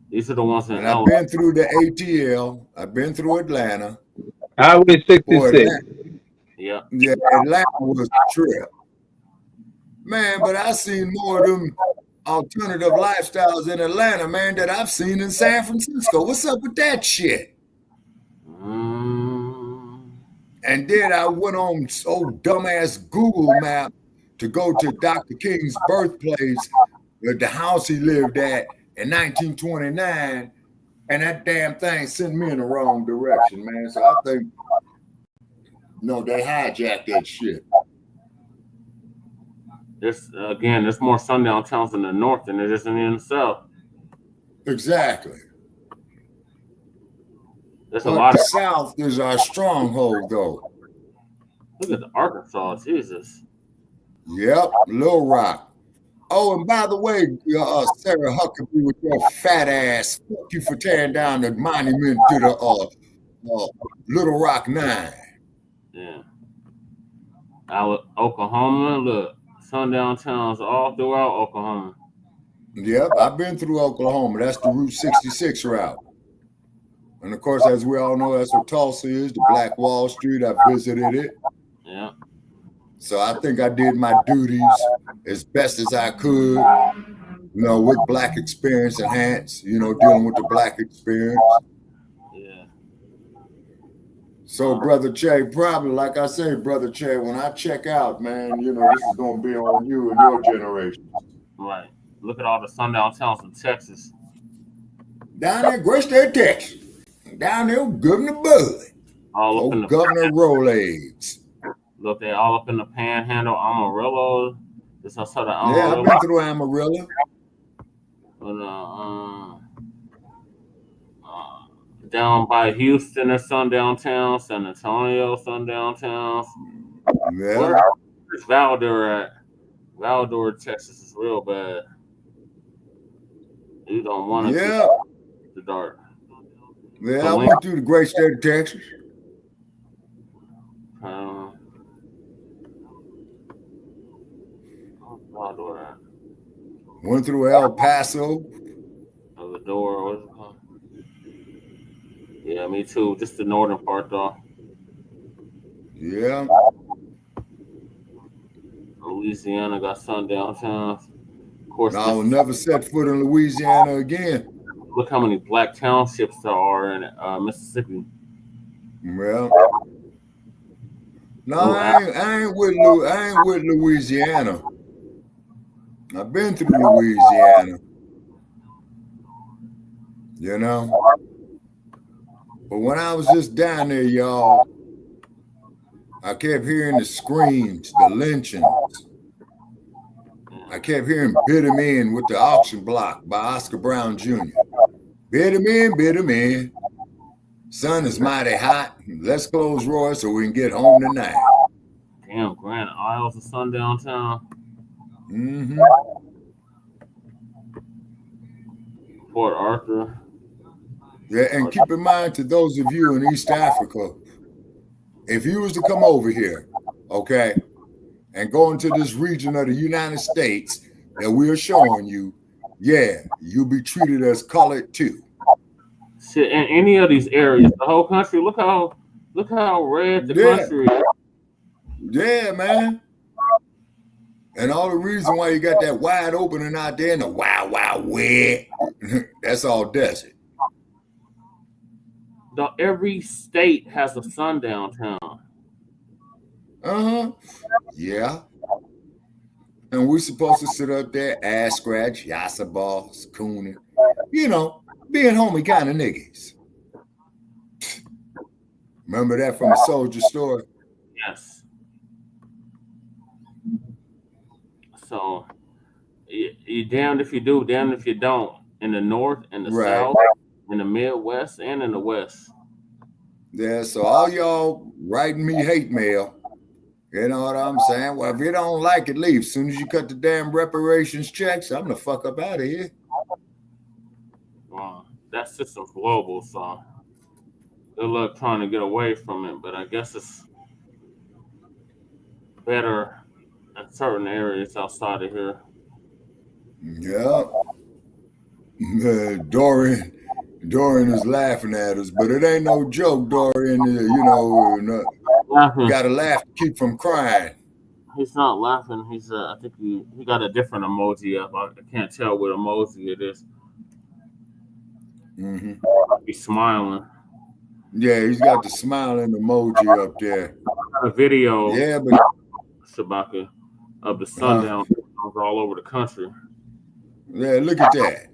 These are the ones in I've been through the ATL. I've been through Atlanta. Highway 66. Yeah. Yeah, Atlanta was a trip. Man, but I seen more of them alternative lifestyles in Atlanta, man, that I've seen in San Francisco. What's up with that shit? And then I went on old dumbass Google map to go to Dr. King's birthplace, the house he lived at in 1929, and that damn thing sent me in the wrong direction, man. So I think, they hijacked that shit. There's more sundown towns in the north than there is in the south. Exactly. There's But a lot the of South is our stronghold, though. Look at the Arkansas, Jesus. Yep, Little Rock. Oh, and by the way, Sarah Huckabee with your fat ass, fuck you for tearing down the monument to the Little Rock 9. Yeah. Oklahoma, look, sundown towns all throughout Oklahoma. Yep, I've been through Oklahoma. That's the Route 66 route. And of course, as we all know, that's what Tulsa is, the Black Wall Street. I visited it. Yeah. So I think I did my duties as best as I could, with Black experience Enhnaced, dealing with the Black experience. Yeah. So, Brother Che, probably, like I say, Brother Che, when I check out, man, this is going to be on you and your generation. Right. Look at all the sundown towns in Texas. Down there, Great State, Texas. Down there, Governor Bud. All up in the Governor Rolaids. Look, they all up in the Panhandle, Amarillo. This outside of Amarillo. Yeah, I've been through Amarillo. Down by Houston, there's sundown towns. San Antonio, sundown towns. Yeah. Where's Valdor at? Valdor, Texas is real bad. You don't want to Yeah. the dark. Yeah, I went through the great state of Texas. Went through El Paso. The door, what's it called? Yeah, me too. Just the northern part, though. Yeah. Louisiana got sundown towns. Of course, I will never set foot in Louisiana again. Look how many black townships there are in Mississippi. Well, no, I ain't with Louisiana. I've been through Louisiana, But when I was just down there, y'all, I kept hearing the screams, the lynchings. I kept hearing "Bid 'em in" with the auction block by Oscar Brown Jr. Bid 'em in, bid 'em in. Sun is mighty hot. Let's close Roy so we can get home tonight. Damn, Grand Isle's a sundown town. Mm-hmm. Port Arthur. Yeah, and keep in mind, to those of you in East Africa, if you was to come over here, okay, and go into this region of the United States that we are showing you, you'll be treated as colored too. Shit, in any of these areas, the whole country, look how red the country is. Yeah, man. And all the reason why you got that wide opening out there in the wild, wild wet, that's all desert. Every state has a sundown town. Yeah. And we're supposed to sit up there, ass scratch, yassa balls, cooning, you know, being homie kind of niggas. Remember that from a soldier story? Yes. So you damned if you do, damned if you don't. In the north, in the south, in the Midwest, and in the West. Yeah, so all y'all writing me hate mail, you know what I'm saying? Well, if you don't like it, leave. As soon as you cut the damn reparations checks, I'm the fuck up out of here. That system's global, so good luck trying to get away from it. But I guess it's better in certain areas outside of here. Yeah. Dorian is laughing at us, but it ain't no joke, Dorian. You know, got to laugh to keep from crying. He's not laughing. He's I think he got a different emoji up. I can't tell what emoji it is. He's smiling. Yeah, he's got the smiling emoji up there. A video. Yeah, but Shabaka of the sundown all over the country. Yeah, look at that.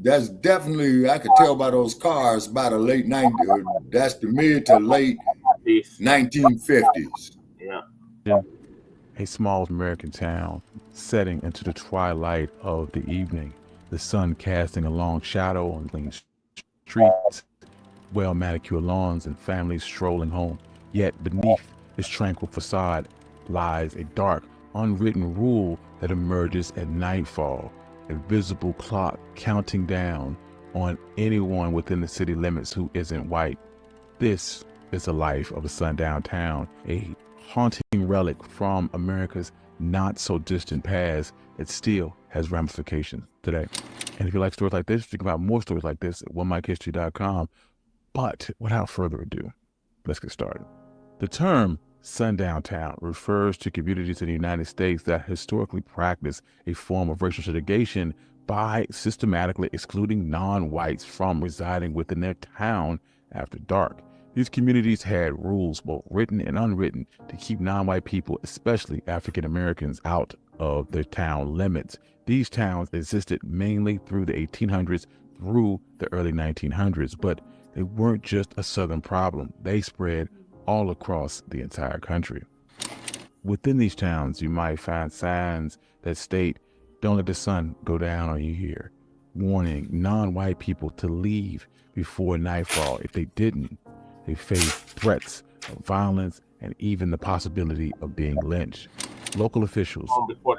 That's definitely, I could tell by those cars by the late 90s. That's the mid to late 1950s. Yeah. A small American town setting into the twilight of the evening, the sun casting a long shadow on clean streets, well manicured lawns, and families strolling home. Yet beneath this tranquil facade lies a dark, unwritten rule that emerges at nightfall. A visible clock counting down on anyone within the city limits who isn't white. This is the life of a sundown town, a haunting relic from America's not so distant past. It still has ramifications today. And if you like stories like this, think about more stories like this at onemichistory.com. But without further ado, let's get started. The term sundown town refers to communities in the United States that historically practice a form of racial segregation by systematically excluding non-whites from residing within their town after dark. These communities had rules, both written and unwritten, to keep non-white people, especially African Americans, out of their town limits. These towns existed mainly through the 1800s through the early 1900s, but they weren't just a southern problem. They spread all across the entire country. Within these towns, you might find signs that state, "Don't let the sun go down on you here," warning non-white people to leave before nightfall. If they didn't, they faced threats of violence and even the possibility of being lynched. Local officials,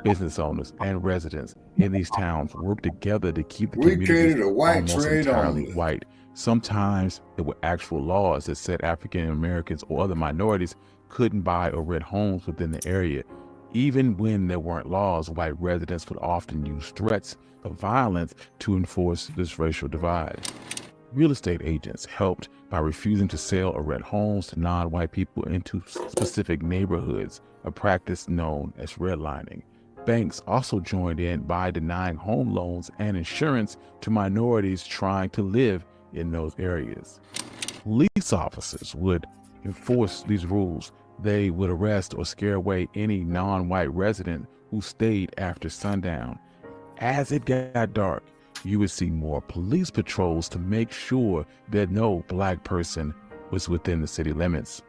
business owners, and residents in these towns worked together to keep the communities almost entirely white. Sometimes there were actual laws that said African Americans or other minorities couldn't buy or rent homes within the area. Even when there weren't laws, white residents would often use threats of violence to enforce this racial divide. Real estate agents helped by refusing to sell or rent homes to non-white people into specific neighborhoods, a practice known as redlining. Banks also joined in by denying home loans and insurance to minorities trying to live in those areas. Police officers would enforce these rules. They would arrest or scare away any non-white resident who stayed after sundown. As it got dark, you would see more police patrols to make sure that no black person was within the city limits.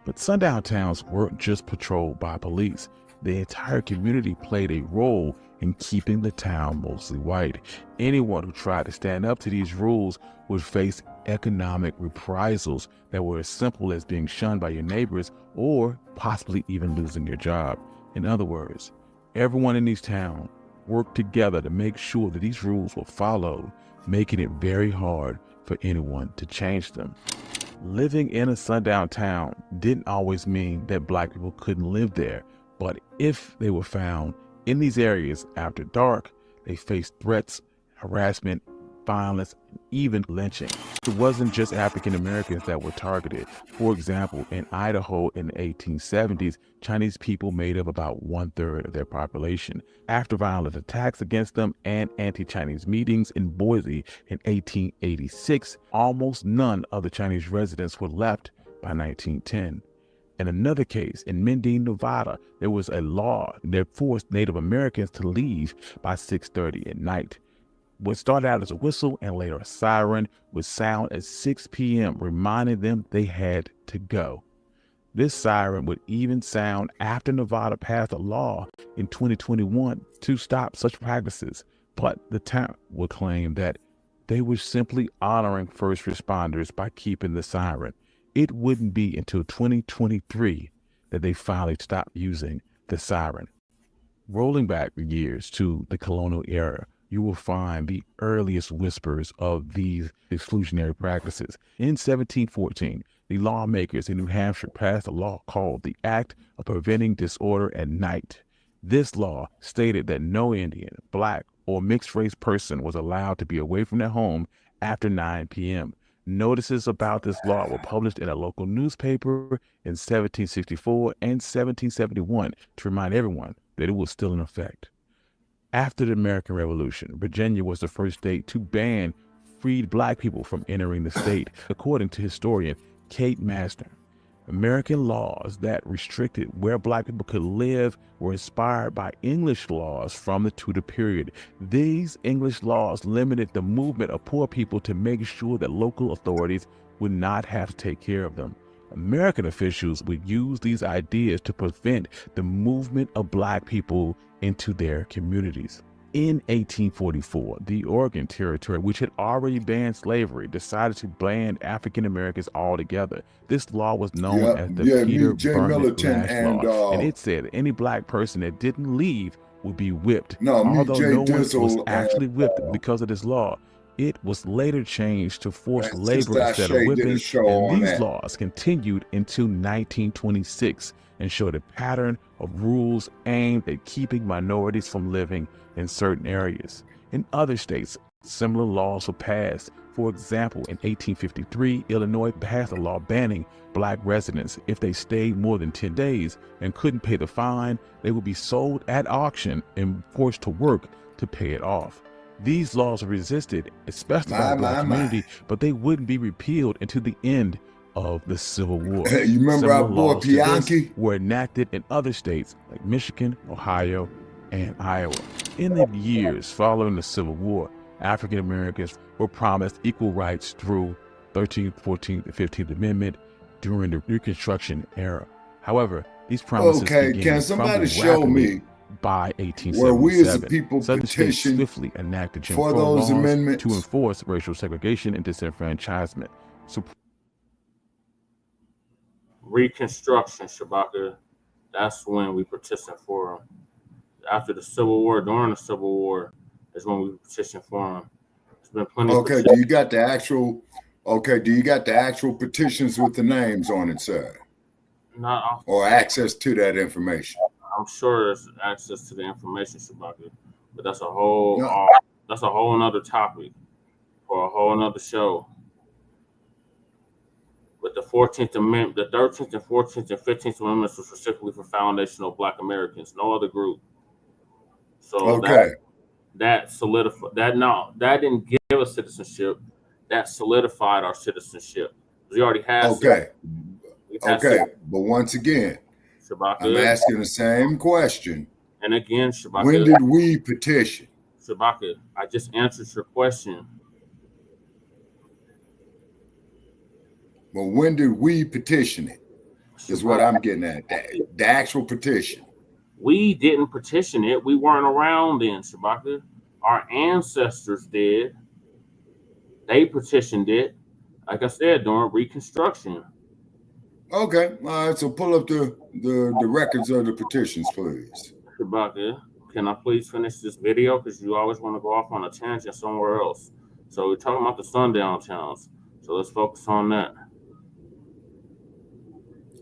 But sundown towns weren't just patrolled by police. The entire community played a role in keeping the town mostly white. Anyone who tried to stand up to these rules would face economic reprisals that were as simple as being shunned by your neighbors or possibly even losing your job. In other words, everyone in these towns worked together to make sure that these rules were followed, making it very hard for anyone to change them. Living in a sundown town didn't always mean that black people couldn't live there, but if they were found in these areas after dark, they faced threats, harassment, violence, and even lynching. It wasn't just African Americans that were targeted. For example, in Idaho in the 1870s, Chinese people made up about 1/3 of their population. After violent attacks against them and anti-Chinese meetings in Boise in 1886, almost none of the Chinese residents were left by 1910. In another case, in Mendine, Nevada, there was a law that forced Native Americans to leave by 6:30 at night. What started out as a whistle and later a siren would sound at 6 p.m., reminding them they had to go. This siren would even sound after Nevada passed a law in 2021 to stop such practices, but the town would claim that they were simply honoring first responders by keeping the siren. It wouldn't be until 2023 that they finally stopped using the siren. Rolling back years to the colonial era, you will find the earliest whispers of these exclusionary practices. In 1714, the lawmakers in New Hampshire passed a law called the Act of Preventing Disorder at Night. This law stated that no Indian, Black, or mixed-race person was allowed to be away from their home after 9 p.m. Notices about this law were published in a local newspaper in 1764 and 1771 to remind everyone that it was still in effect. After the American Revolution, Virginia was the first state to ban freed Black people from entering the state, according to historian Kate Master. American laws that restricted where Black people could live were inspired by English laws from the Tudor period. These English laws limited the movement of poor people to make sure that local authorities would not have to take care of them. American officials would use these ideas to prevent the movement of Black people into their communities. In 1844, the Oregon Territory, which had already banned slavery, decided to ban African Americans altogether. This law was known as the Peter Burnett Law, and it said that any Black person that didn't leave would be whipped. Although no one was actually whipped because of this law, it was later changed to forced labor instead of whipping, and these laws continued into 1926 and showed a pattern of rules aimed at keeping minorities from living in certain areas. In other states, similar laws were passed. For example, in 1853, Illinois passed a law banning Black residents. If they stayed more than 10 days and couldn't pay the fine, they would be sold at auction and forced to work to pay it off. These laws were resisted, especially by the Black community, but they wouldn't be repealed until the end of the Civil War. You remember our boy Pianki? Were enacted in other states like Michigan, Ohio, and Iowa. In the years following the Civil War, African Americans were promised equal rights through 13th, 14th, and 15th Amendment during the Reconstruction era. However, these promises began to crumble rapidly by 1877. Where we as a people Southern states petitioned swiftly enacted Jim for Crow those laws amendments to enforce racial segregation and disenfranchisement. Reconstruction, Shabaka, that's when we petitioned for them. After the Civil War, during the Civil War, is when we petitioned for them. There's been plenty of do you got the actual petitions with the names on it, sir? Not or access to that information? I'm sure there's access to the information, Shabaka, but that's a whole nother topic for a whole nother show. But the 14th Amendment, the 13th and 14th and 15th Amendments were specifically for foundational Black Americans, no other group. So that solidified that didn't give us citizenship. That solidified our citizenship. We already had. But once again, Shabaka, I'm asking the same question. And again, Shabaka, when did we petition? Shabaka, I just answered your question. But when did we petition it? Is what I'm getting at. The actual petition. We didn't petition it. We weren't around then, Shabaka. Our ancestors did. They petitioned it, like I said, during Reconstruction. Okay. All right. So pull up the records of the petitions, please. Shabaka, can I please finish this video? Because you always want to go off on a tangent somewhere else. So we're talking about the sundown towns. So let's focus on that.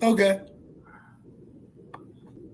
Okay.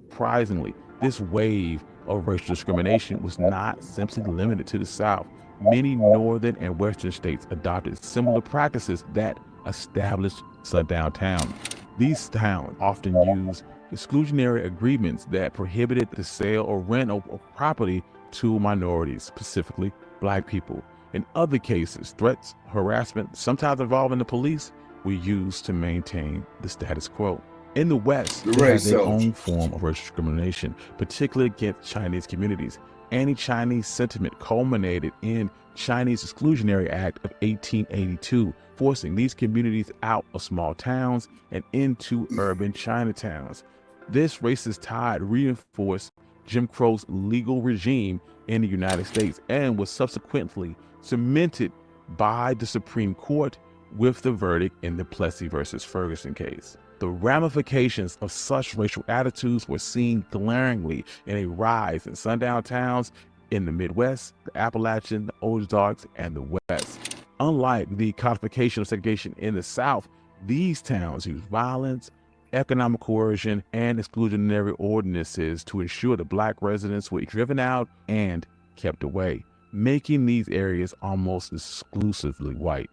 Surprisingly, this wave of racial discrimination was not simply limited to the South. many northern and western states adopted similar practices that established sundown towns. These towns often used exclusionary agreements that prohibited the sale or rent of property to minorities, specifically Black people. In other cases, threats, harassment, sometimes involving the police, were used to maintain the status quo. In the West, they had their own form of racial discrimination, particularly against Chinese communities. Anti-Chinese sentiment culminated in Chinese Exclusionary Act of 1882, forcing these communities out of small towns and into urban Chinatowns. This racist tide reinforced Jim Crow's legal regime in the United States and was subsequently cemented by the Supreme Court with the verdict in the Plessy versus Ferguson case. The ramifications of such racial attitudes were seen glaringly in a rise in sundown towns in the Midwest, the Appalachian, the Ozarks, and the West. Unlike the codification of segregation in the South, these towns used violence, economic coercion, and exclusionary ordinances to ensure that Black residents were driven out and kept away, making these areas almost exclusively white.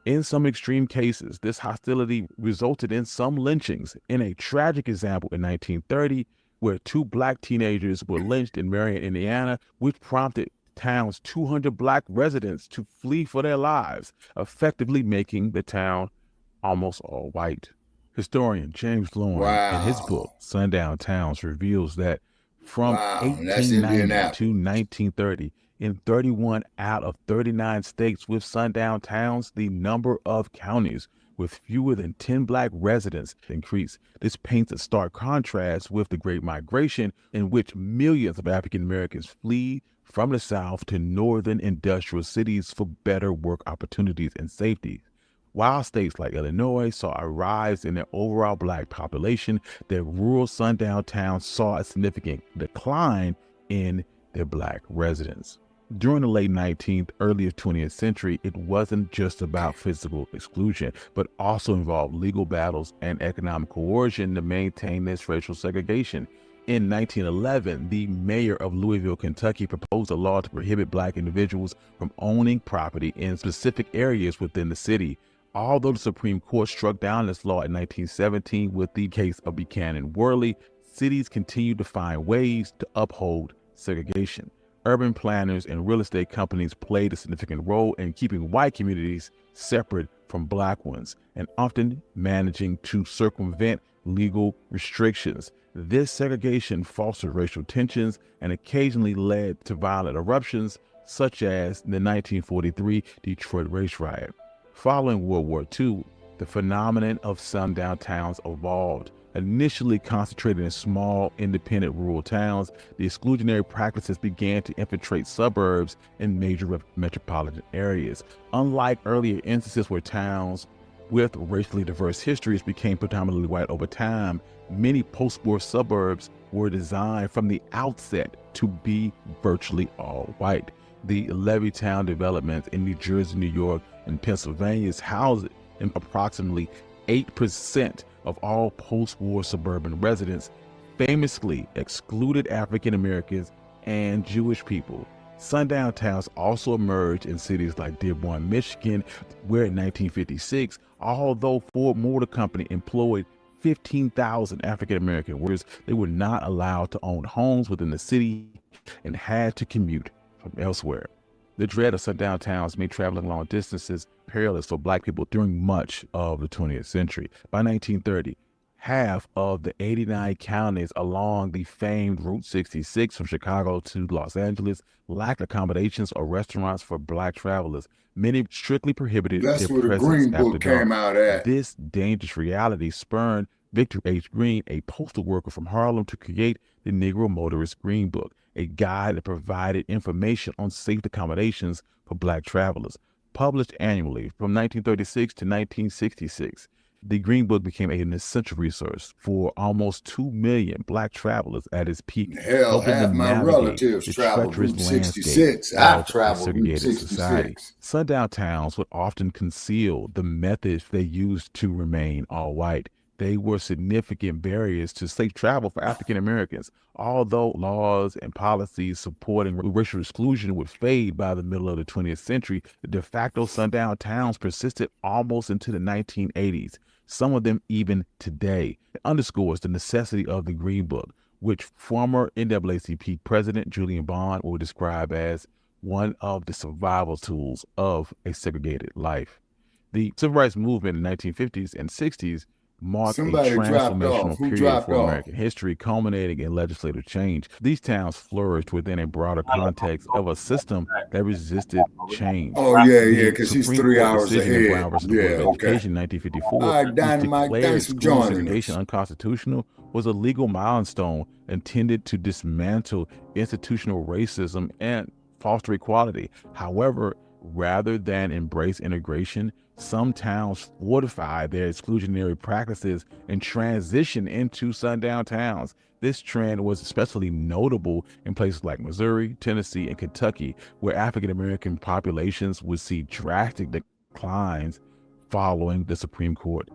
In some extreme cases, this hostility resulted in some lynchings. In a tragic example in 1930, where 2 Black teenagers were lynched in Marion, Indiana, which prompted town's 200 Black residents to flee for their lives, effectively making the town almost all white. Historian James Loring, in his book, Sundown Towns, reveals that from 1890 to 1930, in 31 out of 39 states with sundown towns, the number of counties with fewer than 10 Black residents increased. This paints a stark contrast with the Great Migration, in which millions of African Americans flee from the South to northern industrial cities for better work opportunities and safety. While states like Illinois saw a rise in their overall Black population, their rural sundown towns saw a significant decline in their Black residents. During the late 19th, early 20th century, it wasn't just about physical exclusion, but also involved legal battles and economic coercion to maintain this racial segregation. In 1911, the mayor of Louisville, Kentucky, proposed a law to prohibit Black individuals from owning property in specific areas within the city. Although the Supreme Court struck down this law in 1917 with the case of Buchanan Worley, cities continued to find ways to uphold segregation. Urban planners and real estate companies played a significant role in keeping white communities separate from Black ones and often managing to circumvent legal restrictions. This segregation fostered racial tensions and occasionally led to violent eruptions, such as the 1943 Detroit race riot. Following World War II, the phenomenon of sundown towns evolved. Initially concentrated in small, independent rural towns, the exclusionary practices began to infiltrate suburbs and major metropolitan areas. Unlike earlier instances where towns with racially diverse histories became predominantly white over time, many post-war suburbs were designed from the outset to be virtually all white. The Levittown developments in New Jersey, New York, and Pennsylvania housed approximately 8% of all post-war suburban residents, famously excluded African Americans and Jewish people. Sundown towns also emerged in cities like Dearborn, Michigan, where in 1956, although Ford Motor Company employed 15,000 African American workers, they were not allowed to own homes within the city and had to commute from elsewhere. The dread of sundown towns made traveling long distances perilous for Black people during much of the 20th century. By 1930, half of the 89 counties along the famed Route 66 from Chicago to Los Angeles lacked accommodations or restaurants for Black travelers. Many strictly prohibited That's their where the presence Green after Book dark. came out at. This dangerous reality spurred Victor H. Green, a postal worker from Harlem, to create the Negro Motorist Green Book, a guide that provided information on safe accommodations for Black travelers. Published annually from 1936 to 1966, the Green Book became an essential resource for almost 2 million Black travelers at its peak, Hell, helping half them my navigate relatives the traveled treacherous Route landscape 66. I've of a traveled Route segregated society. 66. Sundown towns would often conceal the methods they used to remain all white. they were significant barriers to safe travel for African Americans. Although laws and policies supporting racial exclusion would fade by the middle of the 20th century, the de facto sundown towns persisted almost into the 1980s, some of them even today. It underscores the necessity of the Green Book, which former NAACP President Julian Bond will describe as one of the survival tools of a segregated life. The civil rights movement in the 1950s and 60s marked a transformational period for American history, culminating in legislative change. These towns flourished within a broader context of a system that resisted change. Oh, yeah, because he's 3 hours ahead. Brown versus the Board of Education in 1954, all right, Dynamite, thanks for joining us. Unconstitutional, was a legal milestone intended to dismantle institutional racism and foster equality. However, rather than embrace integration, some towns fortified their exclusionary practices and transitioned into sundown towns. This trend was especially notable in places like Missouri, Tennessee, and Kentucky, where African American populations would see drastic declines following the Supreme Court.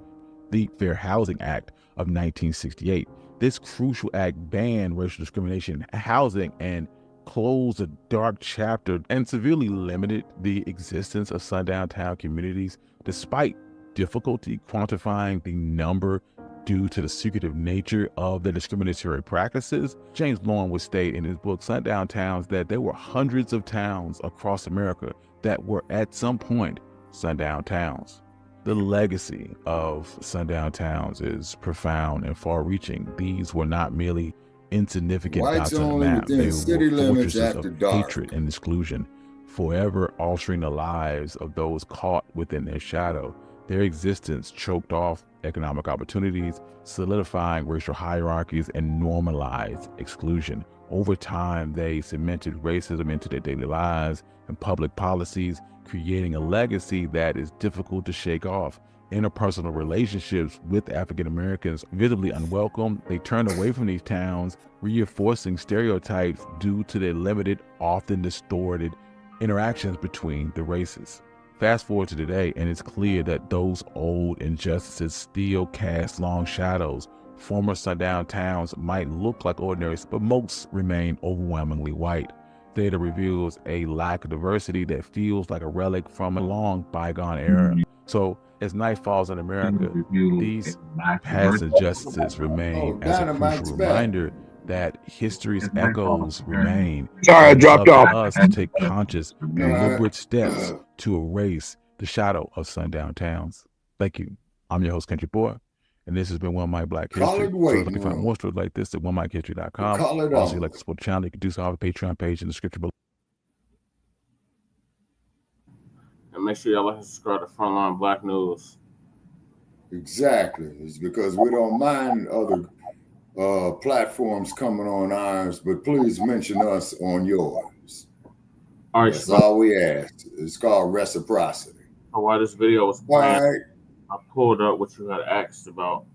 The Fair Housing Act of 1968. This crucial act banned racial discrimination in housing and closed a dark chapter and severely limited the existence of sundown town communities, despite difficulty quantifying the number due to the secretive nature of the discriminatory practices. James Loewen would state in his book Sundown Towns that there were hundreds of towns across America that were at some point sundown towns. The legacy of sundown towns is profound and far-reaching. These were not merely insignificant dots on the map. They were fortresses of hatred and exclusion, forever altering the lives of those caught within their shadow. Their existence choked off economic opportunities, solidifying racial hierarchies, and normalized exclusion. Over time, they cemented racism into their daily lives and public policies, creating a legacy that is difficult to shake off. Interpersonal relationships with African Americans visibly unwelcome. They turned away from these towns, reinforcing stereotypes due to their limited, often distorted interactions between the races. Fast forward to today, and it's clear that those old injustices still cast long shadows. Former sundown towns might look like ordinary, but most remain overwhelmingly white. Data reveals a lack of diversity that feels like a relic from a long bygone era. So as night falls in America, these past injustices remain as a crucial reminder that history's echoes remain. Sorry, I dropped off. Us to take conscious, deliberate steps to erase the shadow of sundown towns. Thank you. I'm your host, Country Boy, and this has been One Mic Black History. So if you can find more stories like this at OneMicHistory.com. Also, if you'd like to support the channel, you can do so on the Patreon page in the description below. And make sure y'all like and subscribe to Front Line Blacc News. Exactly. It's because we don't mind other platforms coming on ours, but please mention us on yours. All right, that's all we ask. It's called reciprocity. So while this video was playing, I pulled up what you had asked about.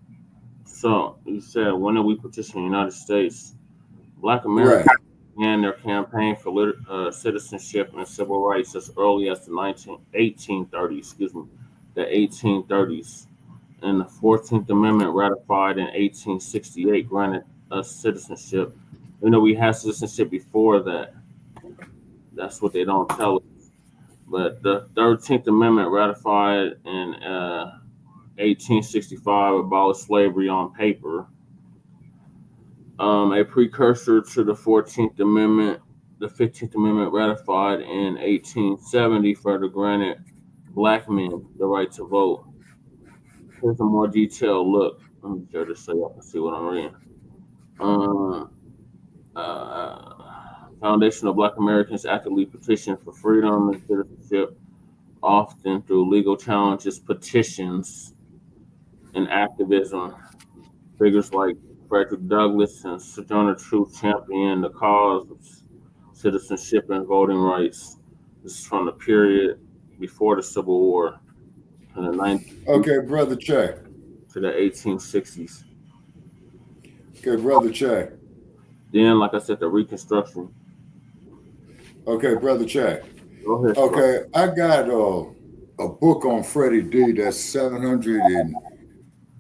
So you said, when did we petition the United States? Black Americans began their campaign for citizenship and civil rights as early as the 1830s. The 1830s. And the 14th Amendment, ratified in 1868, granted us citizenship. You know, we had citizenship before that. That's what they don't tell us. But the 13th Amendment, ratified in 1865, abolished slavery on paper. A precursor to the 14th Amendment, the 15th Amendment, ratified in 1870, further granted Black men the right to vote. Here's a more detailed look. Let me share this so y'all can see what I'm reading. Foundation of Black Americans actively petition for freedom and citizenship, often through legal challenges, petitions, and activism. Figures like Frederick Douglass and Sojourner Truth championed the cause of citizenship and voting rights. This is from the period before the Civil War. In the 19th, okay, Brother Che. To the 1860s. Okay, Brother Che. Then, like I said, the Reconstruction. Okay, Brother Che. Go ahead. Okay, I got a book on Freddie D. That's 700 and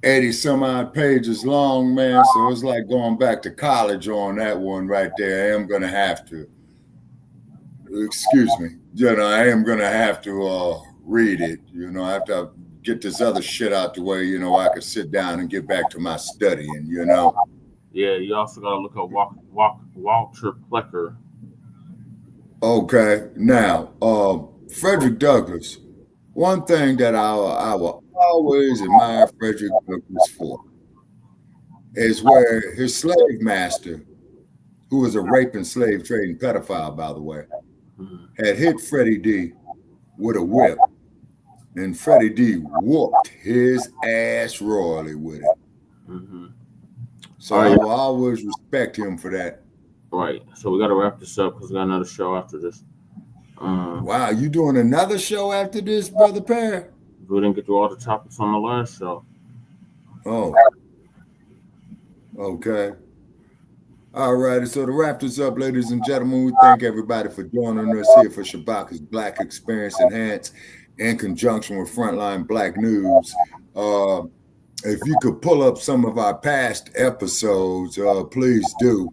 80 some odd pages long, man. So it's like going back to college on that one right there. I am going to have to, excuse me, I am going to have to read it. I have to get this other shit out the way, I could sit down and get back to my studying, Yeah, you also got to look at Walter Plecker. Okay. Now, Frederick Douglass, one thing that I will always admire Frederick Douglass for is where his slave master, who was a raping, slave trading pedophile, by the way, had hit Freddie D with a whip. And Freddie D whooped his ass royally with it. So I will always respect him for that. Right. So we got to wrap this up because we got another show after this. Wow, you doing another show after this, Brother Perry? We didn't get through all the topics on the last show. Oh. Okay. All righty. So to wrap this up, ladies and gentlemen, we thank everybody for joining us here for Shabaka'S Blacc Experience Enhanced in conjunction with Front Line Blacc News. If you could pull up some of our past episodes, please do.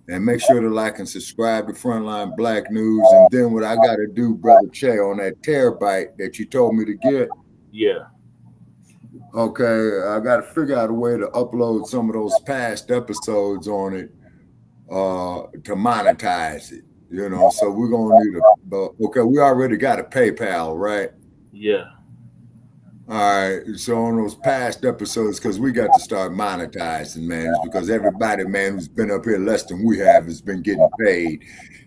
And make sure to like and subscribe to Frontline Blacc News. And then what I got to do, Brother Che, on that terabyte that you told me to get. Yeah. Okay, I got to figure out a way to upload some of those past episodes on it to monetize it. So we're going to need okay, we already got a PayPal, right? Yeah. All right, so on those past episodes, because we got to start monetizing, man, because everybody, man, who's been up here less than we have has been getting paid,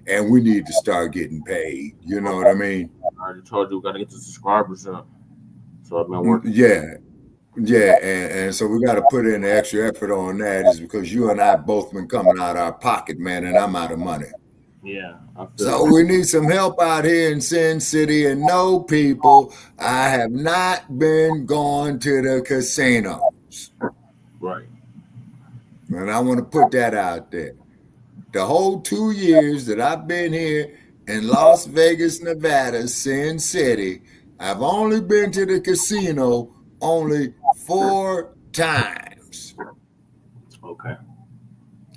and we need to start getting paid. You know what I mean? I already told you we got to get the subscribers up. So I've been working. Yeah, and so we got to put in the extra effort on that is because you and I both been coming out of our pocket, man, and I'm out of money. Yeah. So we need some help out here in Sin City. And no, people, I have not been going to the casinos. Right. And I want to put that out there. The whole 2 years that I've been here in Las Vegas, Nevada, Sin City, I've only been to the casino only 4 times. Okay.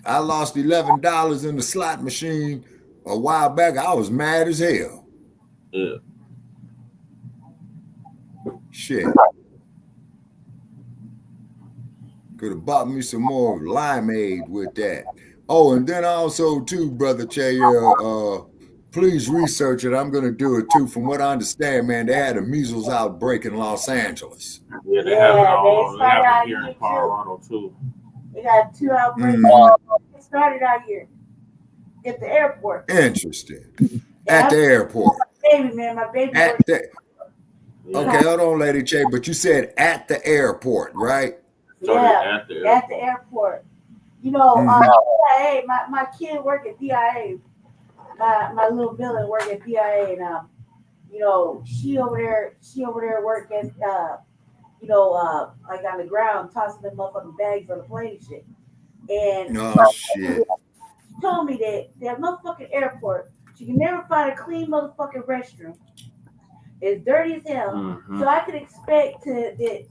I lost $11 in the slot machine a while back. I was mad as hell. Yeah. Shit. Could have bought me some more limeade with that. Oh, and then also too, Brother Che, please research it. I'm going to do it too. From what I understand, man, they had a measles outbreak in Los Angeles. Yeah, they have it all. They have it here in Colorado too. We got 2 outbreaks. It started out here at the airport. Interesting. At the airport. My baby, man, my baby. Okay, hold on, Lady Che, but you said at the airport, right? Yeah, at the airport. DIA, my kid work at DIA. My little Billy work at DIA, and she over there working like on the ground, tossing them motherfucking bags on the plane shit. And shit. She told me that motherfucking airport, she can never find a clean motherfucking restroom. It's dirty as hell. Mm-hmm. So I could expect that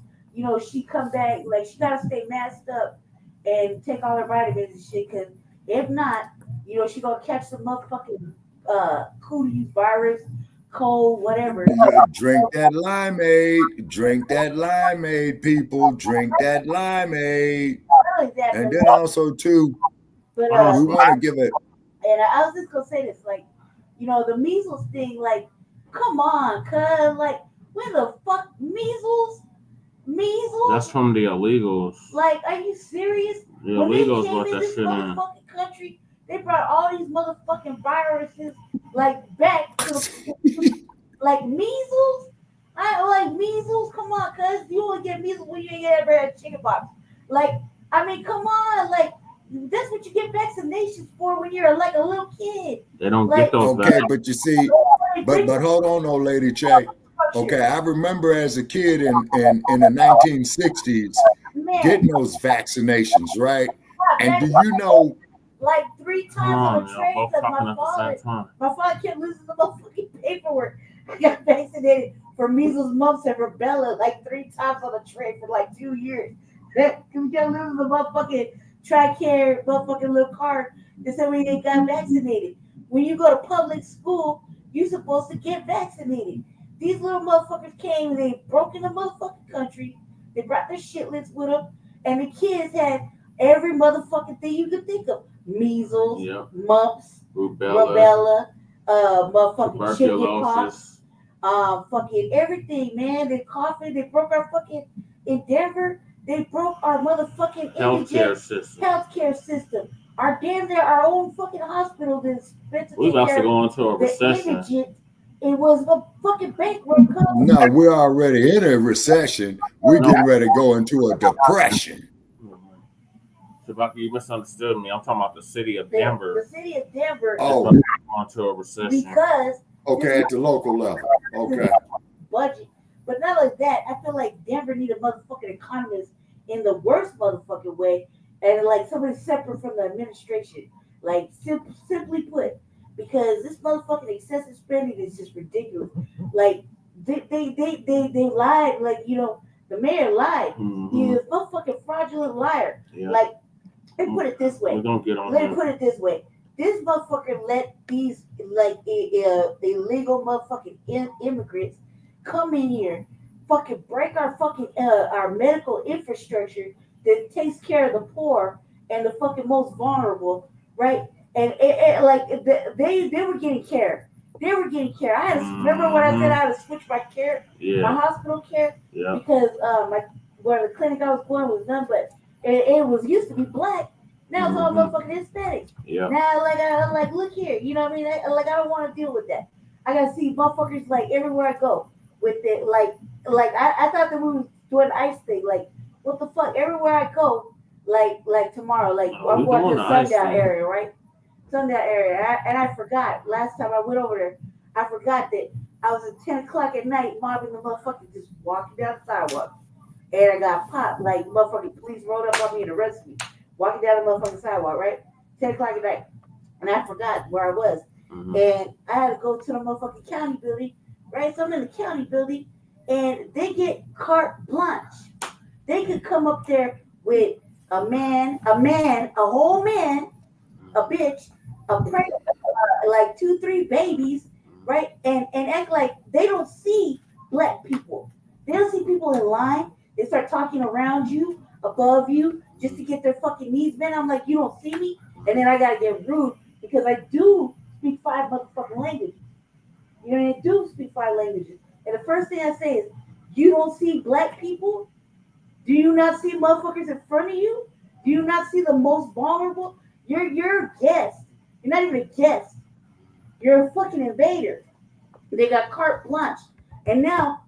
she come back, like she gotta stay masked up and take all her vitamins and shit, because if not, she gonna catch some motherfucking cootie virus, cold, whatever. Drink that limeade. Drink that limeade, people. Drink that limeade. And then also too, we want to give it. And I was just gonna say this, like, the measles thing, like, come on, cuz, like, when the fuck measles? That's from the illegals. Like, are you serious? The when illegals they came brought in that this shit in. motherfucking country, they brought all these motherfucking viruses, like, back to the, like, measles? I like measles? Come on, cuz, you only get measles when you ain't ever had chickenpox. Like, I mean, come on, like, that's what you get vaccinations for when you're like a little kid. They don't get those vaccinations. But you see, but hold on, old Lady Che. Okay, I remember as a kid in the 1960s getting those vaccinations, right? And do you know? Like 3 times on the train, because my father kept losing the motherfucking paperwork. I got vaccinated for measles, mumps, and rubella like 3 times on the train for like 2 years. We gotta lose the motherfucking TRICARE motherfucking little card that somebody they got vaccinated. When you go to public school, you're supposed to get vaccinated. These little motherfuckers came and they broke in the motherfucking country. They brought their shitlets with them, and the kids had every motherfucking thing you could think of: measles, mumps, rubella, motherfucking chicken pox, fucking everything, man. They coughing. They broke our fucking in Denver. They broke our motherfucking healthcare system. Our damn near our own fucking hospital that's meant to We're take about care to go of into a the recession. indigent. It was a fucking bankrupt company. No, we're already in a recession. We're getting ready to go into a depression. Shabaka, you misunderstood me. I'm talking about the city of Denver. The city of Denver. Oh, going to a recession. Because okay, at the local level. Okay. Budget. But not like that. I feel like Denver need a motherfucking economist in the worst motherfucking way, and like somebody separate from the administration. Like simply put, because this motherfucking excessive spending is just ridiculous. Like they lied. Like the mayor lied. He's a motherfucking fraudulent liar. Yeah. Like let me put it this way. We don't get on Let me put it this way. This motherfucker let these like illegal motherfucking immigrants come in here, fucking break our fucking our medical infrastructure that takes care of the poor and the fucking most vulnerable, right? And they were getting care. They were getting care. I had to remember when I said I had to switch my care, my hospital care, because where the clinic I was going was none but it was used to be black. Now it's all motherfucking Hispanic. Yeah. Now I'm like, look here, you know what I mean? I don't want to deal with that. I gotta see motherfuckers like everywhere I go with it. Like I thought that we were doing the ICE thing. Like what the fuck? Everywhere I go, like tomorrow, like I'm going to the Sundown area, right? Sundown area, and I forgot last time I went over there. I forgot that I was at 10 o'clock at night mobbing the motherfucker just walking down the sidewalk, and I got popped. Like motherfucking police rolled up on me and arrested me. Walking down the motherfucking sidewalk, right? 10 o'clock at night. And I forgot where I was. And I had to go to the motherfucking county building, right? So I'm in the county building, and they get carte blanche. They could come up there with a whole man, a bitch, a pregnant, like 2-3 babies, right? And act like they don't see black people. They don't see people in line. They start talking around you, above you, just to get their fucking needs met. I'm like, you don't see me? And then I gotta get rude because I do speak 5 motherfucking languages. You know, I do speak 5 languages. And the first thing I say is, you don't see black people? Do you not see motherfuckers in front of you? Do you not see the most vulnerable? You're a guest. You're not even a guest. You're a fucking invader. They got carte blanche. And now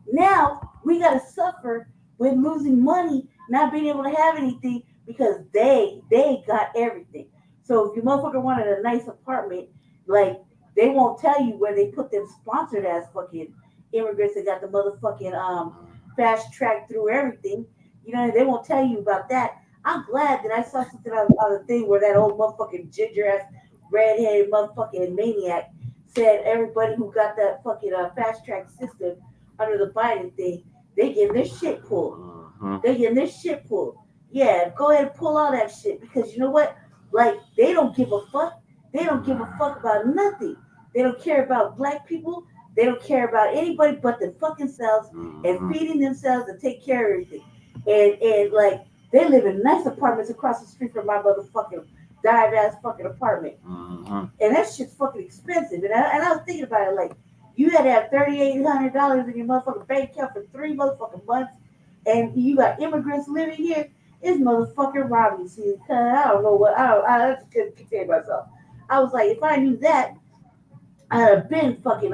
we gotta suffer with losing money, not being able to have anything because they got everything. So if your motherfucker wanted a nice apartment, like they won't tell you where they put them sponsored ass fucking immigrants that got the motherfucking fast track through everything. You know, they won't tell you about that. I'm glad that I saw something on the thing where that old motherfucking ginger ass redheaded motherfucking maniac said everybody who got that fucking fast track system under the Biden thing, they getting their shit pulled. They getting their shit pulled. Yeah, go ahead and pull all that shit because you know what? Like, they don't give a fuck. They don't give a fuck about nothing. They don't care about black people. They don't care about anybody but their fucking selves and feeding themselves and take care of everything. And like, they live in nice apartments across the street from my motherfucking dive ass fucking apartment. And that shit's fucking expensive. And I was thinking about it, like, you had to have $3,800 in your motherfucking bank account for 3 motherfucking months, and you got immigrants living here. It's motherfucking robbing season. I don't know what I just couldn't contain myself. I was like, if I knew that, I'd have been fucking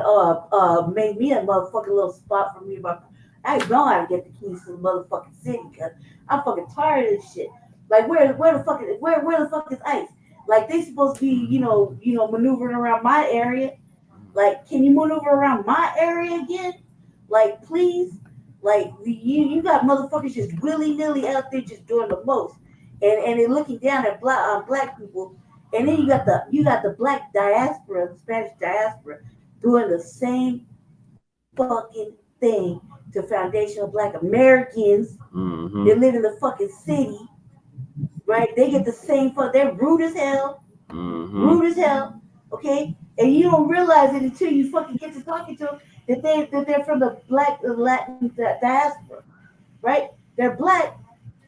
made me a motherfucking little spot for me. I know how to get the keys to the motherfucking city because I'm fucking tired of this shit. Like where the fuck is ICE? Like they supposed to be, you know, maneuvering around my area. Like, can you maneuver around my area again? Like, please. Like you got motherfuckers just willy-nilly out there just doing the most. And they're looking down at black people. And then you got the black diaspora, the Spanish diaspora, doing the same fucking thing to foundational Black Americans that live in the fucking city, right? They get the same fuck. They're rude as hell. Rude as hell. Okay, and you don't realize it until you fucking get to talking to them that they're from the Black Latin diaspora, right? They're Black,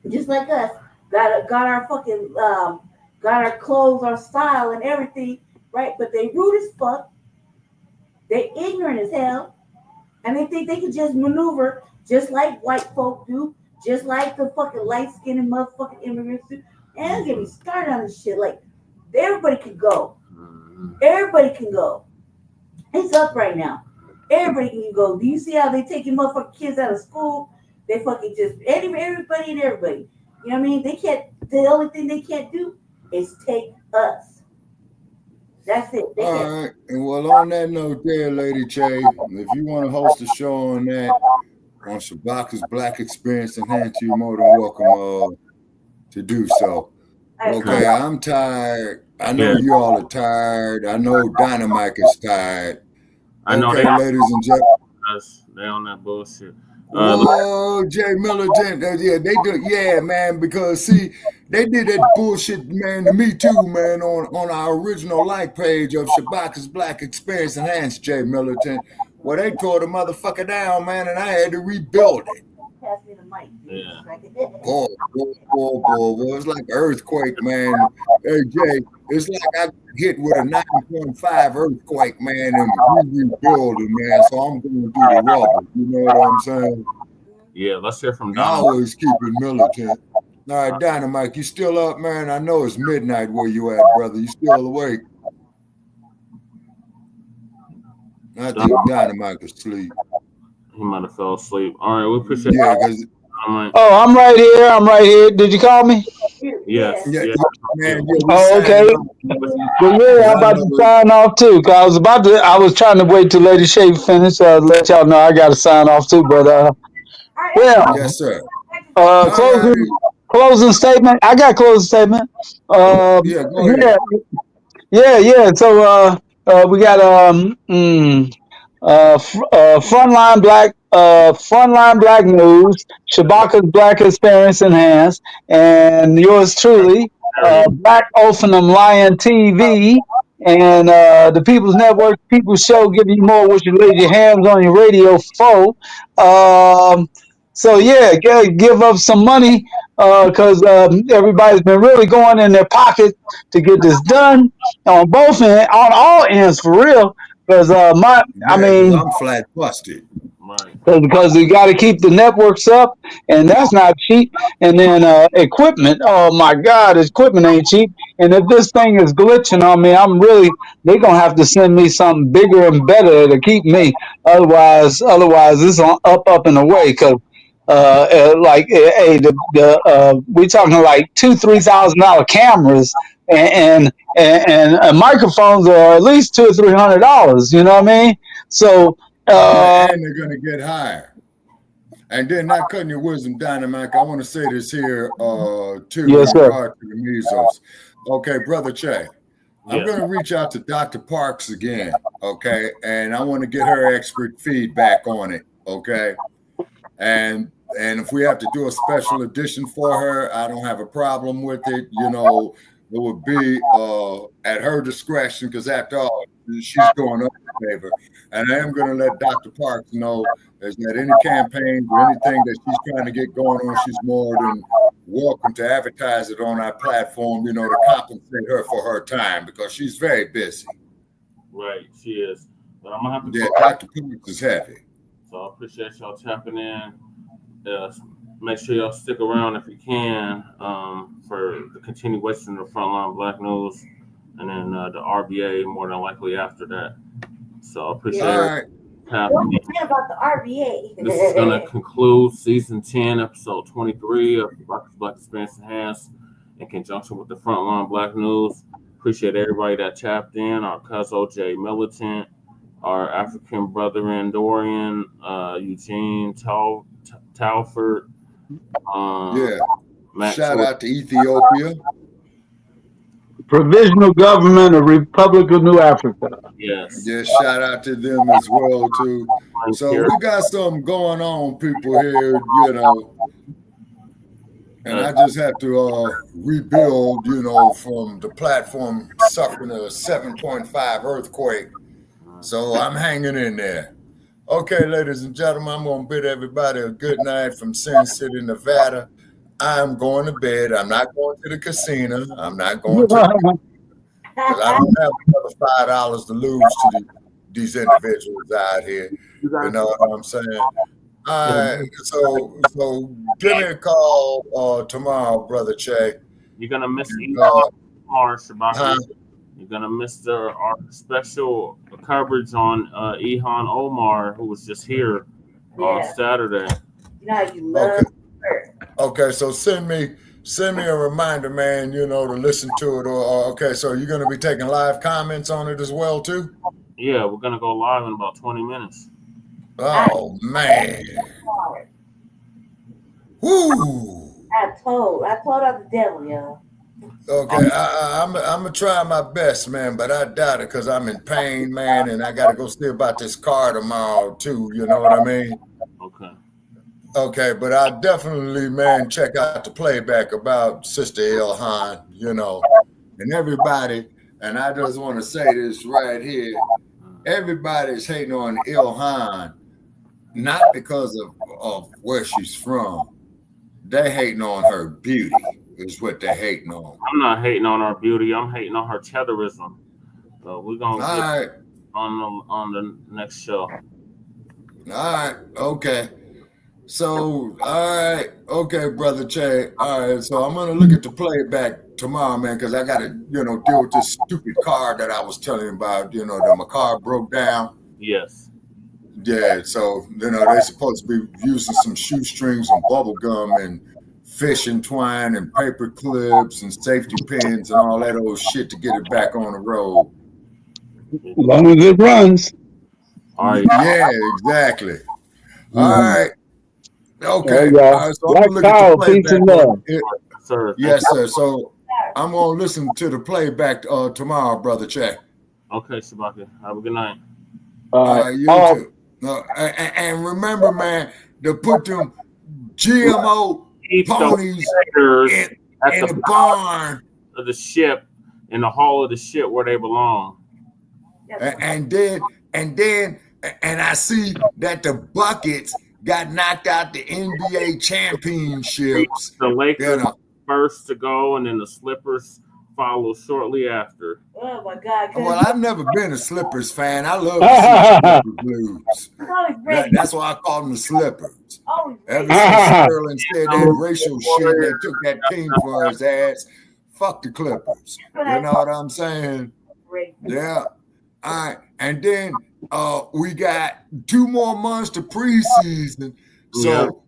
just like us. Got our fucking got our clothes, our style, and everything, right? But they rude as fuck. They ignorant as hell, and they think they can just maneuver just like white folk do, just like the fucking light skinned motherfucking immigrants do. And don't get me started on this shit. Like everybody can go. Everybody can go. It's up right now. Everybody can go. Do you see how they taking motherfucking kids out of school? They fucking just everybody and everybody. You know what I mean? They can't. The only thing they can't do is take us. That's it. All right. And well, on that note there, Lady Che, if you want to host a show on that, on Shabaka'S Blacc Experience Enhanced, you're more than welcome to do so. Okay, I'm tired. I know you all are tired. I know Dynamite is tired. I know okay, ladies and gentlemen. They on that bullshit. Oh, Jay Militant. Yeah, they do. Yeah, man, because see, they did that bullshit, man, to me too, man, on our original like page of Shabaka'S Blacc Experience Enhanced, Jay Militant, where they tore the motherfucker down, man, and I had to rebuild it. Pass me the mic. Yeah. Boy, it's like an earthquake, man. Hey, Jay, it's like I got hit with a 9.5 earthquake, man, and we rebuilding, man, so I'm going to do the rubber. You know what I'm saying? Yeah, let's hear from Dynamite. Always keep it militant. All right, Dynamite, you still up, man? I know it's midnight where you at, brother. You still awake? I think Dynamite is asleep. He might have fell asleep. All right, we appreciate it. Oh, I'm right here. I'm right here. Did you call me? Yes. Yeah, man. Oh, okay. Well, yeah, I'm about to sign off too. Cause I was trying to wait till Lady Shay finish. Let y'all know I got to sign off too. But yeah. Yes, sir. Closing statement. I got closing statement. Yeah, go ahead. Yeah. So we got Front Line Blacc, Front Line Blacc News, Shabaka'S Blacc Experience Enhanced, and yours truly, Black Ophenum Lion TV, and the People's Network, People's Show, give you more what you laid your hands on your radio for. So yeah, give up some money because everybody's been really going in their pocket to get this done on both ends, on all ends for real. Because I'm flat busted. Because you got to keep the networks up, and that's not cheap. And then equipment. Oh my God, equipment ain't cheap. And if this thing is glitching on me, they're gonna have to send me something bigger and better to keep me. Otherwise, it's on up and away. Because we talking like $2,000-$3,000 cameras and microphones are at least $200 or $300. You know what I mean? So and they're gonna get higher. And then, not cutting your wisdom, Dynamite, I want to say this here too in regard to the measles. Okay, Brother Che, I'm going to reach out to Dr. Parks again, okay? And I want to get her expert feedback on it, okay? And if we have to do a special edition for her, I don't have a problem with it. You know, it would be at her discretion because after all, she's going up in favor. And I am going to let Dr. Parks know is that any campaign or anything that she's trying to get going on, she's more than welcome to advertise it on our platform, you know, to compensate her for her time because she's very busy. Right, she is. But I'm going to have to... Yeah, Dr. Parks is heavy. So I appreciate y'all tapping in. Make sure y'all stick around if you can for the continuation of the Front Line Blacc News and then the RBA more than likely after that. So I appreciate it. Don't forget about the RBA. This is going to conclude season 10, episode 23 of Shabaka'S Blacc Experience Enhanced in conjunction with the Front Line Blacc News. Appreciate everybody that tapped in. Our cousin Jay Militant, our African brethren Dorian, Eugene Talford. Shout out to Ethiopia. Provisional Government of Republic of New Africa. Yes. Yeah, shout out to them as well too. So we got something going on, people here, you know. And I just have to rebuild, you know, from the platform suffering a 7.5 earthquake. So I'm hanging in there. Okay, ladies and gentlemen, I'm going to bid everybody a good night from Sin City, Nevada. I'm going to bed. I'm not going to the casino. I'm not going to because I don't have another $5 to lose to these individuals out here. You know what I'm saying? All right, so give me a call tomorrow, brother Che. You're gonna miss tomorrow, Shabaka. You're gonna miss our special coverage on Ihan Omar, who was just here on Saturday. You know how you love her. Okay, so send me a reminder, man. You know, to listen to it. Or okay, so you're gonna be taking live comments on it as well too. Yeah, we're gonna go live in about 20 minutes. Oh man! Woo! I told her the devil, y'all. Okay, I'm gonna try my best, man, but I doubt it because I'm in pain, man, and I gotta go see about this car tomorrow too. You know what I mean? Okay. Okay, but I definitely, man, check out the playback about Sister Ilhan, you know, and everybody. And I just want to say this right here: everybody's hating on Ilhan. Not because of where she's from. They hating on her beauty is what they're hating on. I'm not hating on her beauty. I'm hating on her terrorism. So we're going to get on the next show. All right. Okay. So, all right. Okay, Brother Che. All right. So I'm going to look at the playback tomorrow, man, because I got to, you know, deal with this stupid car that I was telling you about. You know, that my car broke down. Yes. Yeah, so you know they're supposed to be using some shoestrings and bubble gum and fishing twine and paper clips and safety pins and all that old shit to get it back on the road. As long as it runs. All right. Yeah, exactly. All right. Okay. All right, so I'm gonna look at the playback. Yes, sir. So I'm gonna listen to the playback tomorrow, Brother Che. Okay, Shabaka. Have a good night. You too. And remember, man, to put them GMO ponies in the barn of the ship, in the hull of the ship where they belong. And I see that the Buckets got knocked out the NBA championships. The Lakers first to go, and then the Slippers follow shortly after. Oh my God! Well, I've never been a Slippers fan. I love the Slippers blues. That's why I call them the Slippers. Ever since Sterling said that racial shit, they took that team for his ass. Fuck the Clippers. You know what I'm saying? Yeah. All right. And then we got 2 more months to preseason. So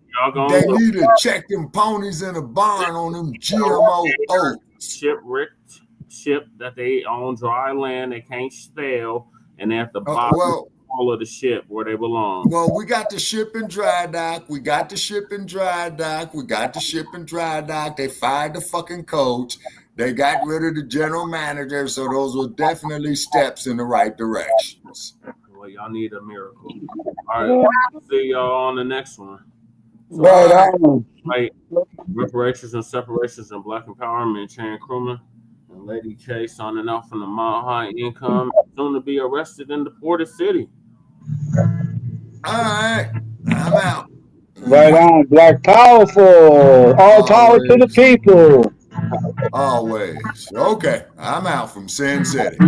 they need to check them ponies in a barn on them GMO oats. Ship that they own dry land, they can't spell, and they have to buy all of the ship where they belong. Well, we got the ship in dry dock. We got the ship in dry dock. They fired the fucking coach. They got rid of the general manager. So those were definitely steps in the right directions. Well, y'all need a miracle. All right, see y'all on the next one. So, right, reparations and separations and Black empowerment. Chan Krumah and Lady Che signing out from the Mile High Income, soon to be arrested in the Port City. All right, I'm out. Right on, Black powerful. All power to the people. Always. Okay, I'm out from Sin City.